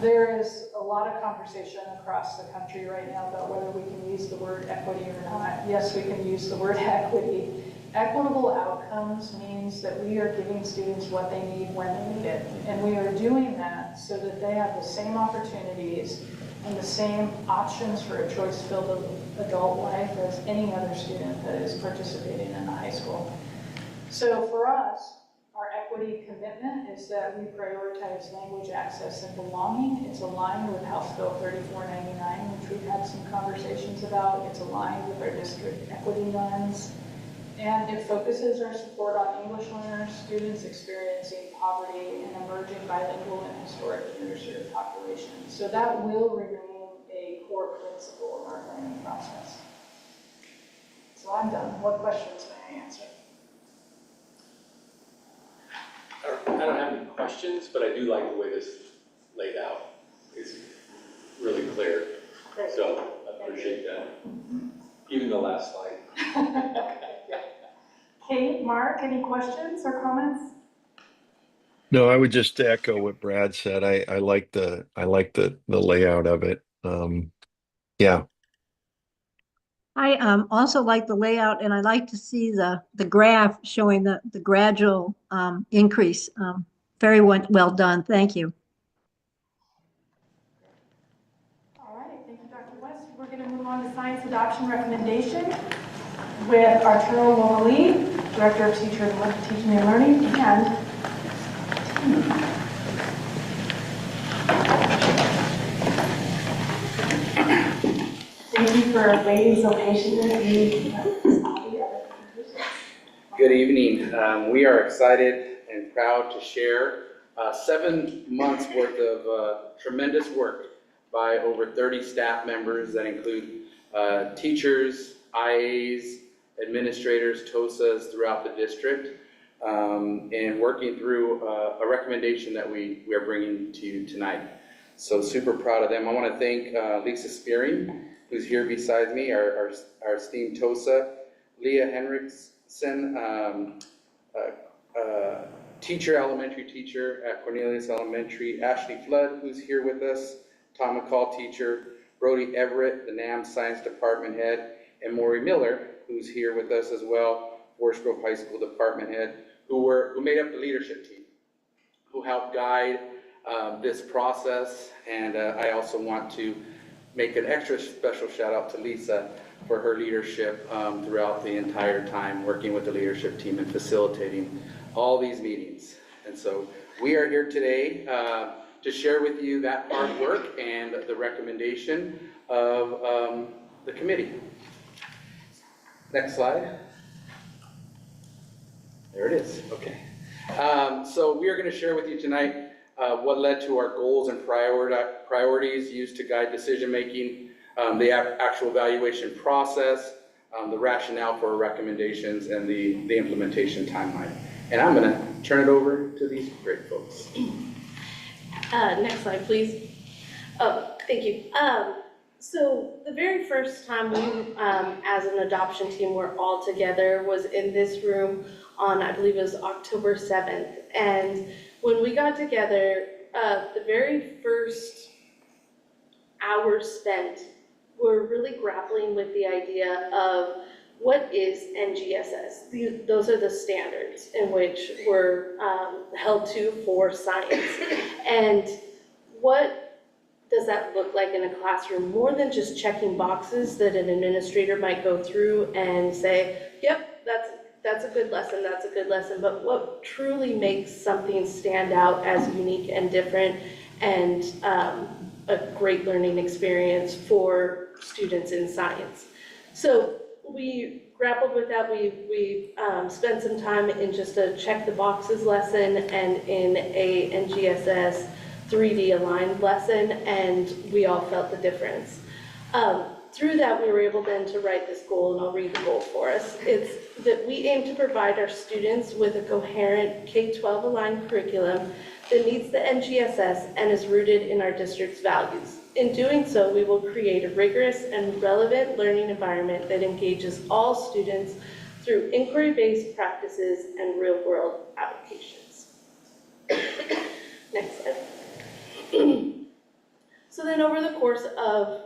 There is a lot of conversation across the country right now about whether we can use the word equity or not. Yes, we can use the word equity. Equitable outcomes means that we are giving students what they need when they need it. And we are doing that so that they have the same opportunities and the same options for a choice-filled adult life as any other student that is participating in the high school. So for us, our equity commitment is that we prioritize language access and belonging. It's aligned with House Bill 3499, which we've had some conversations about. It's aligned with our district equity lens. And it focuses our support on English learners, students experiencing poverty, and emerging bilingual and historically underserved populations. So that will remain a core principle of our learning process. So I'm done. What questions may I answer? I don't have any questions, but I do like the way this is laid out. It's really clear. So I appreciate that. Even the last slide. Kate, Mark, any questions or comments? No, I would just echo what Brad said. I like the layout of it. Yeah. I also like the layout, and I like to see the graph showing the gradual increase. Very well done. Thank you. All right, thank you, Dr. West. We're going to move on to science adoption recommendation with Arturo Lomeli, Director of Teaching and Learning, and thank you for waiting so patiently. Good evening. We are excited and proud to share 7 months worth of tremendous work by over 30 staff members that include teachers, IAs, administrators, TOSAs throughout the district, and working through a recommendation that we are bringing to you tonight. So super proud of them. I want to thank Lisa Spearing, who's here beside me, our esteemed TOSA, Leah Henriksen, elementary teacher at Cornelius Elementary, Ashley Flood, who's here with us, Tom McCall, teacher, Brody Everett, the NAM Science Department head, and Maury Miller, who's here with us as well, Forest Grove High School Department head, who made up the leadership team, who helped guide this process. And I also want to make an extra special shout out to Lisa for her leadership throughout the entire time, working with the leadership team and facilitating all these meetings. And so we are here today to share with you that hard work and the recommendation of the committee. Next slide. There it is. Okay. So we are going to share with you tonight what led to our goals and priorities used to guide decision making, the actual evaluation process, the rationale for our recommendations, and the implementation timeline. And I'm going to turn it over to these great folks. Next slide, please. Oh, thank you. So the very first time we, as an adoption team, were all together was in this room on, I believe it was October 7th. And when we got together, the very first hour spent we're really grappling with the idea of what is NGSS? Those are the standards in which we're held to for science. And what does that look like in a classroom? More than just checking boxes that an administrator might go through and say, yep, that's a good lesson, that's a good lesson. But what truly makes something stand out as unique and different and a great learning experience for students in science? So we grappled with that. We spent some time in just a check the boxes lesson and in a NGSS 3D aligned lesson, and we all felt the difference. Through that, we were able then to write this goal, and I'll read the goal for us. It's that we aim to provide our students with a coherent K-12 aligned curriculum that meets the NGSS and is rooted in our district's values. In doing so, we will create a rigorous and relevant learning environment that engages all students through inquiry-based practices and real-world applications. Next slide. So then over the course of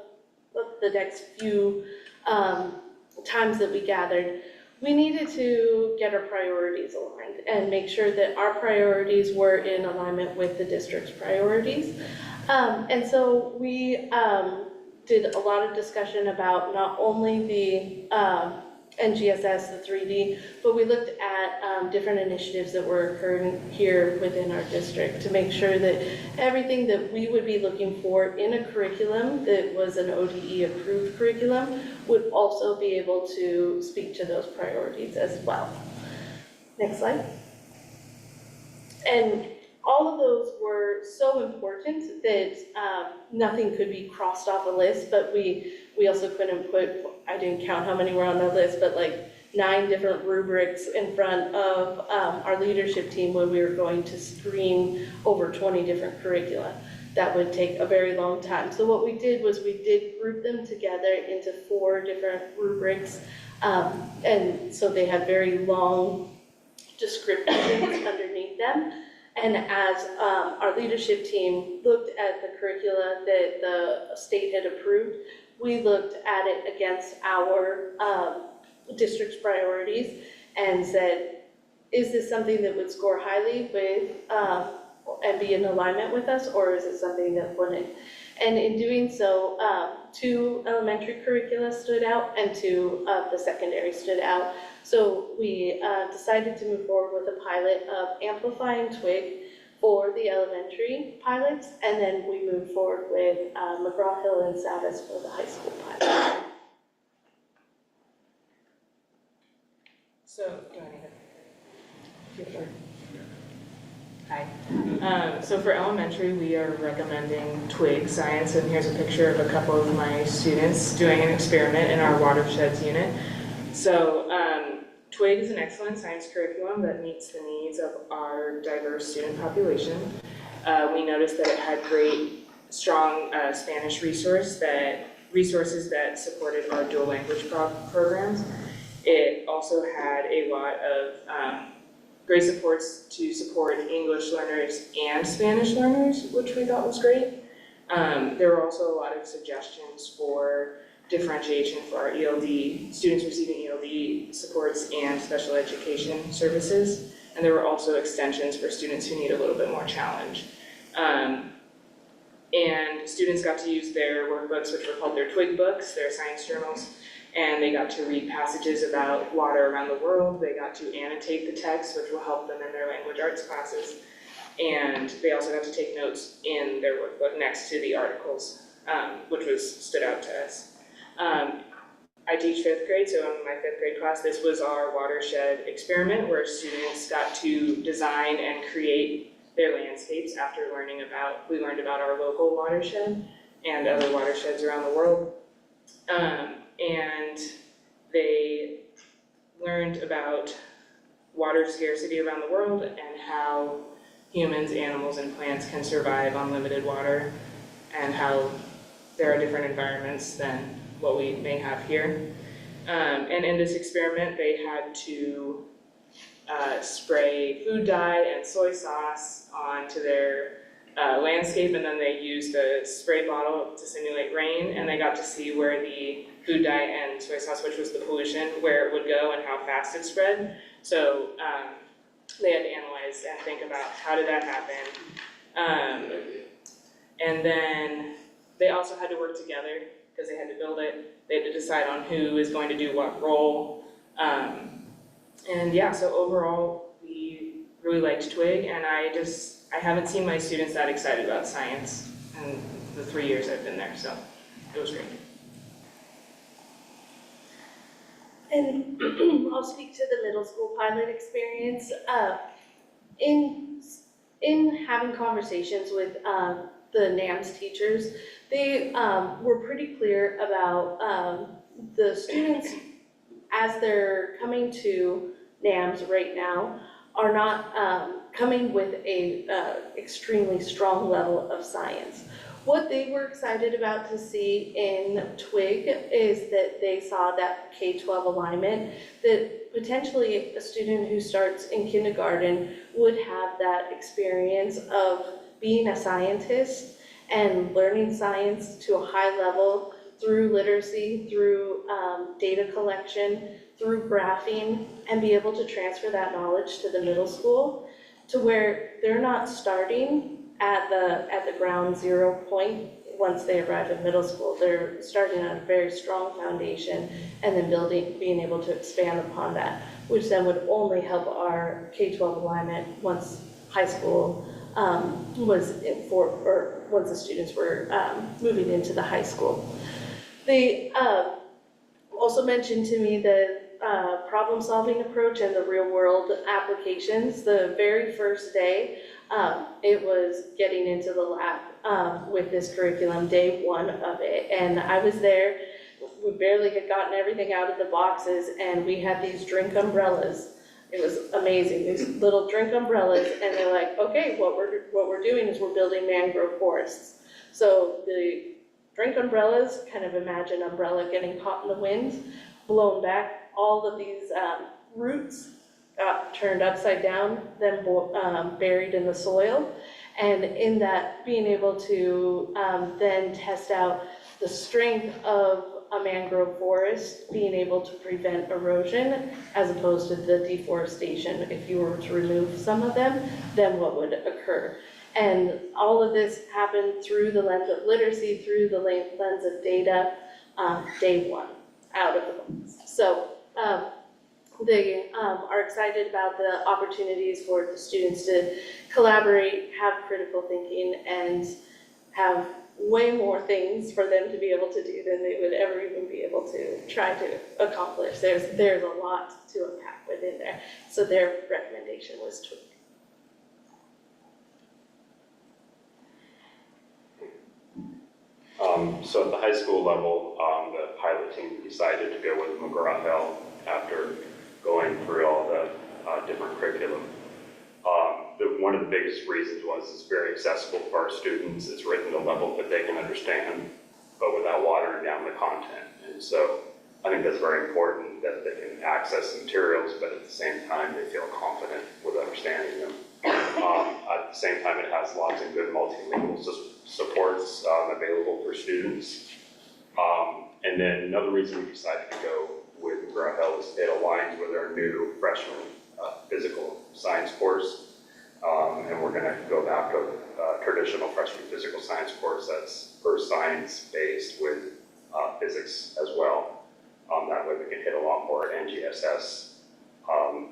the next few times that we gathered, we needed to get our priorities aligned and make sure that our priorities were in alignment with the district's priorities. And so we did a lot of discussion about not only the NGSS, the 3D, but we looked at different initiatives that were occurring here within our district to make sure that everything that we would be looking for in a curriculum that was an ODE approved curriculum would also be able to speak to those priorities as well. Next slide. And all of those were so important that nothing could be crossed off a list, but we also couldn't put, I didn't count how many were on the list, but like 9 different rubrics in front of our leadership team when we were going to screen over 20 different curricula. That would take a very long time. So what we did was we did group them together into 4 different rubrics, and so they had very long descriptions underneath them. And as our leadership team looked at the curricula that the state had approved, we looked at it against our district's priorities and said, is this something that would score highly with and be in alignment with us, or is it something that wouldn't? And in doing so, 2 elementary curricula stood out and 2 of the secondary stood out. So we decided to move forward with a pilot of amplifying TWIG for the elementary pilots, and then we moved forward with McGraw-Hill and Savas for the high school pilot. So, do I need to? Hi. So for elementary, we are recommending TWIG science, and here's a picture of a couple of my students doing an experiment in our watersheds unit. So TWIG is an excellent science curriculum that meets the needs of our diverse student population. We noticed that it had great, strong Spanish resources that supported our dual language programs. It also had a lot of great supports to support English learners and Spanish learners, which we thought was great. There were also a lot of suggestions for differentiation for our ELD, students receiving ELD supports and special education services. And there were also extensions for students who need a little bit more challenge. And students got to use their workbooks, which were called their TWIG books, their science journals, and they got to read passages about water around the world. They got to annotate the text, which will help them in their language arts classes. And they also got to take notes in their workbook next to the articles, which stood out to us. I teach 5th grade, so in my 5th grade class, this was our watershed experiment where students got to design and create their landscapes after we learned about our local watershed and other watersheds around the world. And they learned about water scarcity around the world and how humans, animals, and plants can survive on limited water, and how there are different environments than what we may have here. And in this experiment, they had to spray food dye and soy sauce onto their landscape, and then they used a spray bottle to simulate rain, and they got to see where the food dye and soy sauce, which was the pollution, where it would go and how fast it spread. So they had to analyze and think about how did that happen. And then they also had to work together because they had to build it. They had to decide on who is going to do what role. And yeah, so overall, we really liked Twig, and I haven't seen my students that excited about science in the 3 years I've been there, so it was great. And I'll speak to the middle school pilot experience. In having conversations with the NAMS teachers, they were pretty clear about the students as they're coming to NAMS right now are not coming with a extremely strong level of science. What they were excited about to see in Twig is that they saw that K-12 alignment, that potentially a student who starts in kindergarten would have that experience of being a scientist and learning science to a high level through literacy, through data collection, through graphing, and be able to transfer that knowledge to the middle school to where they're not starting at the ground zero point once they arrive at middle school. They're starting on a very strong foundation and then being able to expand upon that, which then would only help our K-12 alignment once high school once the students were moving into the high school. They also mentioned to me the problem-solving approach and the real-world applications. The very first day, it was getting into the lab with this curriculum, day one of it, and I was there. We barely had gotten everything out of the boxes, and we had these drink umbrellas. It was amazing, these little drink umbrellas, and they're like, okay, what we're doing is we're building mangrove forests. So the drink umbrellas, kind of imagine umbrella getting caught in the wind, blown back. All of these roots got turned upside down, then buried in the soil. And in that, being able to then test out the strength of a mangrove forest, being able to prevent erosion as opposed to the deforestation. If you were to remove some of them, then what would occur? And all of this happened through the lens of literacy, through the lens of data, day one, out of the box. So they are excited about the opportunities for the students to collaborate, have critical thinking, and have way more things for them to be able to do than they would ever even be able to try to accomplish. There's a lot to unpack within there. So their recommendation was Twig. So at the high school level, the pilot team decided to go with McGraw-Hill after going through all the different curriculum. One of the biggest reasons was it's very accessible for our students. It's written at a level that they can understand, but without watering down the content. And so I think that's very important that they can access the materials, but at the same time, they feel confident with understanding them. At the same time, it has lots of good multilingual supports available for students. And then another reason we decided to go with McGraw-Hill is it aligns with our new freshman physical science course. And we're going to go back to a traditional freshman physical science course that's first science-based with physics as well. That way we can hit a lot more NGSS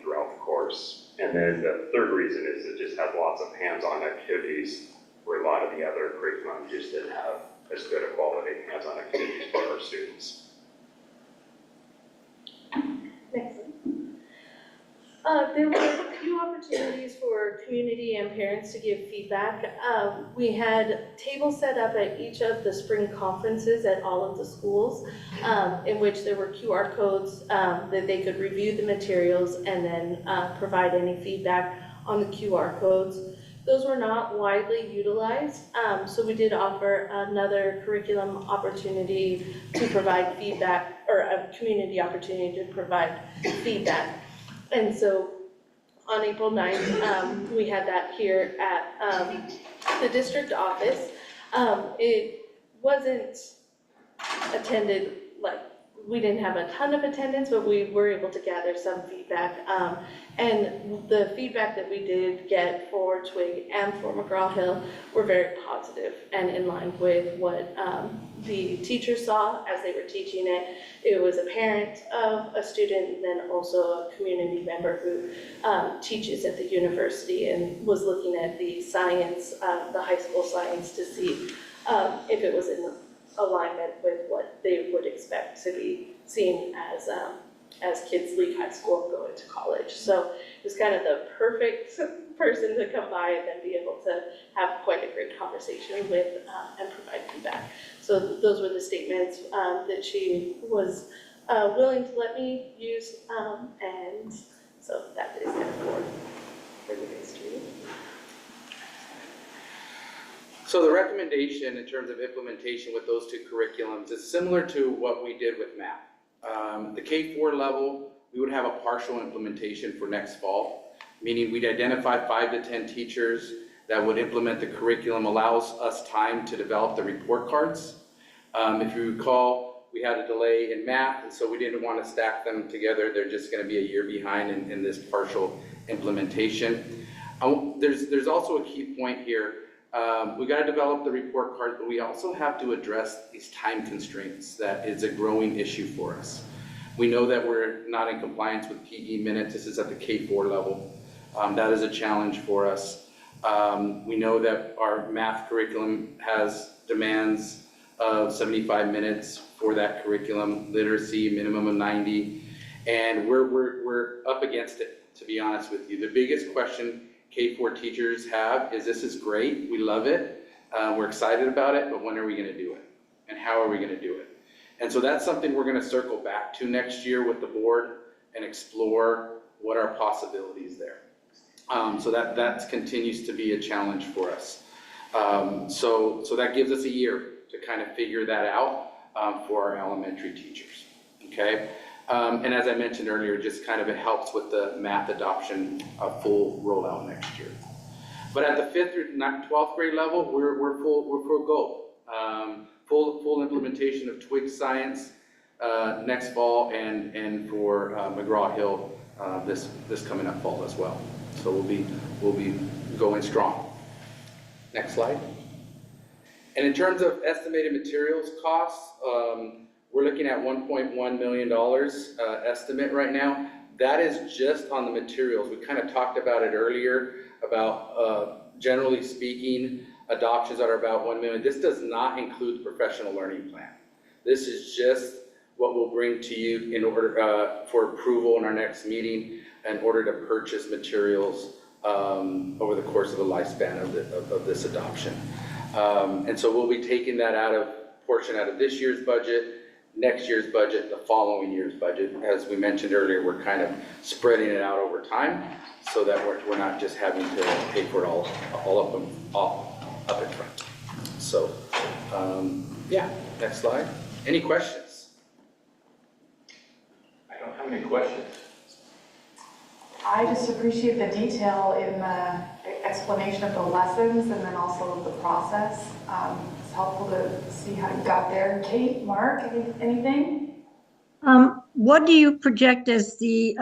throughout the course. And then the third reason is it just has lots of hands-on activities where a lot of the other curriculum just didn't have as good a quality hands-on activities for our students. Next one. There were a few opportunities for community and parents to give feedback. We had tables set up at each of the spring conferences at all of the schools, in which there were QR codes that they could review the materials and then provide any feedback on the QR codes. Those were not widely utilized, so we did offer another curriculum opportunity to provide feedback, or a community opportunity to provide feedback. And so on April 9th, we had that here at the district office. It wasn't attended, like, we didn't have a ton of attendance, but we were able to gather some feedback. And the feedback that we did get for Twig and for McGraw-Hill were very positive and in line with what the teachers saw as they were teaching it. It was a parent of a student, and then also a community member who teaches at the university and was looking at the science, the high school science, to see if it was in alignment with what they would expect to be seen as kids leave high school and go into college. So it was kind of the perfect person to come by and then be able to have quite a great conversation with and provide feedback. So those were the statements that she was willing to let me use, and so that is kind of for you guys to read. So the recommendation in terms of implementation with those two curriculums is similar to what we did with math. The K-4 level, we would have a partial implementation for next fall, meaning we'd identify 5 to 10 teachers that would implement the curriculum, allows us time to develop the report cards. If you recall, we had a delay in math, and so we didn't want to stack them together. They're just going to be a year behind in this partial implementation. There's also a key point here. We got to develop the report cards, but we also have to address these time constraints. That is a growing issue for us. We know that we're not in compliance with PE minutes. This is at the K-4 level. That is a challenge for us. We know that our math curriculum has demands of 75 minutes for that curriculum, literacy minimum of 90, and we're up against it, to be honest with you. The biggest question K-4 teachers have is, this is great, we love it, we're excited about it, but when are we going to do it? And how are we going to do it? And so that's something we're going to circle back to next year with the board and explore what are possibilities there. So that continues to be a challenge for us. So that gives us a year to kind of figure that out for our elementary teachers, okay? And as I mentioned earlier, just kind of it helps with the math adoption full rollout next year. But at the 5th through 12th grade level, we're full go. Full implementation of Twig Science next fall, and for McGraw-Hill this coming up fall as well. So we'll be going strong. Next slide. And in terms of estimated materials costs, we're looking at $1.1 million estimate right now. That is just on the materials. We kind of talked about it earlier about generally speaking, adoptions that are about 1 million. This does not include the professional learning plan. This is just what we'll bring to you in order for approval in our next meeting in order to purchase materials over the course of the lifespan of this adoption. And so we'll be taking that portion out of this year's budget, next year's budget, the following year's budget. As we mentioned earlier, we're kind of spreading it out over time so that we're not just having to pay for it all up in front. So, yeah, next slide. Any questions? I don't have any questions. I just appreciate the detail in the explanation of the lessons and then also the process. It's helpful to see how you got there. Kate, Mark, anything? What do you project as the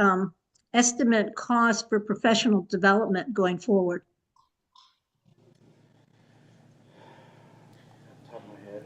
estimate cost for professional development going forward? Top of my head,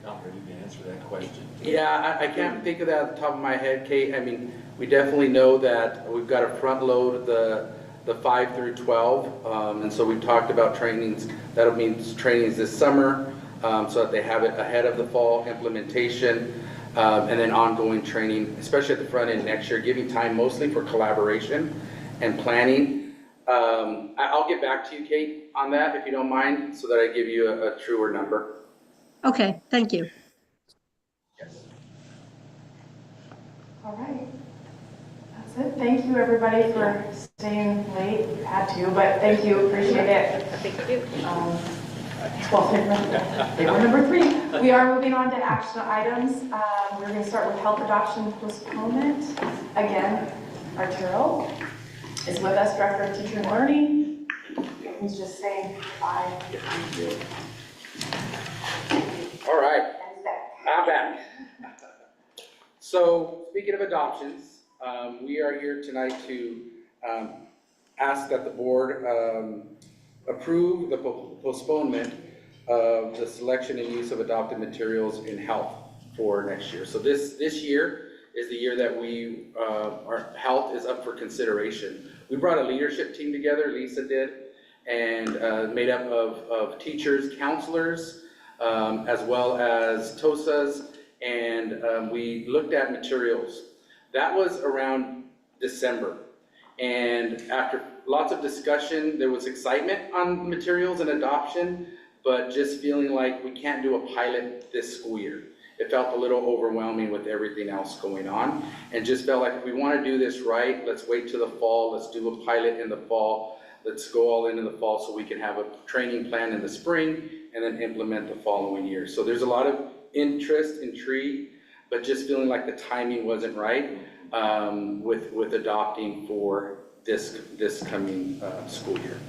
not ready to answer that question. Yeah, I can't think of that at the top of my head, Kate. I mean, we definitely know that we've got to front load the 5 through 12, and so we've talked about trainings. That'll mean trainings this summer, so that they have it ahead of the fall implementation, and then ongoing training, especially at the front end next year, giving time mostly for collaboration and planning. I'll get back to you, Kate, on that if you don't mind, so that I give you a truer number. Okay, thank you. All right. That's it. Thank you, everybody, for staying late. You had to, but thank you. Appreciate it. Thank you. Well, they were number 3. We are moving on to action items. We're going to start with health adoption postponement. Again, Arturo. is with us, Director of Teacher and Learning. He's just saying bye. All right, And he's back. I'm back. So, speaking of adoptions, we are here tonight to ask that the board approve the postponement of the selection and use of adopted materials in health for next year. So this year is the year that our health is up for consideration. We brought a leadership team together, Lisa did, and made up of teachers, counselors, as well as TOSAs, and we looked at materials. That was around December. And after lots of discussion, there was excitement on materials and adoption, but just feeling like we can't do a pilot this school year. It felt a little overwhelming with everything else going on, and just felt like if we want to do this right, let's wait till the fall, let's do a pilot in the fall, let's go all in the fall so we can have a training plan in the spring and then implement the following year. So there's a lot of interest, intrigue, but just feeling like the timing wasn't right with adopting for this coming school year.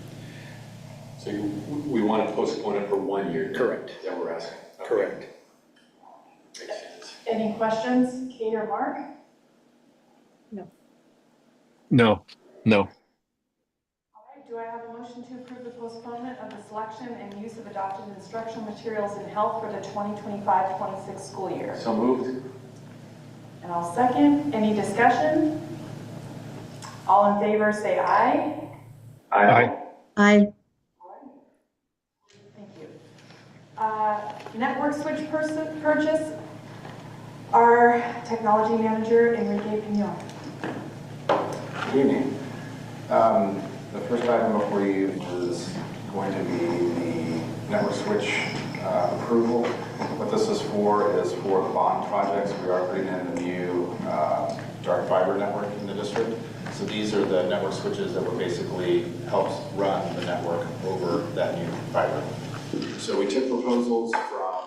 So we want to postpone it for 1 year? Correct. Is that what we're asking? Okay. Correct. Makes sense. Any questions, Kate or Mark? No. All right, do I have a motion to approve the postponement of the selection and use of adopted instructional materials in health for the 2025-26 school year? So moved. And I'll second. Any discussion? All in favor, say aye. Aye. I, Thank you. Network switch purchase, our technology manager, Enrique Pignon. Good evening. The first item before you is going to be the network switch approval. What this is for the bond projects. We are putting in the new dark fiber network in the district. So these are the network switches that will basically help run the network over that new fiber. So we took proposals from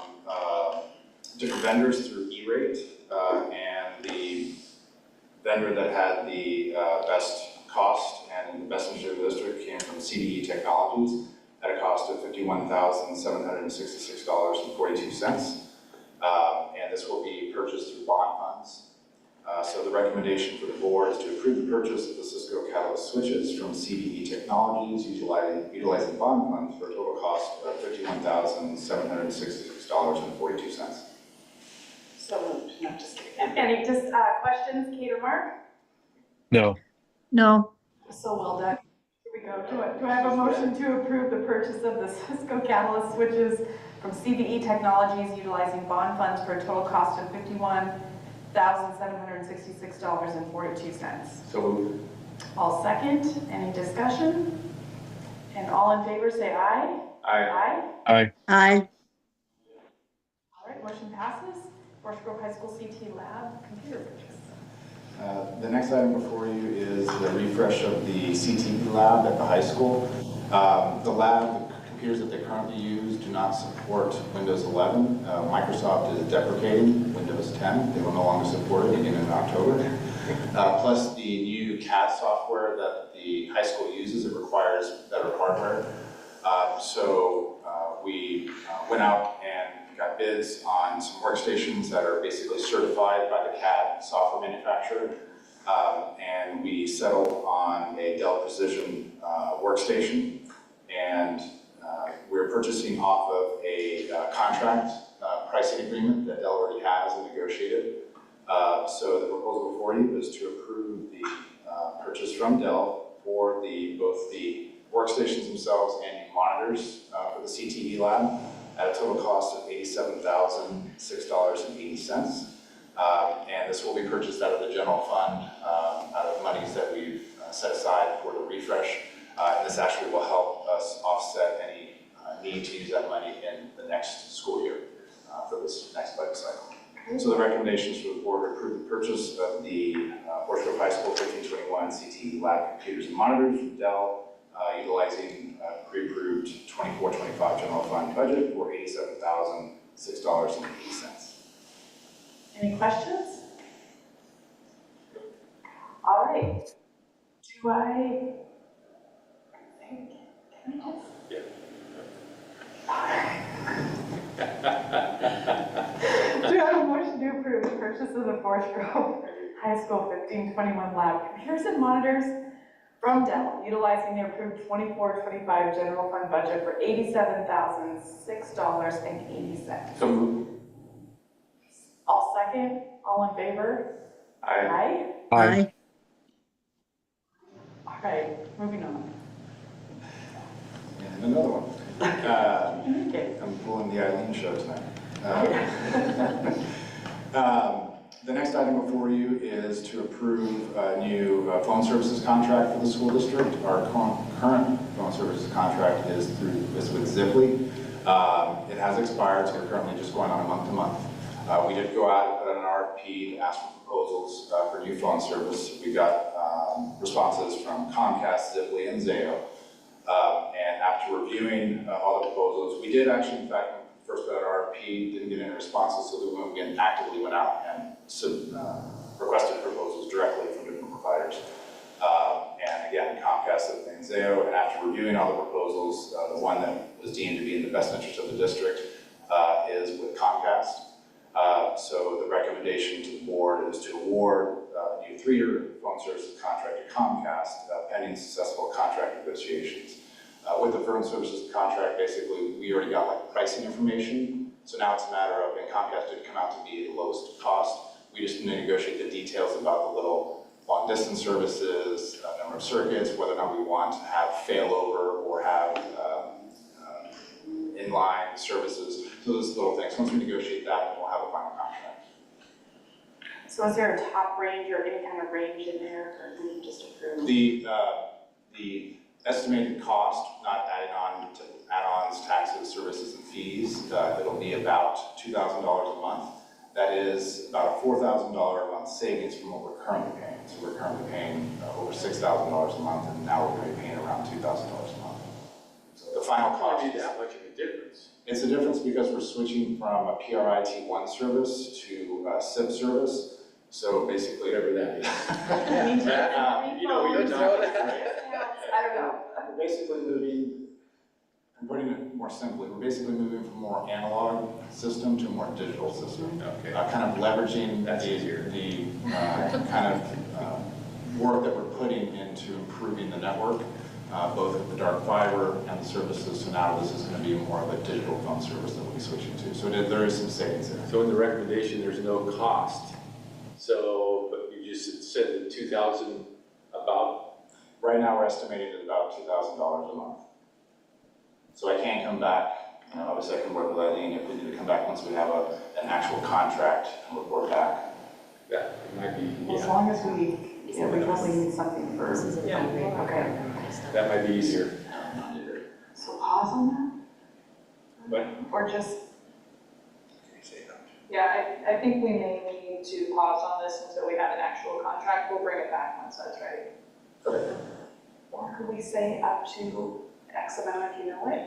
different vendors through E-Rate, and the vendor that had the best cost and the best interest of the district came from CDE Technologies at a cost of $51,766.42. And this will be purchased through bond funds. So the recommendation for the board is to approve the purchase of the Cisco Catalyst switches from CDE Technologies utilizing bond funds for a total cost of $51,766.42. So moved. No, just kidding. Any questions, Kate or Mark? No. no, So well done. Here we go. Do I have a motion to approve the purchase of the Cisco Catalyst switches from CDE Technologies utilizing bond funds for a total cost of $51,766.42? So moved. All second. Any discussion? And all in favor say aye. Aye. Aye. I, All right, motion passes. Forest Grove High School CT Lab computer purchase. The next item before you is the refresh of the CTE lab at the high school. The computers that they currently use do not support Windows 11. Microsoft is deprecating Windows 10. They will no longer support it beginning in October. Plus the new CAD software that the high school uses, it requires better hardware. So we went out and got bids on some workstations that are basically certified by the CAD software manufacturer. And we settled on a Dell Precision workstation. And we're purchasing off of a contract pricing agreement that Dell already has and negotiated. So the proposal before you is to approve the purchase from Dell for both the workstations themselves and the monitors for the CTE lab at a total cost of $87,006.80. And this will be purchased out of the general fund, out of monies that we've set aside for the refresh. And this actually will help us offset any need to use that money in the next school year for this next budget cycle. So the recommendations for the board approve the purchase of the Forest Grove High School 1521 CTE lab computers and monitors from Dell, utilizing pre-approved 24-25 general fund budget for $87,006.80. Any questions? All right. Do Do I think, can I just? Do I have a motion to approve the purchase of the Forest Grove High School 1521 lab computers and monitors from Dell, utilizing the approved 24-25 general fund budget for $87,006.80? So moved. All second, all in favor? Aye. Aye. All right, moving on. And another one. I'm pulling the Eileen show tonight. The next item before you is to approve a new phone services contract for the school district. Our current phone services contract is with Ziply. It has expired, so we're currently just going on a month-to-month. We did go out and put out an RFP to ask for proposals for new phone service. We got responses from Comcast, Ziply, and Zayo. And after reviewing all the proposals, we did actually, in fact, when we first put out our RFP, didn't get any responses, so we actively went out and requested proposals directly from different providers. And again, Comcast, Ziply, and Zayo, and after reviewing all the proposals, the one that was deemed to be in the best interest of the district is with Comcast. So the recommendation to the board is to award a new 3-year phone services contract to Comcast pending successful contract negotiations. With the phone services contract, basically, we already got like pricing information. So now it's a matter of, and Comcast did come out to be the lowest cost. We just need to negotiate the details about the little long distance services, number of circuits, whether or not we want to have failover or have inline services. So those little things. Once we negotiate that, then we'll have a final contract. So is there a top range or any kind of range in there, or do we just approve? The estimated cost, not adding on to add-ons, taxes, services, and fees, it'll be about $2,000 a month. That is about a $4,000 a month savings from what we're currently paying. So we're currently paying over $6,000 a month, and now we're going to be paying around $2,000 a month. So the final cost Not that much of a difference. It's a difference because we're switching from a PRIT1 service to a SIP service. So basically, whatever that is. You know, we don't know that. I don't know. We're basically moving, I'm putting it more simply, we're basically moving from a more analog system to a more digital system. Okay. Kind of leveraging the kind of work that we're putting into improving the network, both with the dark fiber and the services. So now this is going to be more of a digital phone service that we'll be switching to. So there is some savings there. So in the recommendation, there's no cost. So, but you just said that 2,000 about. Right now, we're estimating at about $2,000 a month. So I can come back, obviously I can work with Eileen if we need to come back once we have an actual contract and report back. That might be, Well, as long as we probably need something for, okay. that might be easier. So pause on that? What? Or just, Yeah, I think we may need to pause on this until we have an actual contract. We'll bring it back once that's ready. Okay. or could we say up to X amount if you know it?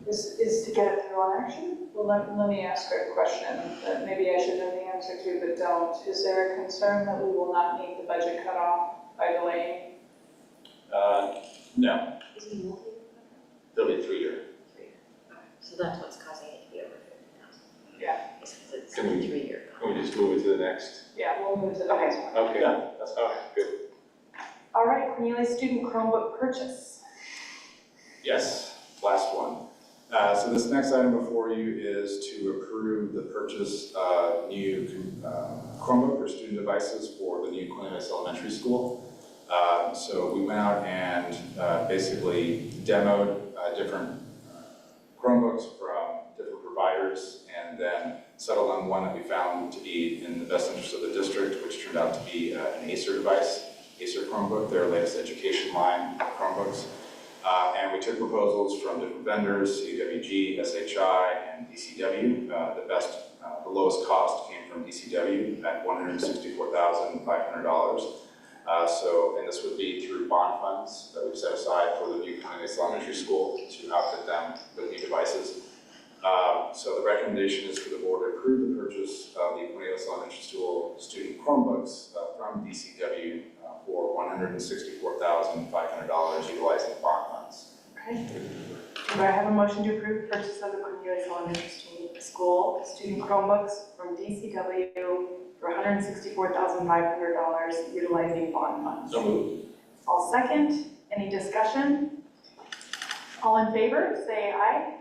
Is to get it through on action? Well, let me ask a question that maybe I should know the answer to, but don't. Is there a concern that we will not meet the budget cutoff by delaying? No. It'll be 3-year. So that's what's causing it to be over 50,000. Yeah. It's because it's a Can we 3-year. Can we just move it to the next? Yeah, we'll move to the next one. Okay. Yeah, that's All right, good. All right, Cornelius student Chromebook purchase. Yes, last one. So this next item before you is to approve the purchase of new Chromebook or student devices for the new Cornelius Elementary School. So we went out and basically demoed different Chromebooks from different providers and then settled on one that we found to be in the best interest of the district, which turned out to be an Acer device, Acer Chromebook, their latest education line of Chromebooks. And we took proposals from different vendors, CWG, SHI, and DCW. The lowest cost came from DCW at $164,500. And this would be through bond funds that we've set aside for the new Cornelius Elementary School to outfit them with new devices. So the recommendation is for the board to approve the purchase of the Cornelius Elementary School student Chromebooks from DCW for $164,500 utilizing bond funds. Okay. Do I have a motion to approve the purchase of the Cornelius Elementary School student Chromebooks from DCW for $164,500 utilizing bond funds? So moved. I'll second. Any discussion? All in favor, say aye.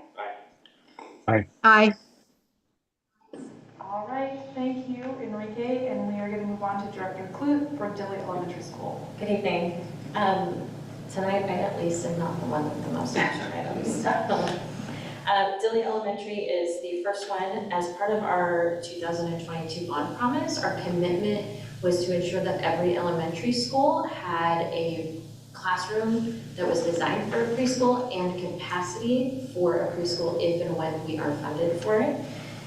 Aye. All right, thank you, Enrique, and we are going to move on to Director Clute for Dilly Elementary School. Good evening. Tonight, I at least am not the one with the most action items. Dilly Elementary is the first one. As part of our 2022 bond promise, our commitment was to ensure that every elementary school had a classroom that was designed for a preschool and capacity for a preschool if and when we are funded for it.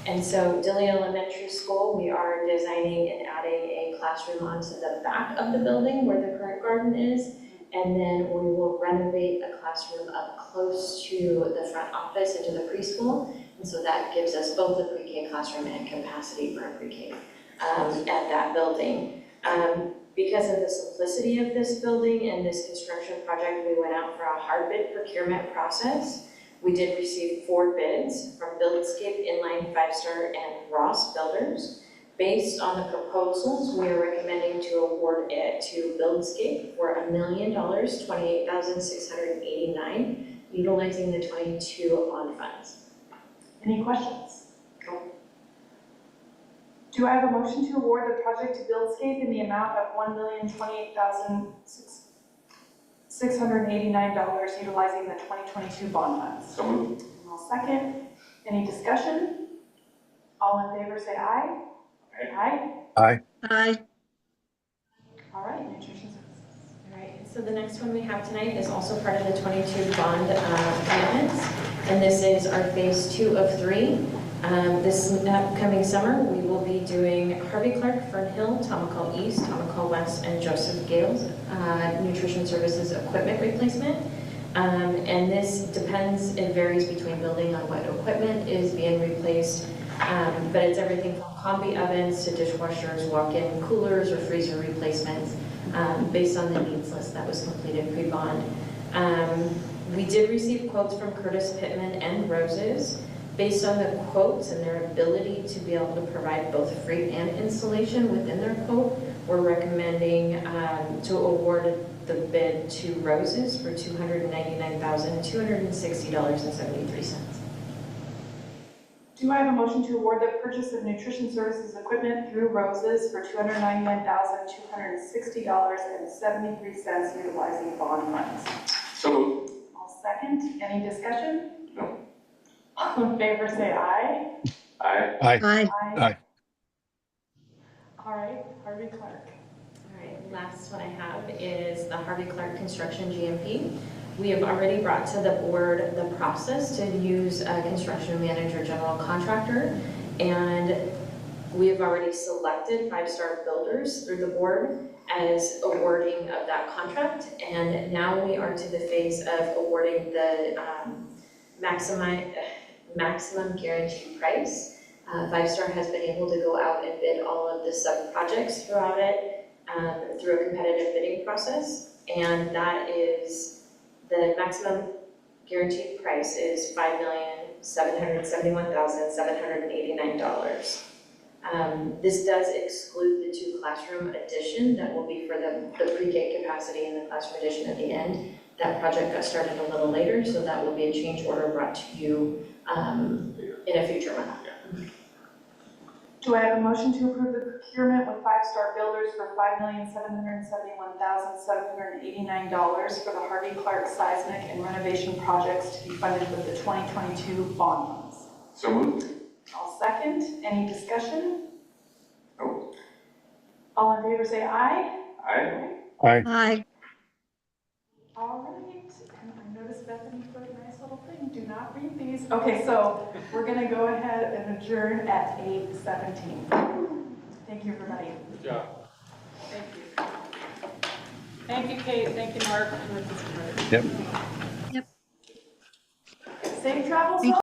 And so Dilly Elementary School, we are designing and adding a classroom onto the back of the building where the current garden is. And then we will renovate a classroom up close to the front office into the preschool. And so that gives us both a pre-K classroom and capacity for a pre-K at that building. Because of the simplicity of this building and this construction project, we went out for a hard bid procurement process. We did receive 4 bids from Buildscape, Inline, 5-Star, and Ross Builders. Based on the proposals, we are recommending to award it to Buildscape for $1 million, $28,689, utilizing the 22 bond funds. Any questions? Do I have a motion to award the project to Buildscape in the amount of $1,028,689 utilizing the 2022 bond funds? So moved. I'll second. Any discussion? All in favor say aye. Aye. Aye. Aye. All right, nutrition services. All right, so the next one we have tonight is also part of the 22 bond commitments, and this is our phase 2 of 3. This upcoming summer, we will be doing Harvey Clark, Fernhill, Tomahawk East, Tomahawk West, and Joseph Gales nutrition services equipment replacement. And this depends, it varies between building on what equipment is being replaced, but it's everything from combi ovens to dishwashers, walk-in coolers, or freezer replacements based on the needs list that was completed pre-bond. We did receive quotes from Curtis Pittman and Roses. Based on the quotes and their ability to be able to provide both freight and installation within their quote, we're recommending to award the bid to Roses for $299,260.73. Do I have a motion to award the purchase of nutrition services equipment through Roses for $299,260.73 utilizing bond funds? So moved. I'll second. Any discussion? No. All in favor say aye. Aye. Aye. Aye. Aye. All right, Harvey Clark. All right, last one I have is the Harvey Clark Construction GMP. We have already brought to the board the process to use a construction manager general contractor, and we have already selected 5-Star Builders through the board as awarding of that contract, and now we are to the phase of awarding the maximum guaranteed price. 5-Star has been able to go out and bid all of the sub-projects throughout it through a competitive bidding process, and that is the maximum guaranteed price is $5,771,789. This does exclude the 2 classroom addition that will be for the pre-K capacity and the classroom addition at the end. That project got started a little later, so that will be a change order brought to you in a future month. Do I have a motion to approve the procurement with 5-Star Builders for $5,771,789 for the Harvey Clark seismic and renovation projects to be funded with the 2022 bond funds? So moved. I'll second. Any discussion? No. All in favor say aye. Aye. Aye. Aye. All right, and I noticed Bethany put a nice little thing, do not read these. Okay, so we're gonna go ahead and adjourn at 8:17. Thank you, everybody. Good job. Thank you. Thank you, Kate. Thank you, Mark. Yep. Safe travels.